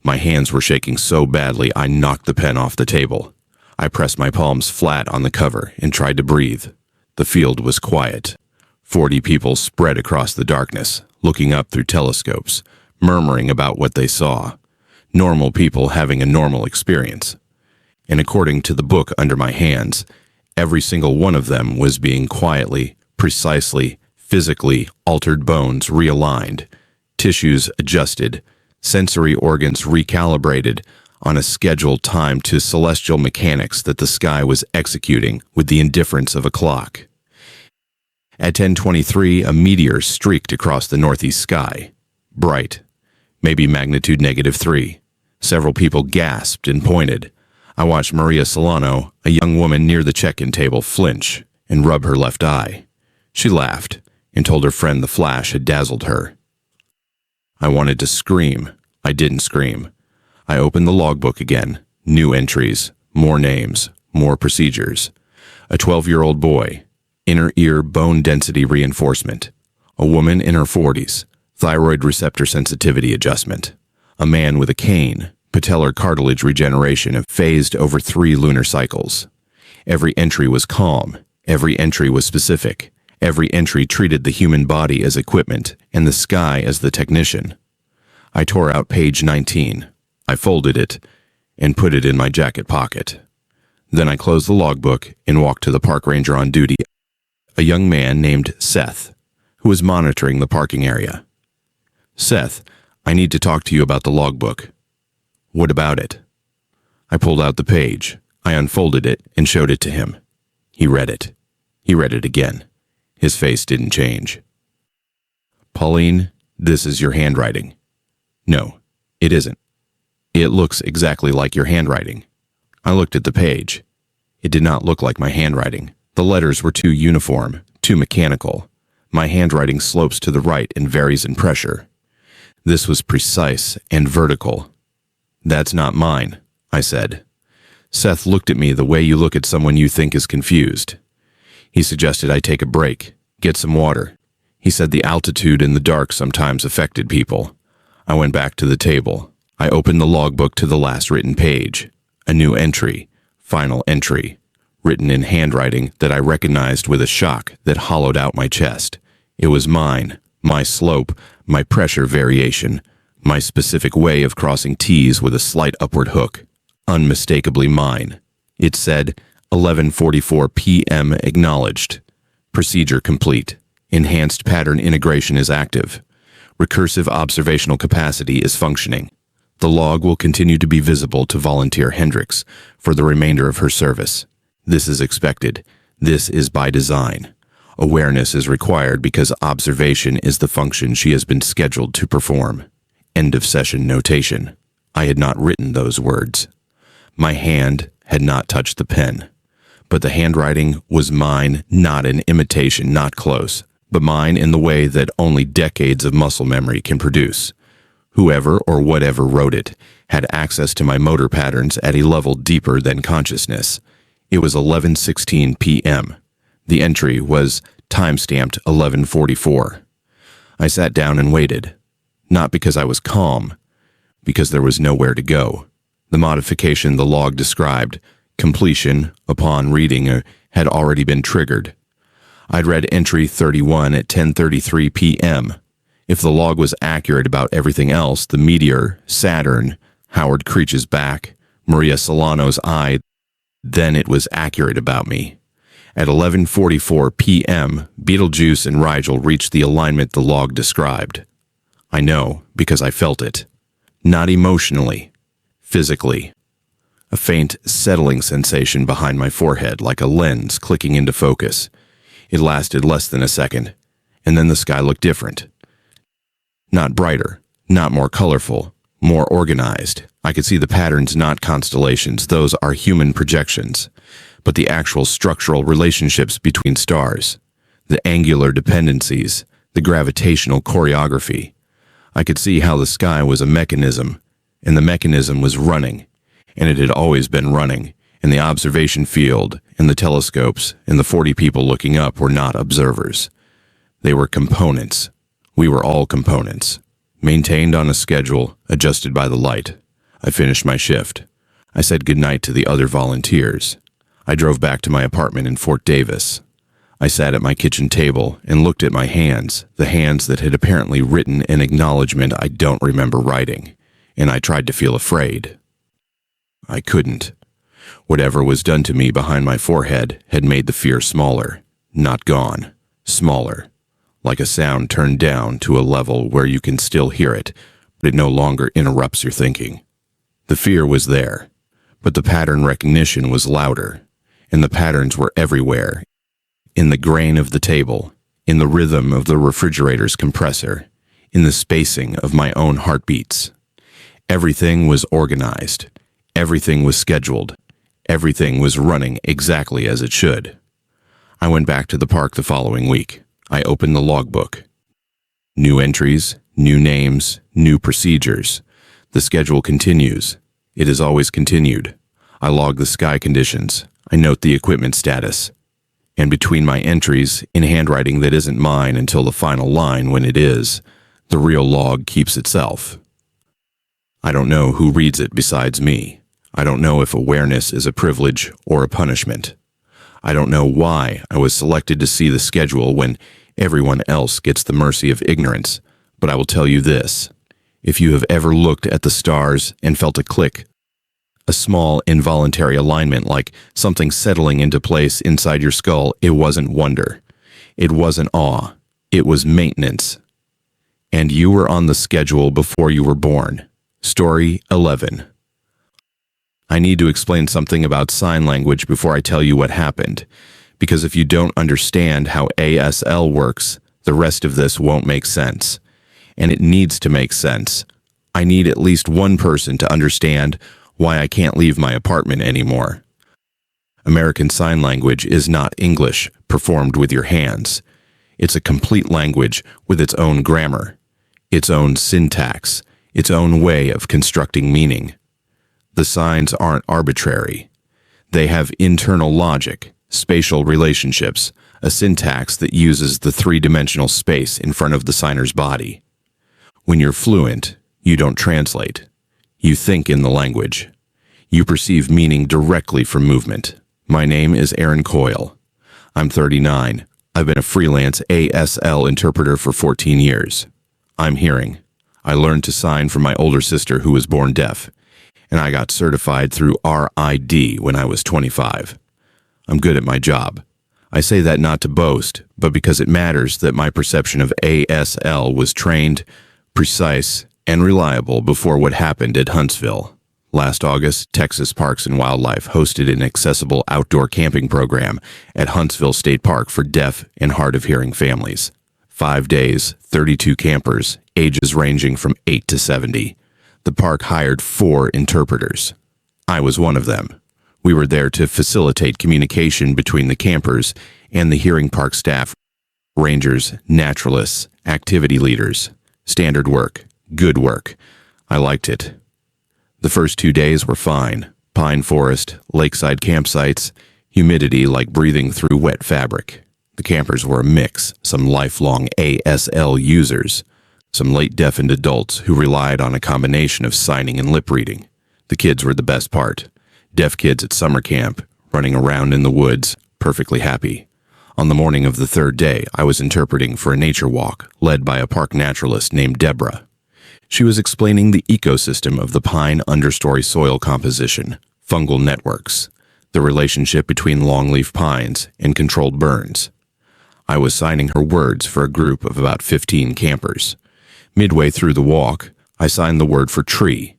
My hands were shaking so badly I knocked the pen off the table. I pressed my palms flat on the cover and tried to breathe. The field was quiet. 40 people spread across the darkness, looking up through telescopes, murmuring about what they saw. Normal people having a normal experience. And according to the book under my hands, every single one of them was being quietly, precisely, physically altered, bones realigned, tissues adjusted, sensory organs recalibrated on a scheduled time to celestial mechanics that the sky was executing with the indifference of a clock. At 10:23, a meteor streaked across the northeast sky. Bright, maybe magnitude -3. Several people gasped and pointed. I watched Maria Solano, a young woman near the check-in table, flinch and rub her left eye. She laughed and told her friend the flash had dazzled her. I wanted to scream. I didn't scream. I opened the logbook again. New entries, more names, more procedures. A 12-year-old boy, inner ear bone density reinforcement. A woman in her 40s, thyroid receptor sensitivity adjustment. A man with a cane, patellar cartilage regeneration phased over 3 lunar cycles. Every entry was calm. Every entry was specific. Every entry treated the human body as equipment and the sky as the technician. I tore out page 19. I folded it and put it in my jacket pocket. Then I closed the logbook and walked to the park ranger on duty, a young man named Seth, who was monitoring the parking area. Seth, I need to talk to you about the logbook. What about it? I pulled out the page. I unfolded it and showed it to him. He read it. He read it again. His face didn't change. Pauline, this is your handwriting. No, it isn't. It looks exactly like your handwriting. I looked at the page. It did not look like my handwriting. The letters were too uniform, too mechanical. My handwriting slopes to the right and varies in pressure. This was precise and vertical. "That's not mine," I said. Seth looked at me the way you look at someone you think is confused. He suggested I take a break, get some water. He said the altitude in the dark sometimes affected people. I went back to the table. I opened the logbook to the last written page. A new entry, final entry, written in handwriting that I recognized with a shock that hollowed out my chest. It was mine, my slope, my pressure variation, my specific way of crossing T's with a slight upward hook. Unmistakably mine. It said, 11:44 p.m. acknowledged. Procedure complete. Enhanced pattern integration is active. Recursive observational capacity is functioning. The log will continue to be visible to Volunteer Hendricks for the remainder of her service. This is expected. This is by design. Awareness is required because observation is the function she has been scheduled to perform. End of session notation. I had not written those words. My hand had not touched the pen. But the handwriting was mine, not an imitation, not close, but mine in the way that only decades of muscle memory can produce. Whoever or whatever wrote it had access to my motor patterns at a level deeper than consciousness. It was 11:16 p.m. The entry was time-stamped 11:44. I sat down and waited, not because I was calm, because there was nowhere to go. The modification the log described, completion upon reading, had already been triggered. I'd read entry 31 at 10:33 p.m. If the log was accurate about everything else, the meteor, Saturn, Howard Creech's back, Maria Solano's eye, then it was accurate about me. At 11:44 p.m., Beetlejuice and Rigel reached the alignment the log described. I know because I felt it. Not emotionally, physically. A faint, settling sensation behind my forehead like a lens clicking into focus. It lasted less than a second, and then the sky looked different. Not brighter, not more colorful, more organized. I could see the patterns, not constellations. Those are human projections. But the actual structural relationships between stars, the angular dependencies, the gravitational choreography. I could see how the sky was a mechanism, and the mechanism was running, and it had always been running, and the observation field, and the telescopes, and the 40 people looking up were not observers. They were components. We were all components, maintained on a schedule, adjusted by the light. I finished my shift. I said goodnight to the other volunteers. I drove back to my apartment in Fort Davis. I sat at my kitchen table and looked at my hands, the hands that had apparently written an acknowledgement I don't remember writing, and I tried to feel afraid. I couldn't. Whatever was done to me behind my forehead had made the fear smaller, not gone, smaller, like a sound turned down to a level where you can still hear it, but it no longer interrupts your thinking. The fear was there, but the pattern recognition was louder, and the patterns were everywhere, in the grain of the table, in the rhythm of the refrigerator's compressor, in the spacing of my own heartbeats. Everything was organized. Everything was scheduled. Everything was running exactly as it should. I went back to the park the following week. I opened the logbook. New entries, new names, new procedures. The schedule continues. It has always continued. I log the sky conditions. I note the equipment status. And between my entries, in handwriting that isn't mine until the final line when it is, the real log keeps itself. I don't know who reads it besides me. I don't know if awareness is a privilege or a punishment. I don't know why I was selected to see the schedule when everyone else gets the mercy of ignorance, but I will tell you this. If you have ever looked at the stars and felt a click, a small involuntary alignment like something settling into place inside your skull, it wasn't wonder. It wasn't awe. It was maintenance. And you were on the schedule before you were born. Story 11. I need to explain something about sign language before I tell you what happened, because if you don't understand how ASL works, the rest of this won't make sense. And it needs to make sense. I need at least one person to understand why I can't leave my apartment anymore. American Sign Language is not English performed with your hands. It's a complete language with its own grammar, its own syntax, its own way of constructing meaning. The signs aren't arbitrary. They have internal logic, spatial relationships, a syntax that uses the three-dimensional space in front of the signer's body. When you're fluent, you don't translate. You think in the language. You perceive meaning directly from movement. My name is Aaron Coyle. I'm 39. I've been a freelance ASL interpreter for 14 years. I'm hearing. I learned to sign from my older sister who was born deaf, and I got certified through RID when I was 25. I'm good at my job. I say that not to boast, but because it matters that my perception of ASL was trained, precise, and reliable before what happened at Huntsville. Last August, Texas Parks and Wildlife hosted an accessible outdoor camping program at Huntsville State Park for deaf and hard-of-hearing families. 5 days, 32 campers, ages ranging from 8 to 70. The park hired 4 interpreters. I was one of them. We were there to facilitate communication between the campers and the hearing park staff, rangers, naturalists, activity leaders. Standard work, good work. I liked it. The first 2 days were fine. Pine forest, lakeside campsites, humidity like breathing through wet fabric. The campers were a mix, some lifelong ASL users, some late deafened adults who relied on a combination of signing and lip reading. The kids were the best part. Deaf kids at summer camp, running around in the woods, perfectly happy. On the morning of the 3rd day, I was interpreting for a nature walk led by a park naturalist named Deborah. She was explaining the ecosystem of the pine understory soil composition, fungal networks, the relationship between longleaf pines and controlled burns. I was signing her words for a group of about 15 campers. Midway through the walk, I signed the word for tree.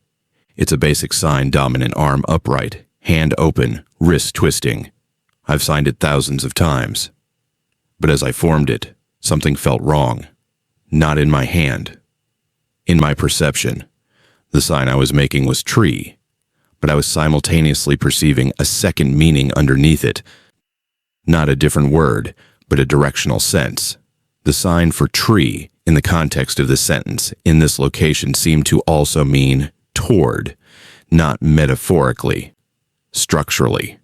It's a basic sign: dominant arm upright, hand open, wrist twisting. I've signed it thousands of times. But as I formed it, something felt wrong. Not in my hand. In my perception. The sign I was making was tree, but I was simultaneously perceiving a second meaning underneath it. Not a different word, but a directional sense. The sign for tree, in the context of the sentence, in this location seemed to also mean toward, not metaphorically, structurally,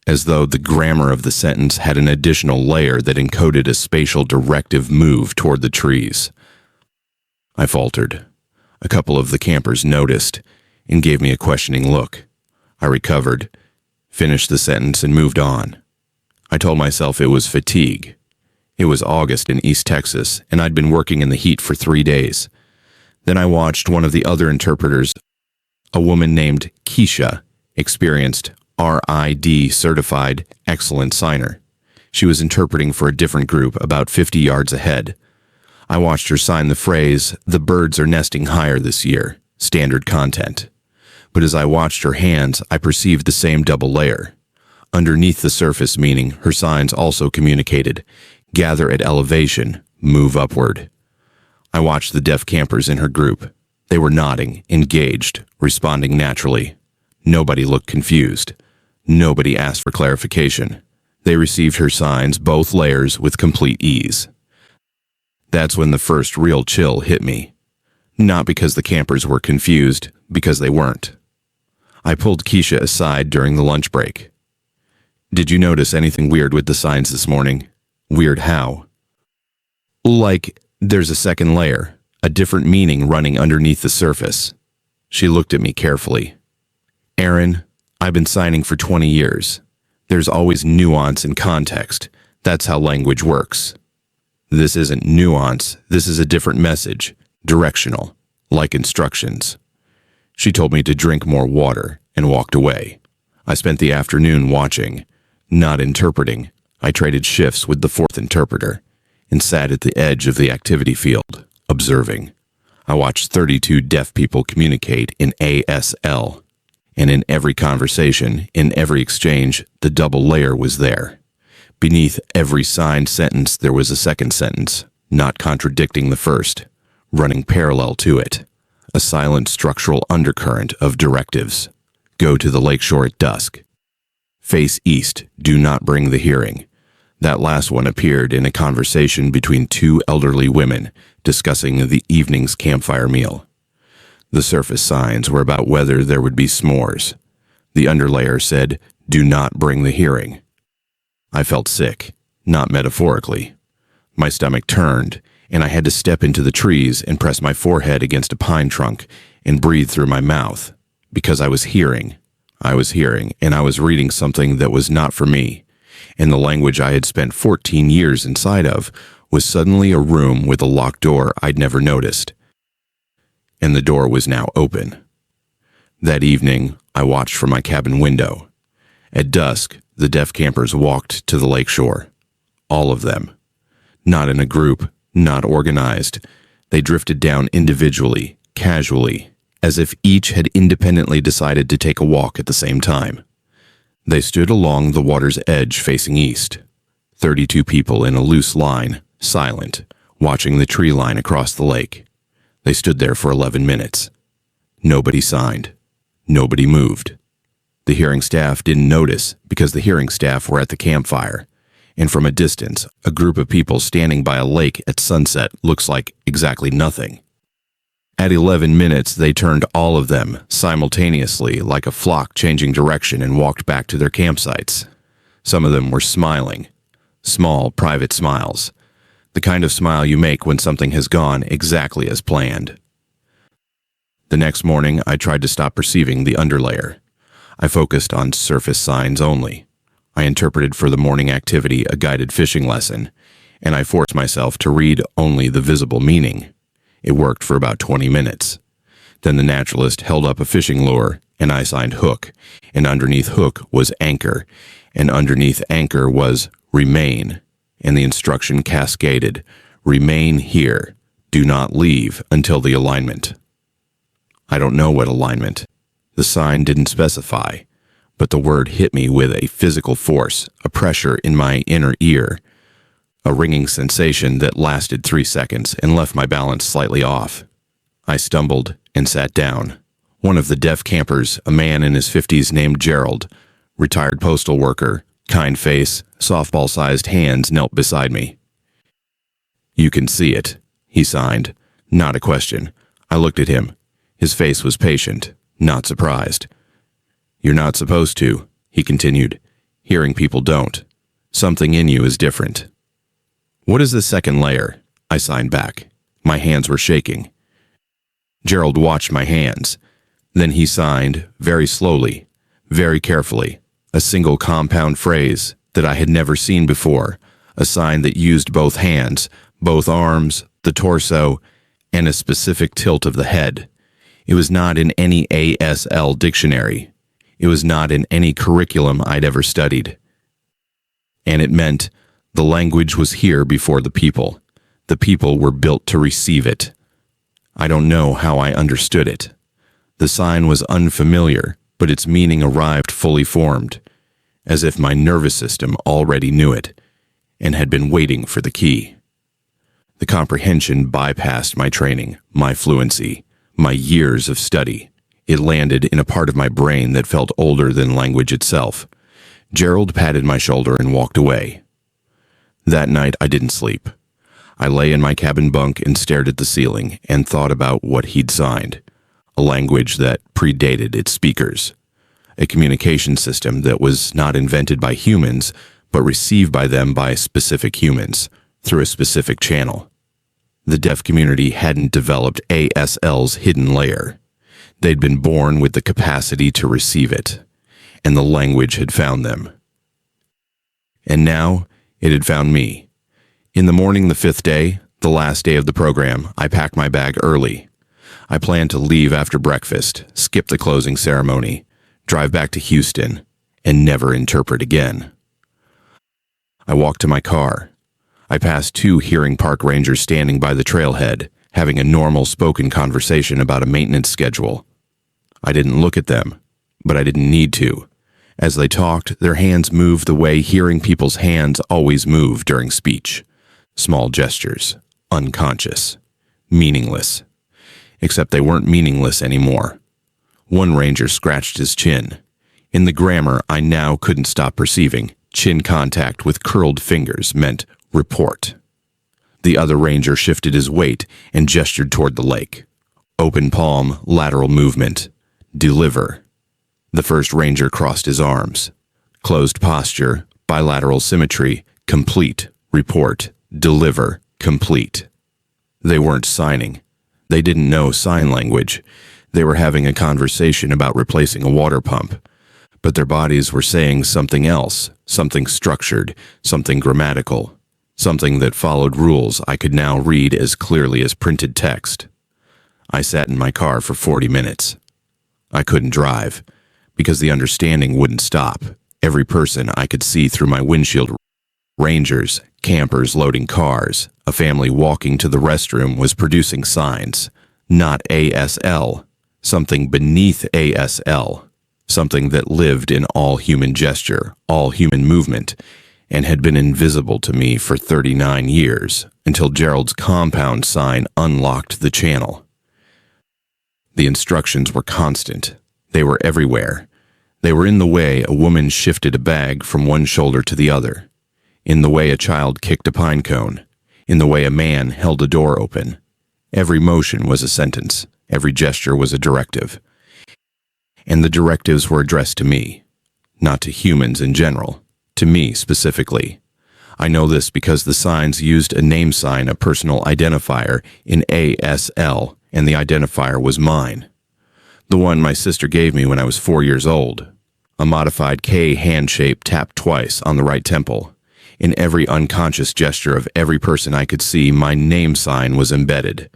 as though the grammar of the sentence had an additional layer that encoded a spatial directive move toward the trees. I faltered. A couple of the campers noticed and gave me a questioning look. I recovered, finished the sentence, and moved on. I told myself it was fatigue. It was August in East Texas, and I'd been working in the heat for 3 days. Then I watched one of the other interpreters, a woman named Keisha, experienced RID certified excellent signer. She was interpreting for a different group about 50 yards ahead. I watched her sign the phrase, "The birds are nesting higher this year," standard content. But as I watched her hands, I perceived the same double layer. Underneath the surface meaning, her signs also communicated, gather at elevation, move upward. I watched the deaf campers in her group. They were nodding, engaged, responding naturally. Nobody looked confused. Nobody asked for clarification. They received her signs, both layers, with complete ease. That's when the first real chill hit me. Not because the campers were confused, because they weren't. I pulled Keisha aside during the lunch break. "Did you notice anything weird with the signs this morning?" "Weird how?" "Like, there's a second layer, a different meaning running underneath the surface." She looked at me carefully. "Aaron, I've been signing for 20 years. There's always nuance and context. That's how language works. This isn't nuance. This is a different message, directional, like instructions." She told me to drink more water and walked away. I spent the afternoon watching, not interpreting. I traded shifts with the 4th interpreter and sat at the edge of the activity field, observing. I watched 32 deaf people communicate in ASL. And in every conversation, in every exchange, the double layer was there. Beneath every signed sentence, there was a second sentence, not contradicting the first, running parallel to it. A silent structural undercurrent of directives. Go to the lakeshore at dusk. Face east, do not bring the hearing. That last one appeared in a conversation between two elderly women discussing the evening's campfire meal. The surface signs were about whether there would be s'mores. The underlayer said, "Do not bring the hearing." I felt sick, not metaphorically. My stomach turned, and I had to step into the trees and press my forehead against a pine trunk and breathe through my mouth, because I was hearing, and I was reading something that was not for me, and the language I had spent 14 years inside of was suddenly a room with a locked door I'd never noticed. And the door was now open. That evening, I watched from my cabin window. At dusk, the deaf campers walked to the lakeshore. All of them. Not in a group, not organized. They drifted down individually, casually, as if each had independently decided to take a walk at the same time. They stood along the water's edge facing east. 32 people in a loose line, silent, watching the tree line across the lake. They stood there for 11 minutes. Nobody signed. Nobody moved. The hearing staff didn't notice because the hearing staff were at the campfire, and from a distance, a group of people standing by a lake at sunset looks like exactly nothing. At 11 minutes, they turned, all of them, simultaneously, like a flock changing direction, and walked back to their campsites. Some of them were smiling. Small, private smiles. The kind of smile you make when something has gone exactly as planned. The next morning, I tried to stop perceiving the underlayer. I focused on surface signs only. I interpreted for the morning activity a guided fishing lesson, and I forced myself to read only the visible meaning. It worked for about 20 minutes. Then the naturalist held up a fishing lure, and I signed hook, and underneath hook was anchor, and underneath anchor was remain, and the instruction cascaded, remain here, do not leave until the alignment. I don't know what alignment. The sign didn't specify, but the word hit me with a physical force, a pressure in my inner ear, a ringing sensation that lasted 3 seconds and left my balance slightly off. I stumbled and sat down. One of the deaf campers, a man in his 50s named Gerald, retired postal worker, kind face, softball-sized hands, knelt beside me. "You can see it," he signed. Not a question. I looked at him. His face was patient, not surprised. "You're not supposed to," he continued. "Hearing people don't. Something in you is different." "What is the second layer?" I signed back. My hands were shaking. Gerald watched my hands. Then he signed, very slowly, very carefully, a single compound phrase that I had never seen before, a sign that used both hands, both arms, the torso, and a specific tilt of the head. It was not in any ASL dictionary. It was not in any curriculum I'd ever studied. And it meant the language was here before the people. The people were built to receive it. I don't know how I understood it. The sign was unfamiliar, but its meaning arrived fully formed, as if my nervous system already knew it and had been waiting for the key. The comprehension bypassed my training, my fluency, my years of study. It landed in a part of my brain that felt older than language itself. Gerald patted my shoulder and walked away. That night, I didn't sleep. I lay in my cabin bunk and stared at the ceiling and thought about what he'd signed, a language that predated its speakers, a communication system that was not invented by humans, but received by them by specific humans, through a specific channel. The deaf community hadn't developed ASL's hidden layer. They'd been born with the capacity to receive it, and the language had found them. And now, it had found me. In the morning the 5th day, the last day of the program, I packed my bag early. I planned to leave after breakfast, skip the closing ceremony, drive back to Houston, and never interpret again. I walked to my car. I passed 2 hearing park rangers standing by the trailhead, having a normal spoken conversation about a maintenance schedule. I didn't look at them, but I didn't need to. As they talked, their hands moved the way hearing people's hands always move during speech. Small gestures, unconscious, meaningless. Except they weren't meaningless anymore. One ranger scratched his chin. In the grammar I now couldn't stop perceiving, Chin contact with curled fingers meant report. The other ranger shifted his weight and gestured toward the lake. Open palm, lateral movement. Deliver. The first ranger crossed his arms. Closed posture, bilateral symmetry, complete, report, deliver, complete. They weren't signing. They didn't know sign language. They were having a conversation about replacing a water pump. But their bodies were saying something else, something structured, something grammatical, something that followed rules I could now read as clearly as printed text. I sat in my car for 40 minutes. I couldn't drive, because the understanding wouldn't stop. Every person I could see through my windshield. Rangers, campers loading cars, a family walking to the restroom was producing signs. Not ASL, something beneath ASL, something that lived in all human gesture, all human movement, and had been invisible to me for 39 years, until Gerald's compound sign unlocked the channel. The instructions were constant. They were everywhere. They were in the way a woman shifted a bag from one shoulder to the other, in the way a child kicked a pine cone, in the way a man held a door open. Every motion was a sentence. Every gesture was a directive. And the directives were addressed to me, not to humans in general, to me specifically. I know this because the signs used a name sign, a personal identifier, in ASL, and the identifier was mine. The one my sister gave me when I was 4 years old. A modified K hand shape tapped twice on the right temple. In every unconscious gesture of every person I could see, my name sign was embedded.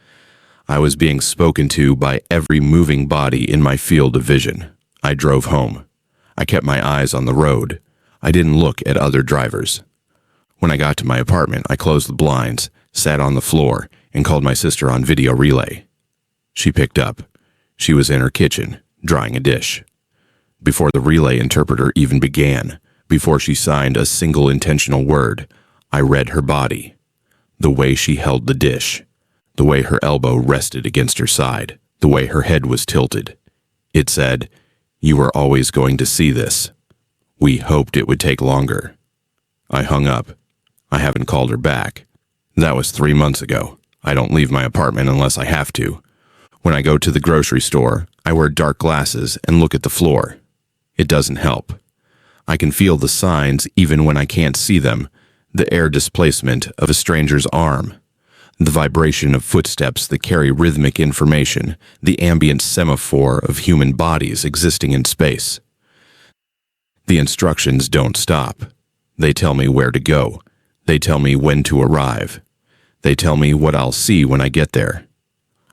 I was being spoken to by every moving body in my field of vision. I drove home. I kept my eyes on the road. I didn't look at other drivers. When I got to my apartment, I closed the blinds, sat on the floor, and called my sister on video relay. She picked up. She was in her kitchen, drying a dish. Before the relay interpreter even began, before she signed a single intentional word, I read her body. The way she held the dish, the way her elbow rested against her side, the way her head was tilted. It said, "You were always going to see this. We hoped it would take longer." I hung up. I haven't called her back. That was 3 months ago. I don't leave my apartment unless I have to. When I go to the grocery store, I wear dark glasses and look at the floor. It doesn't help. I can feel the signs even when I can't see them, the air displacement of a stranger's arm, the vibration of footsteps that carry rhythmic information, the ambient semaphore of human bodies existing in space. The instructions don't stop. They tell me where to go. They tell me when to arrive. They tell me what I'll see when I get there.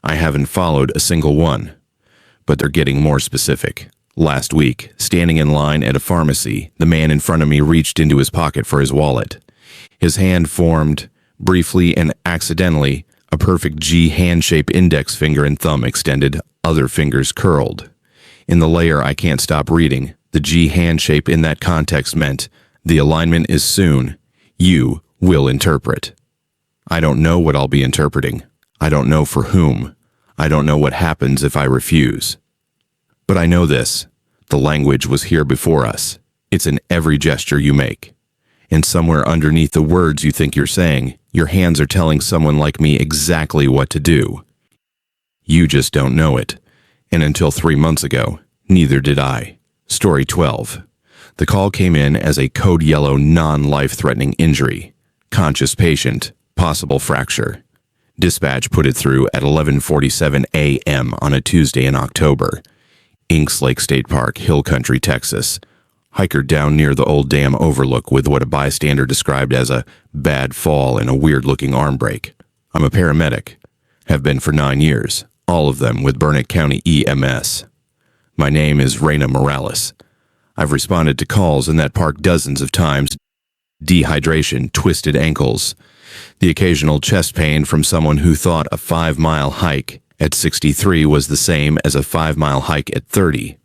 I haven't followed a single one, but they're getting more specific. Last week, standing in line at a pharmacy, the man in front of me reached into his pocket for his wallet. His hand formed, briefly and accidentally, a perfect G hand-shape, index finger and thumb extended, other fingers curled. In the layer I can't stop reading, the G hand shape in that context meant, the alignment is soon. You will interpret. I don't know what I'll be interpreting. I don't know for whom. I don't know what happens if I refuse. But I know this. The language was here before us. It's in every gesture you make. And somewhere underneath the words you think you're saying, your hands are telling someone like me exactly what to do. You just don't know it. And until 3 months ago, neither did I. Story 12. The call came in as a code yellow non-life-threatening injury. Conscious patient, possible fracture. Dispatch put it through at 11:47 a.m. on a Tuesday in October. Inks Lake State Park, Hill Country, Texas. Hiker down near the old dam overlook with what a bystander described as a bad fall and a weird-looking arm break. I'm a paramedic. Have been for 9 years, all of them with Burnett County EMS. My name is Reyna Morales. I've responded to calls in that park dozens of times. Dehydration, twisted ankles. The occasional chest pain from someone who thought a 5-mile hike at 63 was the same as a 5-mile hike at 30.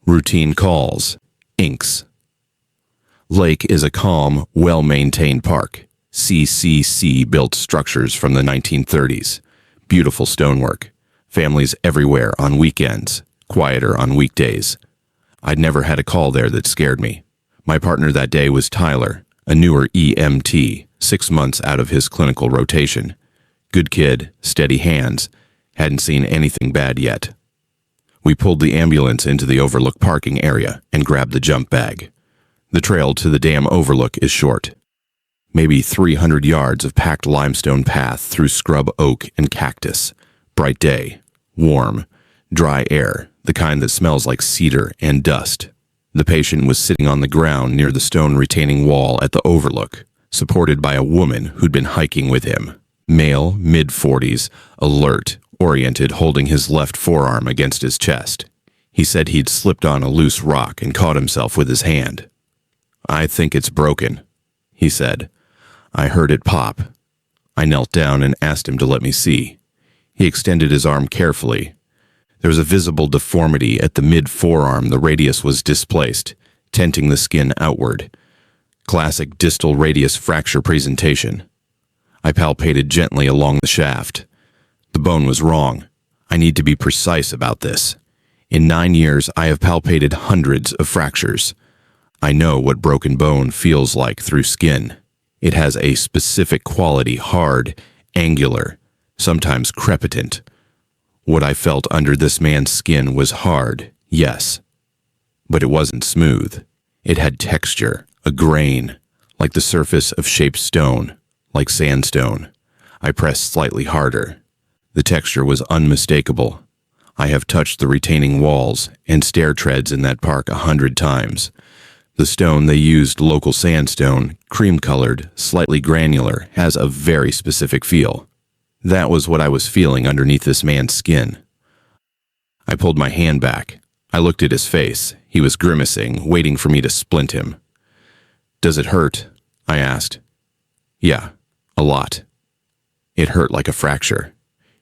Routine calls. Inks. Lake is a calm, well-maintained park. CCC-built structures from the 1930s. Beautiful stonework. Families everywhere on weekends. Quieter on weekdays. I'd never had a call there that scared me. My partner that day was Tyler, a newer EMT, 6 months out of his clinical rotation. Good kid, steady hands, hadn't seen anything bad yet. We pulled the ambulance into the overlook parking area and grabbed the jump bag. The trail to the dam overlook is short. Maybe 300 yards of packed limestone path through scrub oak and cactus. Bright day, warm, dry air, the kind that smells like cedar and dust. The patient was sitting on the ground near the stone retaining wall at the overlook, supported by a woman who'd been hiking with him. Male, mid-40s, alert, oriented, holding his left forearm against his chest. He said he'd slipped on a loose rock and caught himself with his hand. "I think it's broken," he said. "I heard it pop." I knelt down and asked him to let me see. He extended his arm carefully. There was a visible deformity at the mid-forearm. The radius was displaced, tenting the skin outward. Classic distal radius fracture presentation. I palpated gently along the shaft. The bone was wrong. I need to be precise about this. In 9 years, I have palpated hundreds of fractures. I know what broken bone feels like through skin. It has a specific quality, hard, angular, sometimes crepitant. What I felt under this man's skin was hard, yes, but it wasn't smooth. It had texture, a grain, like the surface of shaped stone, like sandstone. I pressed slightly harder. The texture was unmistakable. I have touched the retaining walls and stair treads in that park 100 times. The stone they used, local sandstone, cream-colored, slightly granular, has a very specific feel. That was what I was feeling underneath this man's skin. I pulled my hand back. I looked at his face. He was grimacing, waiting for me to splint him. "Does it hurt?" I asked. "Yeah, a lot." It hurt like a fracture.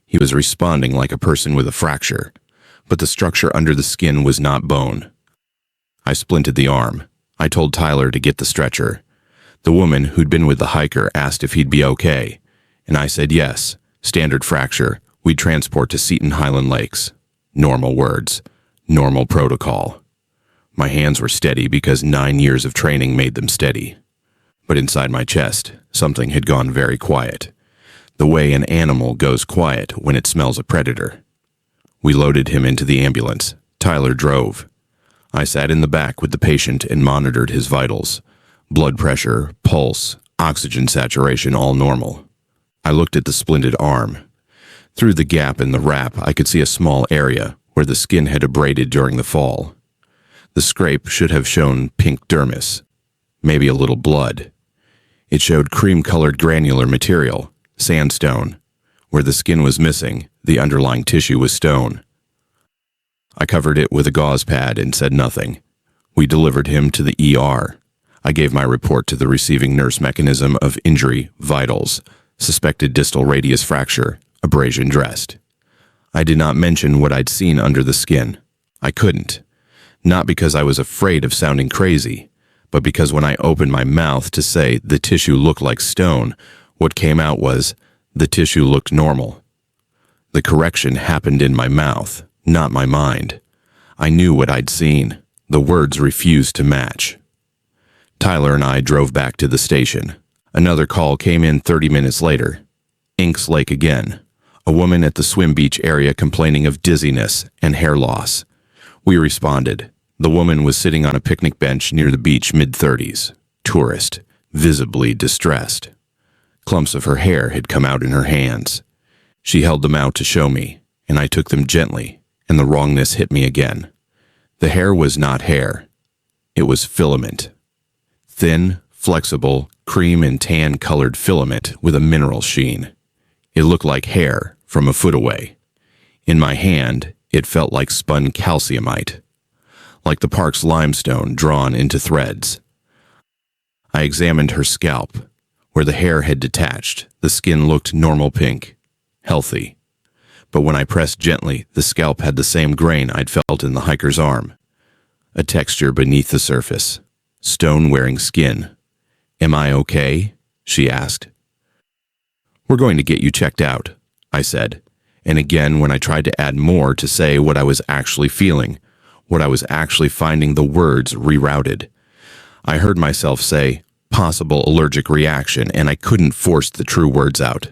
He was responding like a person with a fracture, but the structure under the skin was not bone. I splinted the arm. I told Tyler to get the stretcher. The woman who'd been with the hiker asked if he'd be okay, and I said yes. Standard fracture. We'd transport to Seton Highland Lakes. Normal words. Normal protocol. My hands were steady because 9 years of training made them steady. But inside my chest, something had gone very quiet. The way an animal goes quiet when it smells a predator. We loaded him into the ambulance. Tyler drove. I sat in the back with the patient and monitored his vitals. Blood pressure, pulse, oxygen saturation, all normal. I looked at the splinted arm. Through the gap in the wrap, I could see a small area where the skin had abraded during the fall. The scrape should have shown pink dermis, maybe a little blood. It showed cream-colored granular material, sandstone. Where the skin was missing, the underlying tissue was stone. I covered it with a gauze pad and said nothing. We delivered him to the ER. I gave my report to the receiving nurse. Mechanism of injury, vitals, suspected distal radius fracture, abrasion dressed. I did not mention what I'd seen under the skin. I couldn't. Not because I was afraid of sounding crazy, but because when I opened my mouth to say the tissue looked like stone, what came out was, the tissue looked normal. The correction happened in my mouth, not my mind. I knew what I'd seen. The words refused to match. Tyler and I drove back to the station. Another call came in 30 minutes later. Inks Lake again. A woman at the swim beach area complaining of dizziness and hair loss. We responded. The woman was sitting on a picnic bench near the beach, mid-30s. Tourist, visibly distressed. Clumps of her hair had come out in her hands. She held them out to show me, and I took them gently, and the wrongness hit me again. The hair was not hair. It was filament. Thin, flexible, cream and tan-colored filament with a mineral sheen. It looked like hair from a foot away. In my hand, it felt like spun calciumite, like the park's limestone drawn into threads. I examined her scalp. Where the hair had detached, the skin looked normal pink, healthy. But when I pressed gently, the scalp had the same grain I'd felt in the hiker's arm. A texture beneath the surface. Stone-wearing skin. "Am I okay?" she asked. "We're going to get you checked out," I said. And again, when I tried to add more to say what I was actually feeling, what I was actually finding, the words rerouted. I heard myself say, possible allergic reaction, and I couldn't force the true words out.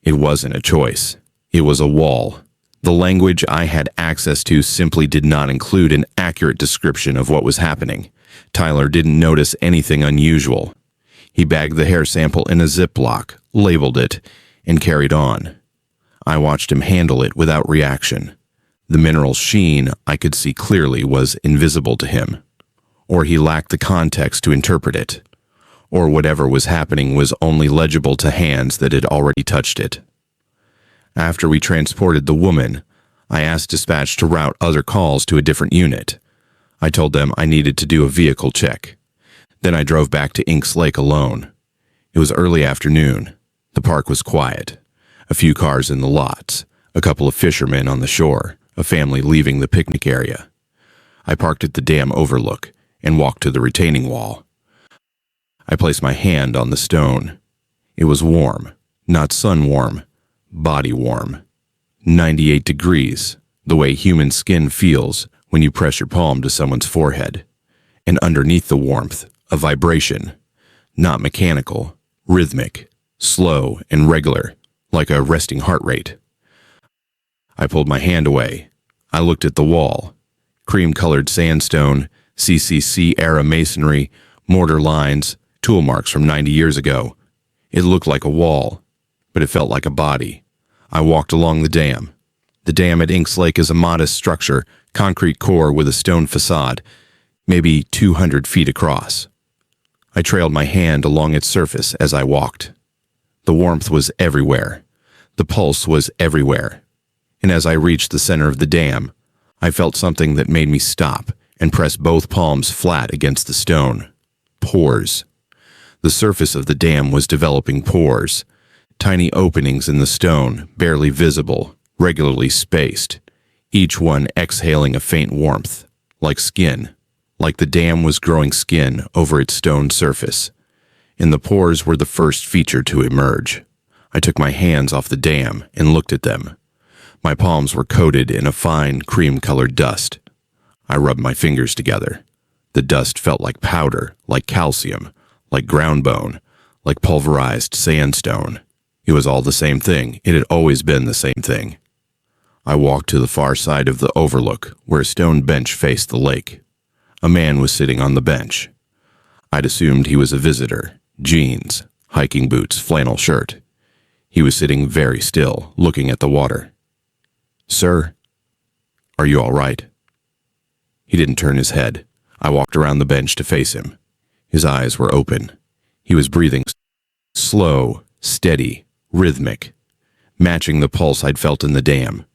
It wasn't a choice. It was a wall. The language I had access to simply did not include an accurate description of what was happening. Tyler didn't notice anything unusual. He bagged the hair sample in a Ziploc, labeled it, and carried on. I watched him handle it without reaction. The mineral sheen, I could see clearly, was invisible to him. Or he lacked the context to interpret it. Or whatever was happening was only legible to hands that had already touched it. After we transported the woman, I asked dispatch to route other calls to a different unit. I told them I needed to do a vehicle check. Then I drove back to Inks Lake alone. It was early afternoon. The park was quiet. A few cars in the lots, a couple of fishermen on the shore, a family leaving the picnic area. I parked at the dam overlook and walked to the retaining wall. I placed my hand on the stone. It was warm, not sun warm, body warm. 98 degrees, the way human skin feels when you press your palm to someone's forehead. And underneath the warmth, a vibration, not mechanical, rhythmic, slow and regular, like a resting heart rate. I pulled my hand away. I looked at the wall. Cream-colored sandstone, CCC-era masonry, mortar lines, tool marks from 90 years ago. It looked like a wall, but it felt like a body. I walked along the dam. The dam at Inks Lake is a modest structure, concrete core with a stone facade, maybe 200 feet across. I trailed my hand along its surface as I walked. The warmth was everywhere. The pulse was everywhere. And as I reached the center of the dam, I felt something that made me stop and press both palms flat against the stone. Pores. The surface of the dam was developing pores, tiny openings in the stone, barely visible, regularly spaced, each one exhaling a faint warmth, like skin, like the dam was growing skin over its stone surface. And the pores were the first feature to emerge. I took my hands off the dam and looked at them. My palms were coated in a fine, cream-colored dust. I rubbed my fingers together. The dust felt like powder, like calcium, like ground bone, like pulverized sandstone. It was all the same thing. It had always been the same thing. I walked to the far side of the overlook, where a stone bench faced the lake. A man was sitting on the bench. I'd assumed he was a visitor. Jeans, hiking boots, flannel shirt. He was sitting very still, looking at the water. "Sir, are you all right?" He didn't turn his head. I walked around the bench to face him. His eyes were open. He was breathing slow, steady, rhythmic, matching the pulse I'd felt in the dam.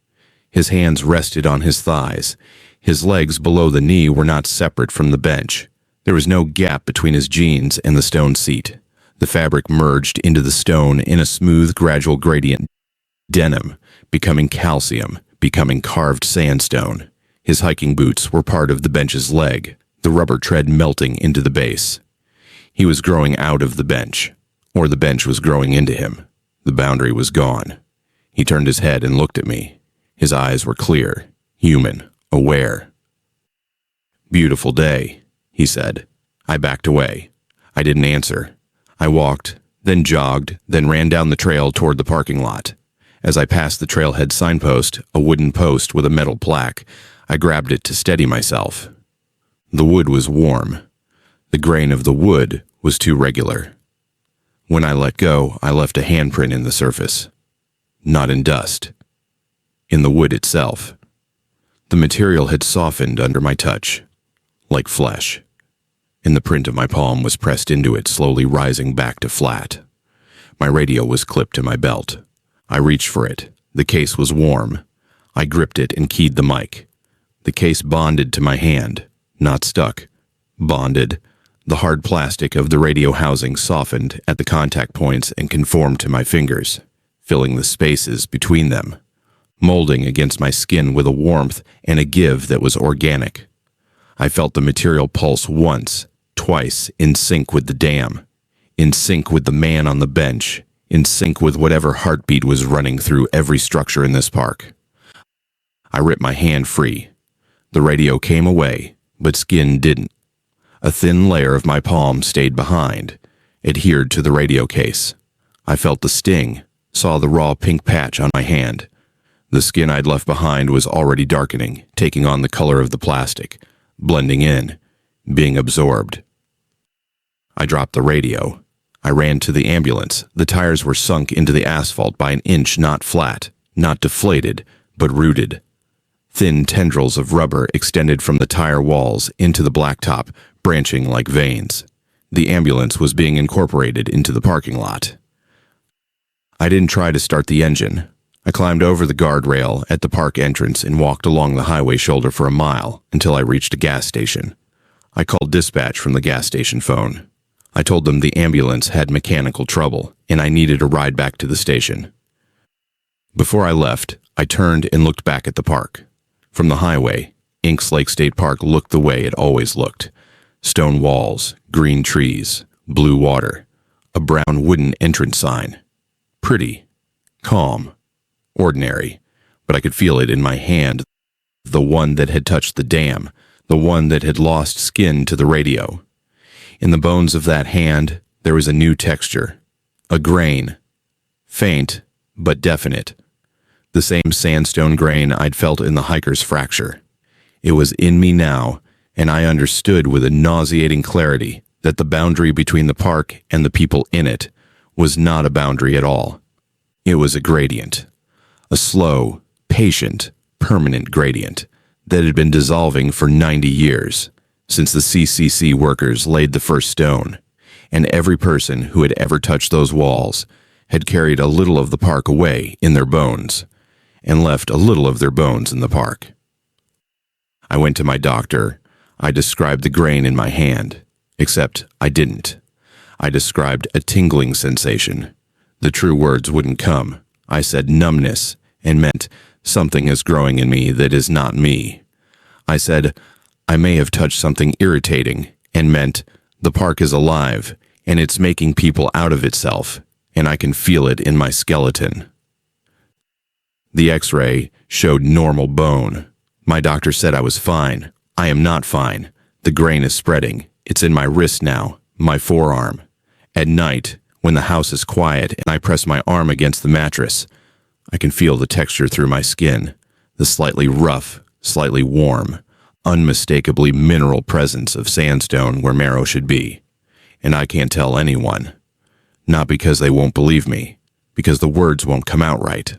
His hands rested on his thighs. His legs below the knee were not separate from the bench. There was no gap between his jeans and the stone seat. The fabric merged into the stone in a smooth, gradual gradient. Denim, becoming calcium, becoming carved sandstone. His hiking boots were part of the bench's leg, the rubber tread melting into the base. He was growing out of the bench, or the bench was growing into him. The boundary was gone. He turned his head and looked at me. His eyes were clear, human, aware. "Beautiful day," he said. I backed away. I didn't answer. I walked, then jogged, then ran down the trail toward the parking lot. As I passed the trailhead signpost, a wooden post with a metal plaque, I grabbed it to steady myself. The wood was warm. The grain of the wood was too regular. When I let go, I left a handprint in the surface. Not in dust. In the wood itself. The material had softened under my touch, like flesh. And the print of my palm was pressed into it, slowly rising back to flat. My radio was clipped to my belt. I reached for it. The case was warm. I gripped it and keyed the mic. The case bonded to my hand, not stuck. Bonded. The hard plastic of the radio housing softened at the contact points and conformed to my fingers, filling the spaces between them, molding against my skin with a warmth and a give that was organic. I felt the material pulse once, twice, in sync with the dam, in sync with the man on the bench, in sync with whatever heartbeat was running through every structure in this park. I ripped my hand free. The radio came away, but skin didn't. A thin layer of my palm stayed behind, adhered to the radio case. I felt the sting, saw the raw pink patch on my hand. The skin I'd left behind was already darkening, taking on the color of the plastic, blending in, being absorbed. I dropped the radio. I ran to the ambulance. The tires were sunk into the asphalt by an inch, not flat, not deflated, but rooted. Thin tendrils of rubber extended from the tire walls into the blacktop, branching like veins. The ambulance was being incorporated into the parking lot. I didn't try to start the engine. I climbed over the guardrail at the park entrance and walked along the highway shoulder for a mile until I reached a gas station. I called dispatch from the gas station phone. I told them the ambulance had mechanical trouble and I needed a ride back to the station. Before I left, I turned and looked back at the park. From the highway, Inks Lake State Park looked the way it always looked. Stone walls, green trees, blue water, a brown wooden entrance sign. Pretty, calm, ordinary, but I could feel it in my hand, the one that had touched the dam, the one that had lost skin to the radio. In the bones of that hand, there was a new texture, a grain, faint but definite. The same sandstone grain I'd felt in the hiker's fracture. It was in me now, and I understood with a nauseating clarity that the boundary between the park and the people in it was not a boundary at all. It was a gradient, a slow, patient, permanent gradient that had been dissolving for 90 years, since the CCC workers laid the first stone, and every person who had ever touched those walls had carried a little of the park away in their bones, and left a little of their bones in the park. I went to my doctor. I described the grain in my hand, except I didn't. I described a tingling sensation. The true words wouldn't come. I said numbness, and meant something is growing in me that is not me. I said I may have touched something irritating, and meant the park is alive, and it's making people out of itself, and I can feel it in my skeleton. The X-ray showed normal bone. My doctor said I was fine. I am not fine. The grain is spreading. It's in my wrist now, my forearm. At night, when the house is quiet and I press my arm against the mattress, I can feel the texture through my skin, the slightly rough, slightly warm, unmistakably mineral presence of sandstone where marrow should be. And I can't tell anyone. Not because they won't believe me, because the words won't come out right.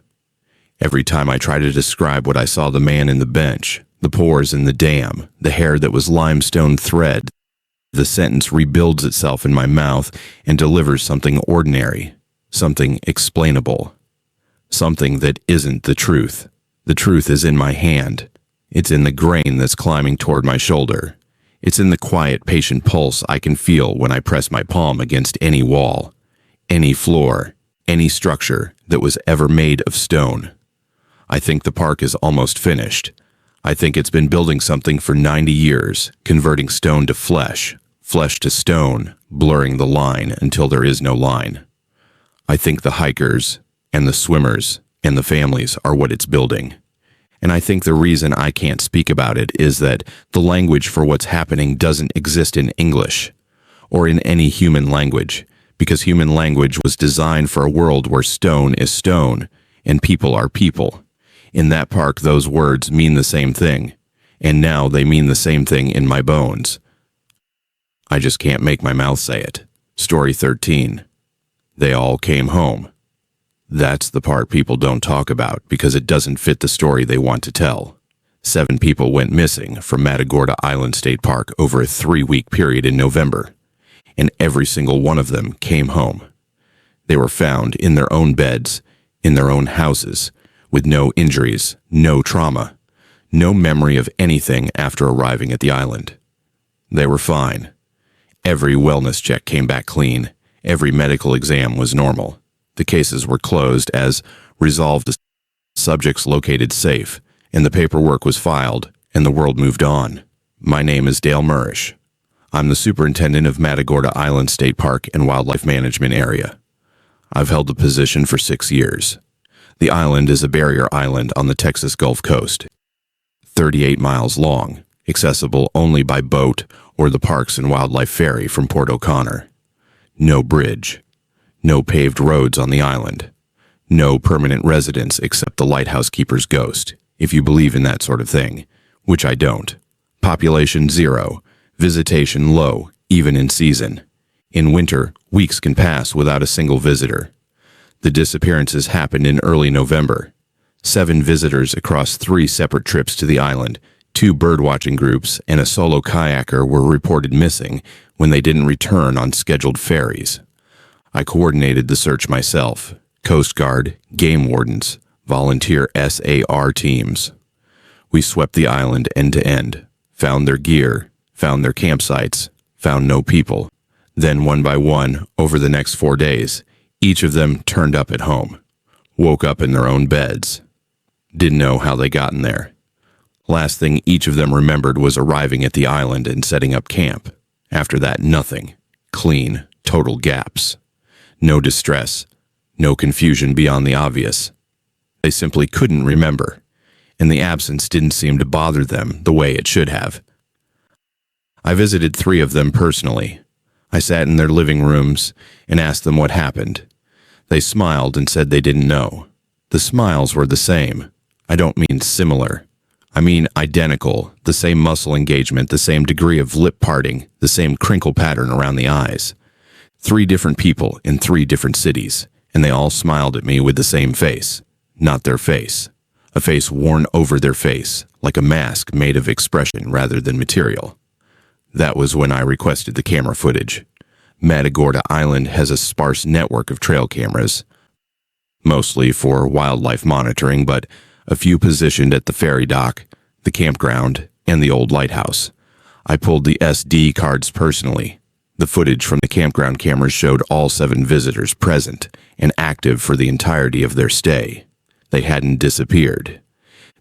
Every time I try to describe what I saw the man in the bench, the pores in the dam, the hair that was limestone thread, the sentence rebuilds itself in my mouth and delivers something ordinary, something explainable, something that isn't the truth. The truth is in my hand. It's in the grain that's climbing toward my shoulder. It's in the quiet, patient pulse I can feel when I press my palm against any wall, any floor, any structure that was ever made of stone. I think the park is almost finished. I think it's been building something for 90 years, converting stone to flesh, flesh to stone, blurring the line until there is no line. I think the hikers and the swimmers and the families are what it's building. And I think the reason I can't speak about it is that the language for what's happening doesn't exist in English or in any human language, because human language was designed for a world where stone is stone and people are people. In that park, those words mean the same thing, and now they mean the same thing in my bones. I just can't make my mouth say it. Story 13. They all came home. That's the part people don't talk about because it doesn't fit the story they want to tell. 7 people went missing from Matagorda Island State Park over a 3-week period in November, and every single one of them came home. They were found in their own beds, in their own houses, with no injuries, no trauma, no memory of anything after arriving at the island. They were fine. Every wellness check came back clean. Every medical exam was normal. The cases were closed as resolved subjects located safe, and the paperwork was filed, and the world moved on. My name is Dale Murish. I'm the superintendent of Matagorda Island State Park and Wildlife Management Area. I've held the position for 6 years. The island is a barrier island on the Texas Gulf Coast, 38 miles long, accessible only by boat or the Parks and Wildlife Ferry from Port O'Connor. No bridge. No paved roads on the island. No permanent residents except the lighthouse keeper's ghost, if you believe in that sort of thing, which I don't. Population 0. Visitation low, even in season. In winter, weeks can pass without a single visitor. The disappearances happened in early November. 7 visitors across 3 separate trips to the island, 2 birdwatching groups, and a solo kayaker were reported missing when they didn't return on scheduled ferries. I coordinated the search myself. Coast Guard, game wardens, volunteer SAR teams. We swept the island end to end, found their gear, found their campsites, found no people. Then one by one, over the next 4 days, each of them turned up at home. Woke up in their own beds. Didn't know how they got in there. Last thing each of them remembered was arriving at the island and setting up camp. After that, nothing. Clean, total gaps. No distress. No confusion beyond the obvious. They simply couldn't remember, and the absence didn't seem to bother them the way it should have. I visited 3 of them personally. I sat in their living rooms and asked them what happened. They smiled and said they didn't know. The smiles were the same. I don't mean similar. I mean identical, the same muscle engagement, the same degree of lip parting, the same crinkle pattern around the eyes. 3 different people in 3 different cities, and they all smiled at me with the same face. Not their face. A face worn over their face, like a mask made of expression rather than material. That was when I requested the camera footage. Matagorda Island has a sparse network of trail cameras, mostly for wildlife monitoring, but a few positioned at the ferry dock, the campground, and the old lighthouse. I pulled the SD cards personally. The footage from the campground cameras showed all 7 visitors present and active for the entirety of their stay. They hadn't disappeared.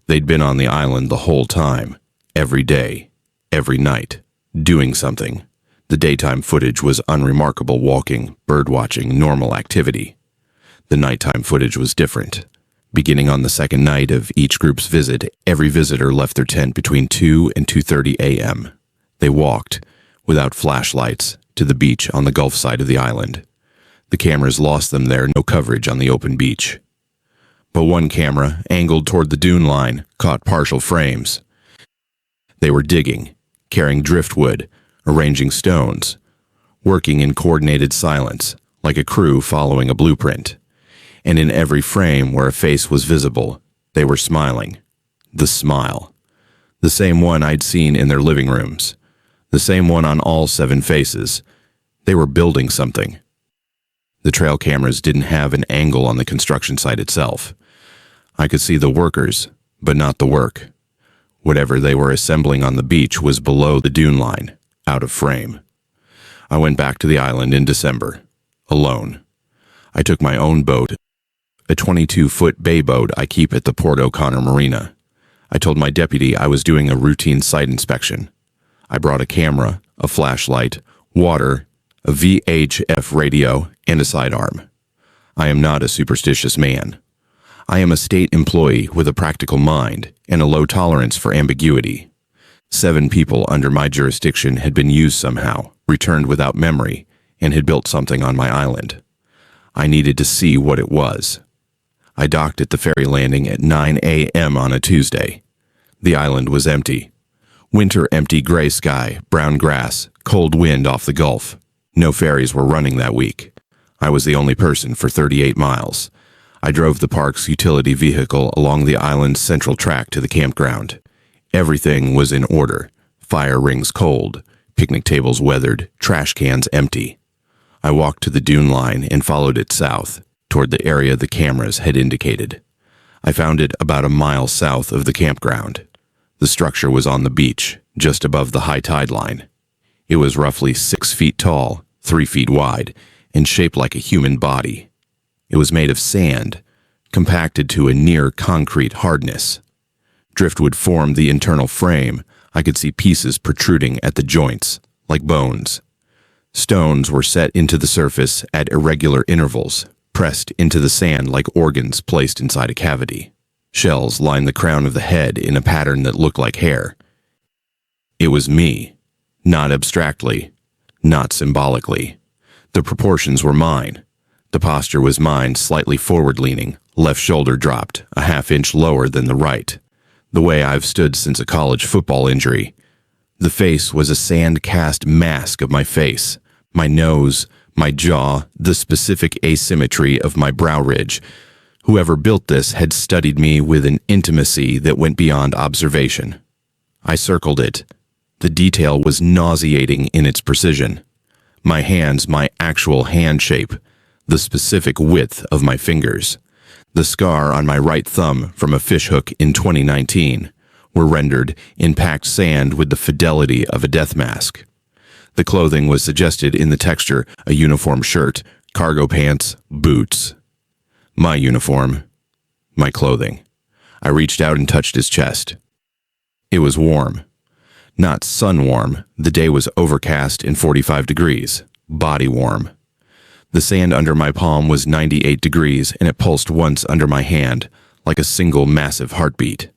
They'd been on the island the whole time, every day, every night, doing something. The daytime footage was unremarkable walking, birdwatching, normal activity. The nighttime footage was different. Beginning on the second night of each group's visit, every visitor left their tent between 2 and 2:30 a.m. They walked, without flashlights, to the beach on the Gulf side of the island. The cameras lost them there, no coverage on the open beach. But one camera, angled toward the dune line, caught partial frames. They were digging, carrying driftwood, arranging stones, working in coordinated silence, like a crew following a blueprint. And in every frame where a face was visible, they were smiling. The smile. The same one I'd seen in their living rooms. The same one on all 7 faces. They were building something. The trail cameras didn't have an angle on the construction site itself. I could see the workers, but not the work. Whatever they were assembling on the beach was below the dune line, out of frame. I went back to the island in December, alone. I took my own boat, a 22-foot bay boat I keep at the Port O'Connor Marina. I told my deputy I was doing a routine site inspection. I brought a camera, a flashlight, water, a VHF radio, and a sidearm. I am not a superstitious man. I am a state employee with a practical mind and a low tolerance for ambiguity. 7 people under my jurisdiction had been used somehow, returned without memory, and had built something on my island. I needed to see what it was. I docked at the ferry landing at 9 a.m. on a Tuesday. The island was empty. Winter empty gray sky, brown grass, cold wind off the Gulf. No ferries were running that week. I was the only person for 38 miles. I drove the park's utility vehicle along the island's central track to the campground. Everything was in order. Fire rings cold, picnic tables weathered, trash cans empty. I walked to the dune line and followed it south, toward the area the cameras had indicated. I found it about a mile south of the campground. The structure was on the beach, just above the high tide line. It was roughly 6 feet tall, 3 feet wide, and shaped like a human body. It was made of sand, compacted to a near concrete hardness. Driftwood formed the internal frame. I could see pieces protruding at the joints, like bones. Stones were set into the surface at irregular intervals, pressed into the sand like organs placed inside a cavity. Shells lined the crown of the head in a pattern that looked like hair. It was me. Not abstractly, not symbolically. The proportions were mine. The posture was mine, slightly forward-leaning, left shoulder dropped, a half-inch lower than the right. The way I've stood since a college football injury. The face was a sand-cast mask of my face, my nose, my jaw, the specific asymmetry of my brow ridge. Whoever built this had studied me with an intimacy that went beyond observation. I circled it. The detail was nauseating in its precision. My hands, my actual hand shape, the specific width of my fingers, the scar on my right thumb from a fishhook in 2019, were rendered in packed sand with the fidelity of a death mask. The clothing was suggested in the texture: a uniform shirt, cargo pants, boots. My uniform, my clothing. I reached out and touched his chest. It was warm. Not sun warm. The day was overcast and 45 degrees. Body warm. The sand under my palm was 98 degrees, and it pulsed once under my hand, like a single massive heartbeat.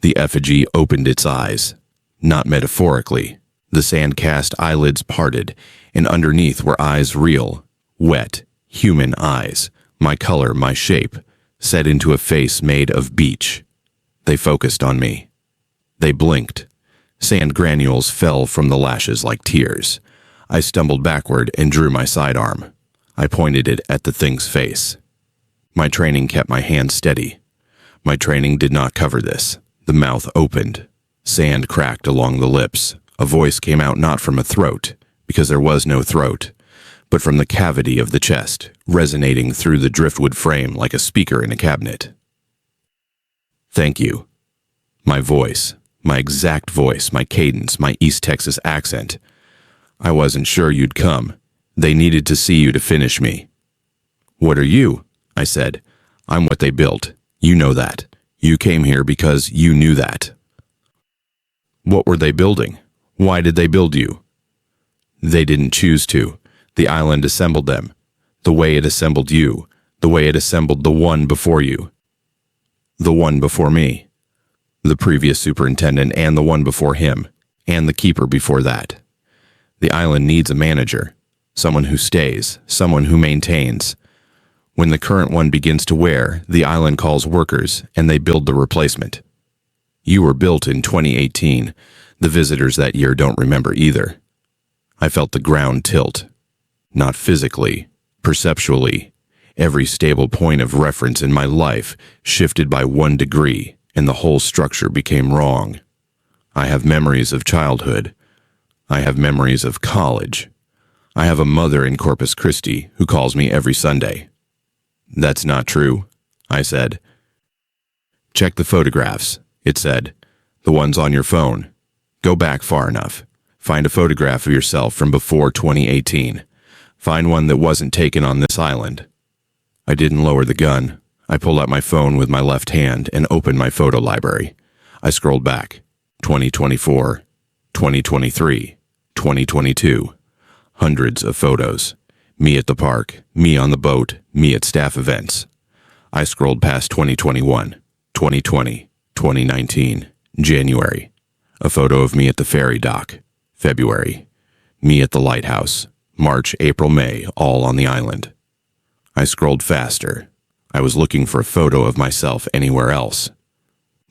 The effigy opened its eyes. Not metaphorically. The sand-cast eyelids parted, and underneath were eyes real, wet, human eyes, my color, my shape, set into a face made of beach. They focused on me. They blinked. Sand granules fell from the lashes like tears. I stumbled backward and drew my sidearm. I pointed it at the thing's face. My training kept my hand steady. My training did not cover this. The mouth opened. Sand cracked along the lips. A voice came out not from a throat, because there was no throat, but from the cavity of the chest, resonating through the driftwood frame like a speaker in a cabinet. Thank you. My voice, my exact voice, my cadence, my East Texas accent. I wasn't sure you'd come. They needed to see you to finish me. What are you? I said. I'm what they built. You know that. You came here because you knew that. What were they building? Why did they build you? They didn't choose to. The island assembled them. The way it assembled you. The way it assembled the one before you. The one before me. The previous superintendent and the one before him. And the keeper before that. The island needs a manager. Someone who stays. Someone who maintains. When the current one begins to wear, the island calls workers, and they build the replacement. You were built in 2018. The visitors that year don't remember either. I felt the ground tilt. Not physically, perceptually. Every stable point of reference in my life shifted by 1 degree, and the whole structure became wrong. I have memories of childhood. I have memories of college. I have a mother in Corpus Christi who calls me every Sunday. That's not true, I said. Check the photographs, it said. The ones on your phone. Go back far enough. Find a photograph of yourself from before 2018. Find one that wasn't taken on this island. I didn't lower the gun. I pulled out my phone with my left hand and opened my photo library. I scrolled back. 2024, 2023, 2022. Hundreds of photos. Me at the park, me on the boat, me at staff events. I scrolled past 2021, 2020, 2019, January. A photo of me at the ferry dock. February. Me at the lighthouse. March, April, May, all on the island. I scrolled faster. I was looking for a photo of myself anywhere else.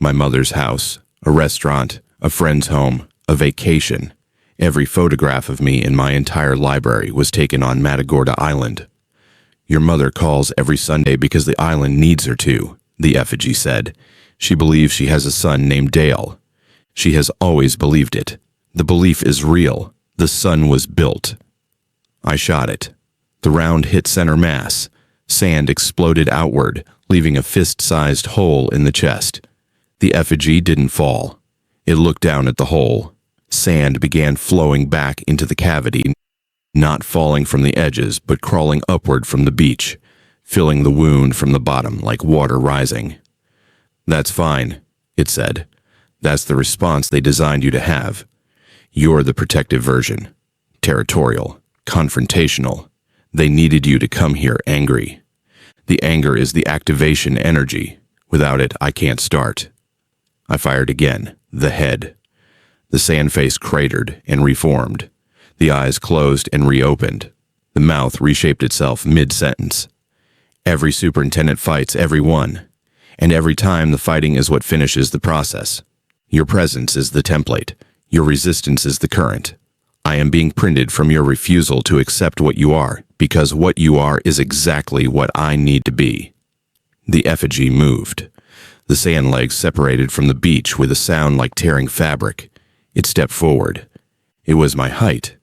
My mother's house, a restaurant, a friend's home, a vacation. Every photograph of me in my entire library was taken on Matagorda Island. Your mother calls every Sunday because the island needs her to, the effigy said. She believes she has a son named Dale. She has always believed it. The belief is real. The sun was built. I shot it. The round hit center mass. Sand exploded outward, leaving a fist-sized hole in the chest. The effigy didn't fall. It looked down at the hole. Sand began flowing back into the cavity, not falling from the edges, but crawling upward from the beach, filling the wound from the bottom like water rising. That's fine, it said. That's the response they designed you to have. You're the protective version. Territorial. Confrontational. They needed you to come here angry. The anger is the activation energy. Without it, I can't start. I fired again. The head. The sand face cratered and reformed. The eyes closed and reopened. The mouth reshaped itself mid-sentence. Every superintendent fights every one, and every time the fighting is what finishes the process. Your presence is the template. Your resistance is the current. I am being printed from your refusal to accept what you are, because what you are is exactly what I need to be. The effigy moved. The sand legs separated from the beach with a sound like tearing fabric. It stepped forward. It was my height.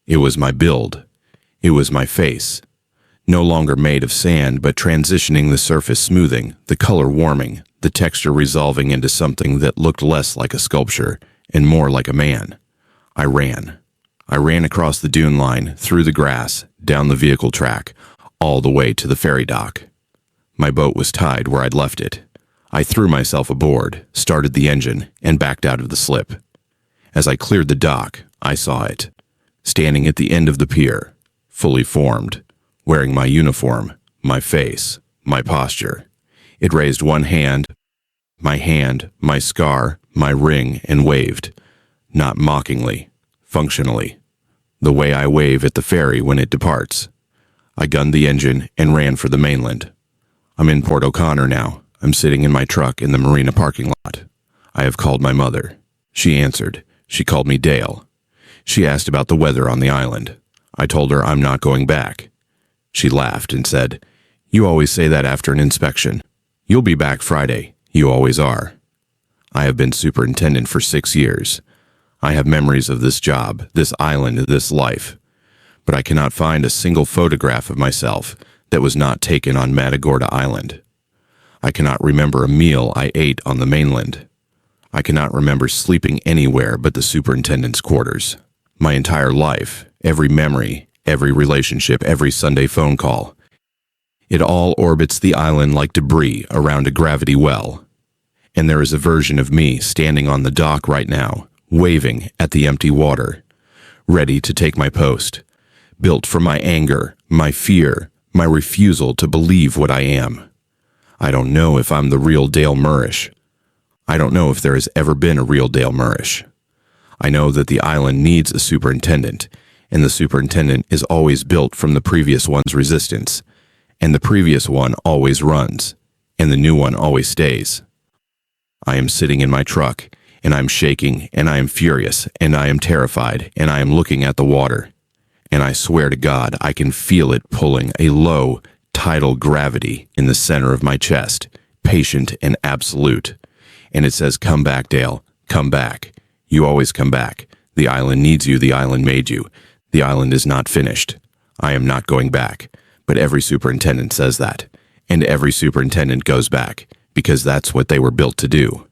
It was my build. It was my face. No longer made of sand, but transitioning, the surface smoothing, the color warming, the texture resolving into something that looked less like a sculpture and more like a man. I ran. I ran across the dune line, through the grass, down the vehicle track, all the way to the ferry dock. My boat was tied where I'd left it. I threw myself aboard, started the engine, and backed out of the slip. As I cleared the dock, I saw it, standing at the end of the pier, fully formed, wearing my uniform, my face, my posture. It raised one hand, my scar, my ring, and waved, not mockingly, functionally, the way I wave at the ferry when it departs. I gunned the engine and ran for the mainland. I'm in Port O'Connor now. I'm sitting in my truck in the marina parking lot. I have called my mother. She answered. She called me Dale. She asked about the weather on the island. I told her I'm not going back. She laughed and said, "You always say that after an inspection. You'll be back Friday. You always are." I have been superintendent for 6 years. I have memories of this job, this island, this life. But I cannot find a single photograph of myself that was not taken on Matagorda Island. I cannot remember a meal I ate on the mainland. I cannot remember sleeping anywhere but the superintendent's quarters. My entire life, every memory, every relationship, every Sunday phone call, it all orbits the island like debris around a gravity well. And there is a version of me standing on the dock right now, waving at the empty water, ready to take my post, built from my anger, my fear, my refusal to believe what I am. I don't know if I'm the real Dale Murrish. I don't know if there has ever been a real Dale Murrish. I know that the island needs a superintendent, and the superintendent is always built from the previous one's resistance, and the previous one always runs, and the new one always stays. I am sitting in my truck, and I'm shaking, and I am furious, and I am terrified, and I am looking at the water. And I swear to God, I can feel it pulling a low, tidal gravity in the center of my chest, patient and absolute. And it says, "Come back, Dale. Come back. You always come back. The island needs you. The island made you. The island is not finished. I am not going back." But every superintendent says that. And every superintendent goes back, because that's what they were built to do.